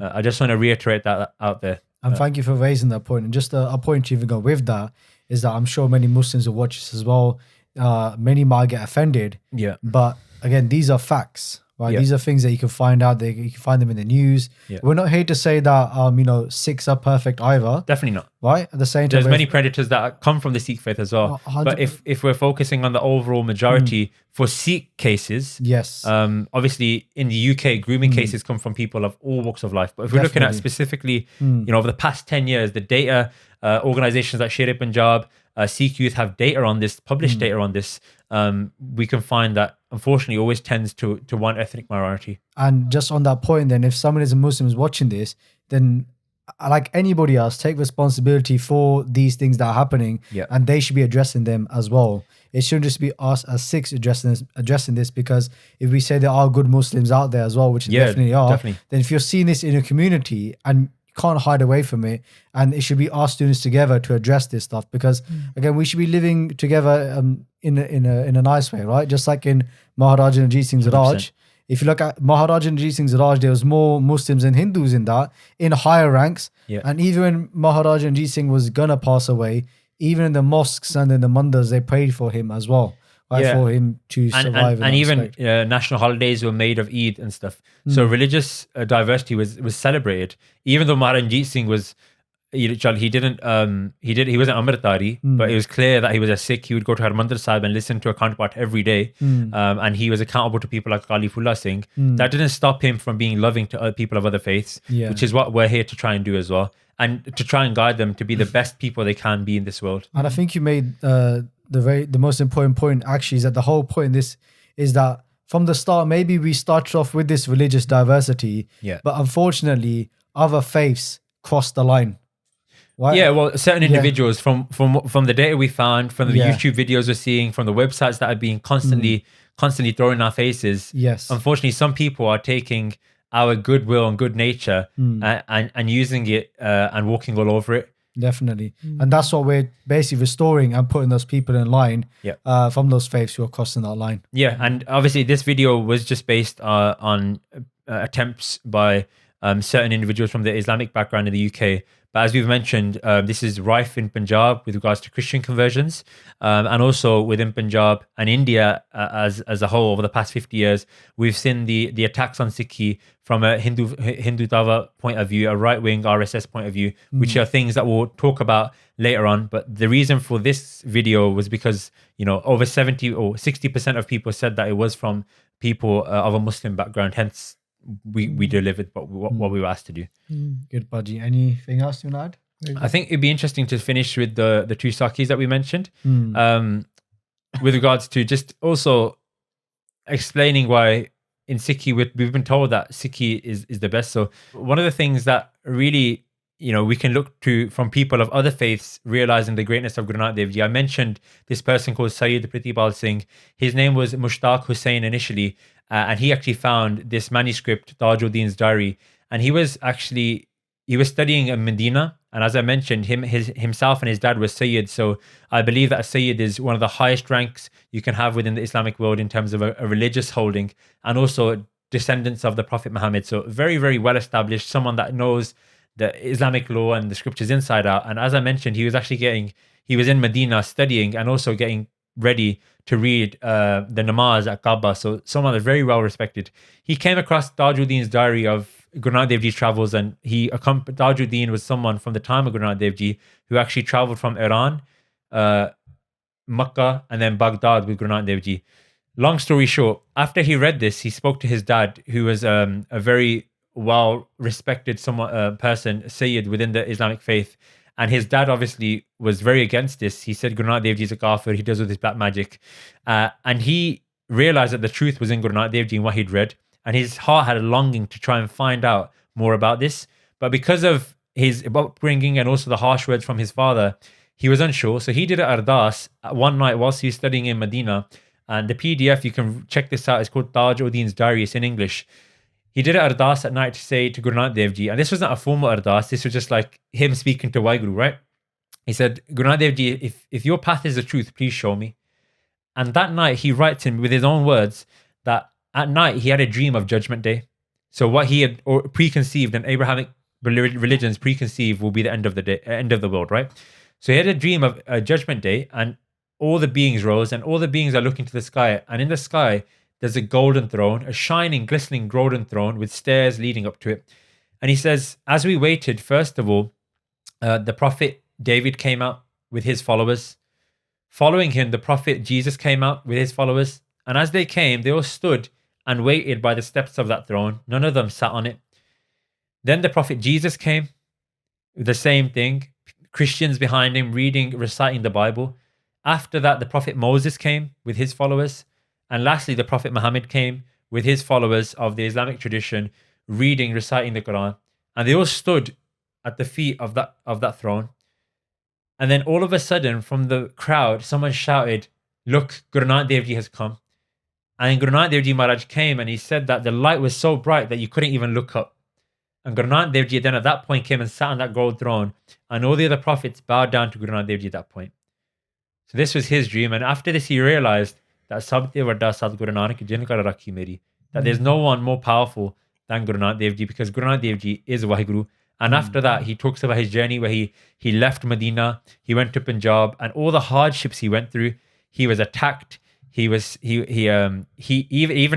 S2: I just want to reiterate that out there.
S1: And thank you for raising that point. And just a point to even go with that is that I'm sure many Muslims will watch this as well. Many might get offended.
S2: Yeah.
S1: But again, these are facts, right?
S2: Yeah.
S1: These are things that you can find out. You can find them in the news.
S2: Yeah.
S1: We're not here to say that, Sikhs are perfect either.
S2: Definitely not.
S1: Right? At the same time,
S2: There's many predators that come from the Sikh faith as well. But if we're focusing on the overall majority for Sikh cases,
S1: yes,
S2: obviously in the UK, grooming cases come from people of all walks of life. But if we're looking at specifically, over the past 10 years, the data, organizations like Sher-e-Punjab, Sikh Youth have data on this, published data on this, we can find that unfortunately always tends to one ethnic minority.
S1: And just on that point, then, if someone is a Muslim is watching this, then like anybody else, take responsibility for these things that are happening, and they should be addressing them as well. It shouldn't just be us as Sikhs addressing this, because if we say there are good Muslims out there as well, which definitely are, then if you're seeing this in a community and you can't hide away from it, and it should be our students together to address this stuff, because again, we should be living together in a nice way, right? Just like in Maharaja Ranjit Singh's Raj. If you look at Maharaja Ranjit Singh's Raj, there was more Muslims and Hindus in that, in higher ranks. And even when Maharaja Ranjit Singh was gonna pass away, even in the mosques and in the mandirs, they prayed for him as well, right? For him to survive.
S2: And even national holidays were made of Eid and stuff. So religious diversity was celebrated. Even though Maharaja Ranjit Singh was, he wasn't Amritari, but it was clear that he was a Sikh. He would go to Harmandir Sahib and listen to a counterpart every day. And he was accountable to people like Khalifullah Singh. That didn't stop him from being loving to other people of other faiths, which is what we're here to try and do as well. And to try and guide them to be the best people they can be in this world.
S1: And I think you made the most important point, actually, is that the whole point in this is that from the start, maybe we started off with this religious diversity, but unfortunately, other faiths crossed the line. Right?
S2: Yeah, well, certain individuals from the data we found, from the YouTube videos we're seeing, from the websites that are being constantly thrown in our faces.
S1: Yes.
S2: Unfortunately, some people are taking our goodwill and good nature and using it and walking all over it.
S1: Definitely. And that's what we're basically restoring and putting those people in line from those faiths who are crossing that line.
S2: Yeah, and obviously this video was just based on attempts by certain individuals from the Islamic background in the UK. But as we've mentioned, this is rife in Punjab with regards to Christian conversions, and also within Punjab and India as a whole over the past 50 years, we've seen the attacks on Sikhi from a Hindu Dava point of view, a right-wing RSS point of view, which are things that we'll talk about later on. But the reason for this video was because, over 70 or 60% of people said that it was from people of a Muslim background, hence we delivered what we were asked to do.
S1: Good, Budgie. Anything else you want to add?
S2: I think it'd be interesting to finish with the two Sakis that we mentioned, with regards to just also explaining why in Sikhi we've been told that Sikhi is the best. So one of the things that really we can look to from people of other faiths realizing the greatness of Guru Nanak Dev Ji. I mentioned this person called Sayyid Pratipal Singh. His name was Mushtaq Hussain initially, and he actually found this manuscript, Tajuddin's diary, and he was studying in Medina. And as I mentioned, himself and his dad were Sayyid. So I believe that a Sayyid is one of the highest ranks you can have within the Islamic world in terms of a religious holding, and also descendants of the Prophet Muhammed. So very, very well established, someone that knows the Islamic law and the scriptures inside out. And as I mentioned, he was in Medina studying and also getting ready to read the namaz at Kaba. So someone that's very well respected. He came across Tajuddin's diary of Guru Nanak Dev Ji's travels, and Tajuddin was someone from the time of Guru Nanak Dev Ji who actually traveled from Iran, Makkah, and then Baghdad with Guru Nanak Dev Ji. Long story short, after he read this, he spoke to his dad, who was a very well-respected person, Sayyid within the Islamic faith. And his dad obviously was very against this. He said Guru Nanak Dev Ji is a kafir, he does all this black magic. And he realized that the truth was in Guru Nanak Dev Ji and what he'd read. And his heart had a longing to try and find out more about this. But because of his upbringing and also the harsh words from his father, he was unsure. So he did an ardas one night whilst he was studying in Medina. And the PDF, you can check this out, it's called Tajuddin's Diary, it's in English. He did an ardas at night to say to Guru Nanak Dev Ji, and this was not a formal ardas, this was just like him speaking to Waheguru, right? He said, Guru Nanak Dev Ji, if your path is the truth, please show me. And that night he writes him with his own words that at night he had a dream of Judgment Day. So what he had preconceived, and Abrahamic religions preconceived, will be the end of the day, end of the world, right? So he had a dream of a Judgment Day, and all the beings rose, and all the beings are looking to the sky, and in the sky there's a golden throne, a shining, glistening golden throne with stairs leading up to it. And he says, as we waited, first of all, the prophet David came out with his followers. Following him, the prophet Jesus came out with his followers. And as they came, they all stood and waited by the steps of that throne. None of them sat on it. Then the prophet Jesus came, the same thing. Christians behind him reading, reciting the Bible. After that, the prophet Moses came with his followers. And lastly, the prophet Muhammed came with his followers of the Islamic tradition, reading, reciting the Quran. And they all stood at the feet of that throne. And then all of a sudden, from the crowd, someone shouted, "Look, Guru Nanak Dev Ji has come." And Guru Nanak Dev Ji Maharaj came, and he said that the light was so bright that you couldn't even look up. And Guru Nanak Dev Ji then at that point came and sat on that gold throne, and all the other prophets bowed down to Guru Nanak Dev Ji at that point. So this was his dream, and after this he realized that Sabte Vadda Sadguru Nanak Jin Kar Rakhi Meri, that there's no one more powerful than Guru Nanak Dev Ji, because Guru Nanak Dev Ji is Waheguru. And after that, he talks about his journey where he left Medina, he went to Punjab, and all the hardships he went through. He was attacked. He even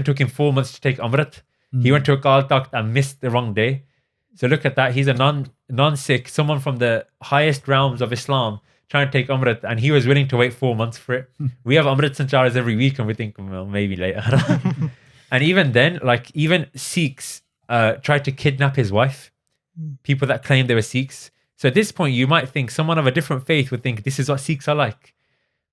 S2: took him 4 months to take Amrit. He went to Akal Takht and missed the wrong day. So look at that. He's a non-Sikh, someone from the highest realms of Islam, trying to take Amrit, and he was willing to wait 4 months for it. We have Amrit Sancharas every week, and we think, well, maybe later. And even then, like even Sikhs tried to kidnap his wife. People that claimed they were Sikhs. So at this point, you might think someone of a different faith would think this is what Sikhs are like.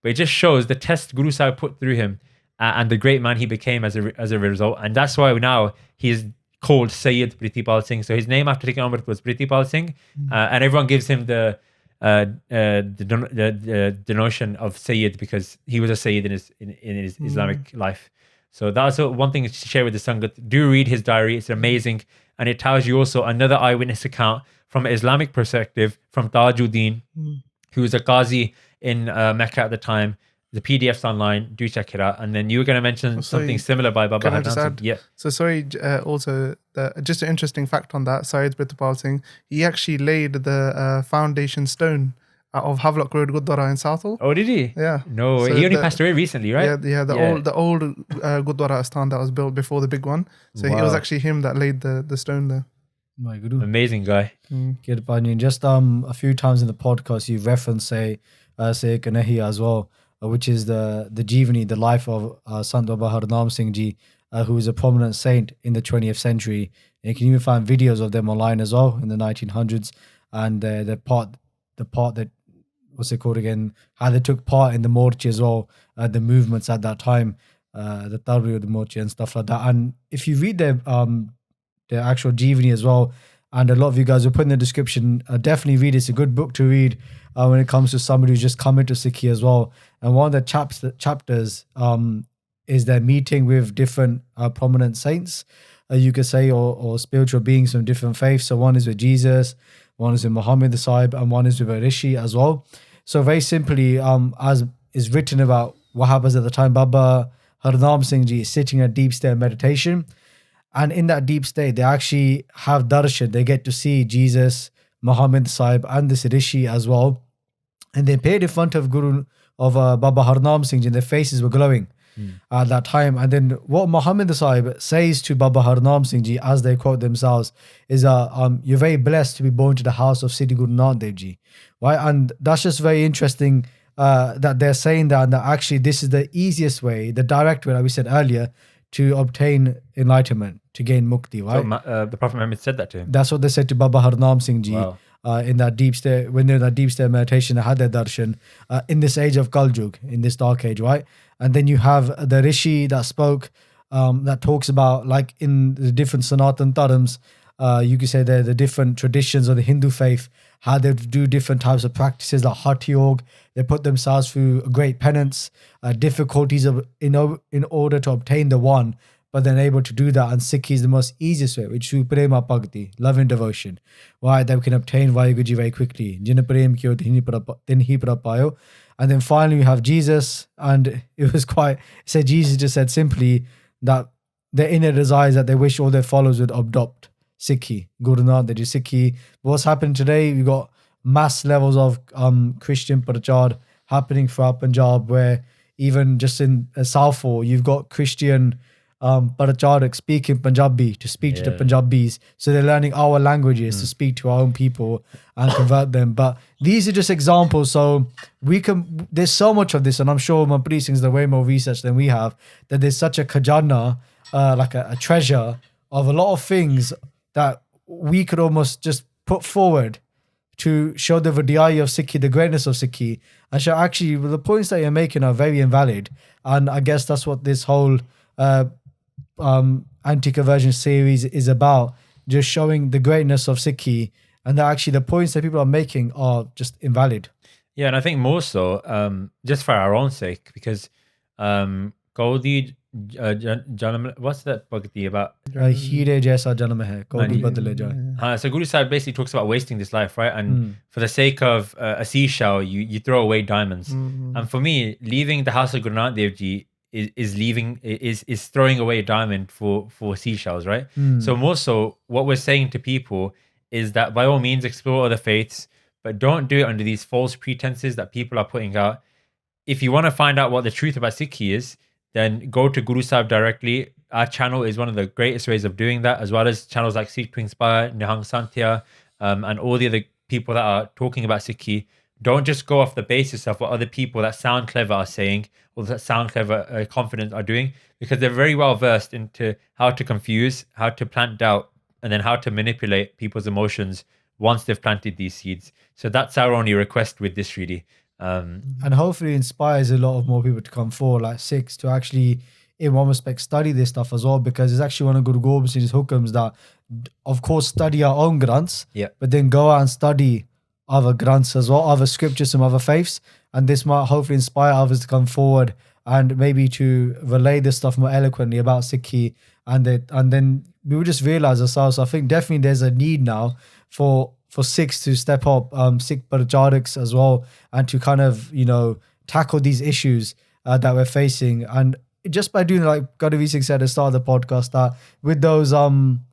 S2: But it just shows the test Guru Sahib put through him and the great man he became as a result. And that's why now he is called Sayyid Pritipal Singh. So his name after taking Amrit was Pritipal Singh. And everyone gives him the notion of Sayyid because he was a Sayyid in his Islamic life. So that's one thing to share with the Sangat. Do read his diary. It's amazing. And it tells you also another eyewitness account from an Islamic perspective from Tajuddin, who was a Qazi in Mecca at the time. The PDF's online. Do check it out. And then you were going to mention something similar by Baba
S3: Can I just add?
S2: Yeah.
S3: So sorry, also, just an interesting fact on that, Syed Pritipal Singh, he actually laid the foundation stone of Havelock Road Gurdwara in Southall.
S2: Oh, did he?
S3: Yeah.
S2: No,
S3: So
S2: he only passed away recently, right?
S3: Yeah, the old Gurdwara Asthan that was built before the big one. So it was actually him that laid the stone there.
S1: My Guru.
S2: Amazing guy.
S1: Girbani. Just a few times in the podcast you've referenced say Kanehi as well, which is the Jeevani, the life of Sant Baba Harman Singh Ji, who is a prominent saint in the 20th century. And you can even find videos of them online as well in the 1900s, and the part that, what's it called again, how they took part in the Morchi as well, the movements at that time, the Tarri of the Morchi and stuff like that. And if you read their actual Jeevani as well, and a lot of you guys will put in the description, definitely read it. It's a good book to read when it comes to somebody who's just come into Sikhi as well. And one of the chapters is their meeting with different prominent saints, you could say, or spiritual beings from different faiths. So one is with Jesus, one is with Muhammed the Sahib, and one is with a Rishi as well. So very simply, as is written about what happens at the time, Baba Harnam Singh Ji is sitting at deep stare meditation, And in that deep state, they actually have darshan. They get to see Jesus, Muhammad Sahib, and this Rishi as well. And they appeared in front of Baba Harnam Singh Ji, and their faces were glowing at that time. And then what Muhammad Sahib says to Baba Harnam Singh Ji, as they quote themselves, is you're very blessed to be born to the house of Sri Guru Nanak Dev Ji. Right? And that's just very interesting that they're saying that, and that actually this is the easiest way, the direct way, like we said earlier, to obtain enlightenment, to gain mukti, right?
S2: So, the Prophet Muhammad said that to him.
S1: That's what they said to Baba Harnam Singh Ji.
S2: Wow.
S1: In that deep state, when they're in that deep state meditation, they had their darshan in this age of Kaljug, in this dark age, right? And then you have the Rishi that spoke, that talks about, like in the different Sanatan Dharms, you could say the different traditions of the Hindu faith, how they do different types of practices like Hatha Yoga. They put themselves through great penance, difficulties in order to obtain the one, but then able to do that. And Sikhi is the most easiest way, which is prema bhakti, love and devotion, right? That we can obtain Vaheguru Ji very quickly. Jina prem kiyo tin hi prapayo. And then finally we have Jesus, and it was Jesus just said simply that their inner desires that they wish all their followers would adopt Sikhi, Guru Nanak Dev Ji Sikhi. What's happened today? We got mass levels of Christian prachar happening throughout Punjab, where even just in Southall, you've got Christian Paracharak speaking Punjabi to speak to the Punjabis. So they're learning our languages to speak to our own people and convert them. But these are just examples. So there's so much of this, and I'm sure Manpreet Singh's done way more research than we have, that there's such a khajana, like a treasure of a lot of things that we could almost just put forward to show the Vadiyai of Sikhi, the greatness of Sikhi, and show actually the points that you're making are very invalid. And I guess that's what this whole anti-conversion series is about, just showing the greatness of Sikhi, and that actually the points that people are making are just invalid.
S2: Yeah, and I think more so, just for our own sake, because Gaudi Janam, what's that bhakti about?
S1: Heere jaisa janam hai, kaudi badle jaye.
S2: So Guru Sahib basically talks about wasting this life, right? And for the sake of a seashell, you throw away diamonds. And for me, leaving the house of Guru Nanak Dev Ji is throwing away a diamond for seashells, right? So more so, what we're saying to people is that by all means explore other faiths, but don't do it under these false pretenses that people are putting out. If you want to find out what the truth about Sikhi is, then go to Guru Sahib directly. Our channel is one of the greatest ways of doing that, as well as channels like Sikh to Inspire, Nihang Santhya, and all the other people that are talking about Sikhi. Don't just go off the basis of what other people that sound clever are saying, or that sound clever, confident are doing, because they're very well versed into how to confuse, how to plant doubt, and then how to manipulate people's emotions once they've planted these seeds. So that's our only request with this, really.
S1: And hopefully inspires a lot of more people to come forward, like Sikhs, to actually, in one respect, study this stuff as well, because it's actually one of Guru Gobind Singh's hukams that, of course, study our own granths, but then go out and study other granths as well, other scriptures from other faiths, and this might hopefully inspire others to come forward and maybe to relay this stuff more eloquently about Sikhi, and then we will just realize ourselves. I think definitely there's a need now for Sikhs to step up, Sikh Paracharaks as well, and to kind of, tackle these issues that we're facing. And just by doing, like Gadavi Singh said at the start of the podcast, that with those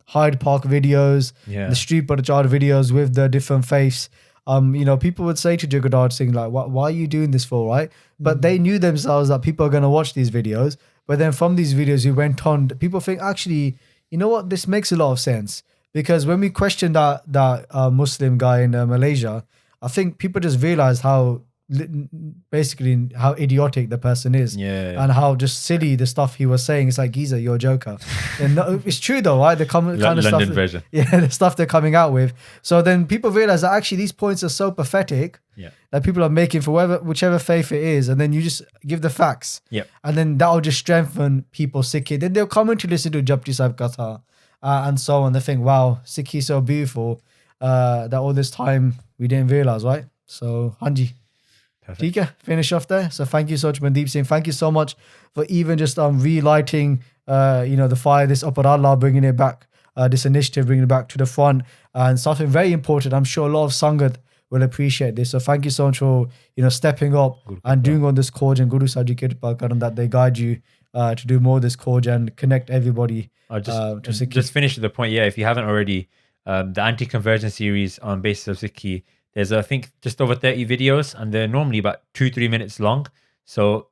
S1: Hyde Park videos, the street Parachar videos with the different faiths, people would say to Jagadar Singh, like, why are you doing this for, right? But they knew themselves that people are going to watch these videos. But then from these videos, we went on, people think, actually, you know what, this makes a lot of sense. Because when we questioned that Muslim guy in Malaysia, I think people just realized how idiotic the person is, and how just silly the stuff he was saying. It's like, geezer, you're a joker. And no, it's true though, right? The kind of
S2: London
S1: stuff,
S2: version.
S1: the stuff they're coming out with. So then people realize that actually these points are so pathetic that people are making for whichever faith it is, and then you just give the facts, and then that'll just strengthen people's Sikhi. Then they'll come in to listen to Japji Sahib Katha. And so on. They think, wow, Sikhi is so beautiful that all this time we didn't realize, right? So, Hanji. Tika, finish off there. So, thank you so much, Mandeep Singh. Thank you so much for even just relighting, the fire, this Aparallah, bringing it back, this initiative, bringing it back to the front, and something very important. I'm sure a lot of Sangat will appreciate this. So, thank you so much for stepping up and doing all this cause and Guru Sahib Ji Kirpa Karan that they guide you to do more of this course and connect everybody
S2: I'll
S1: to Sikhi.
S2: just finish the point. Yeah, if you haven't already, the anti-conversion series on basis of Sikhi, there's I think just over 30 videos, and they're normally about 2-3 minutes long. So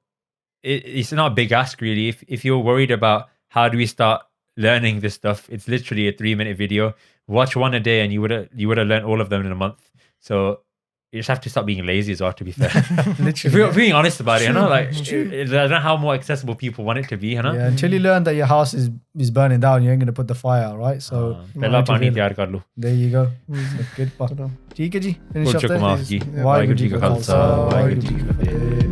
S2: it's not a big ask really. If you're worried about how do we start learning this stuff, it's literally a 3-minute video. Watch one a day, and you would have learned all of them in a month. So you just have to stop being lazy as well, to be fair. If we're being honest about it, you know, like I don't know how more accessible people want it to be, you know.
S1: Yeah, until you learn that your house is burning down, you ain't gonna put the fire out, right? So there you go. So, good. ठीक है जी, finish up there.
S2: Waheguru ji का खालसा, वाहिगुरू जी की फतेह।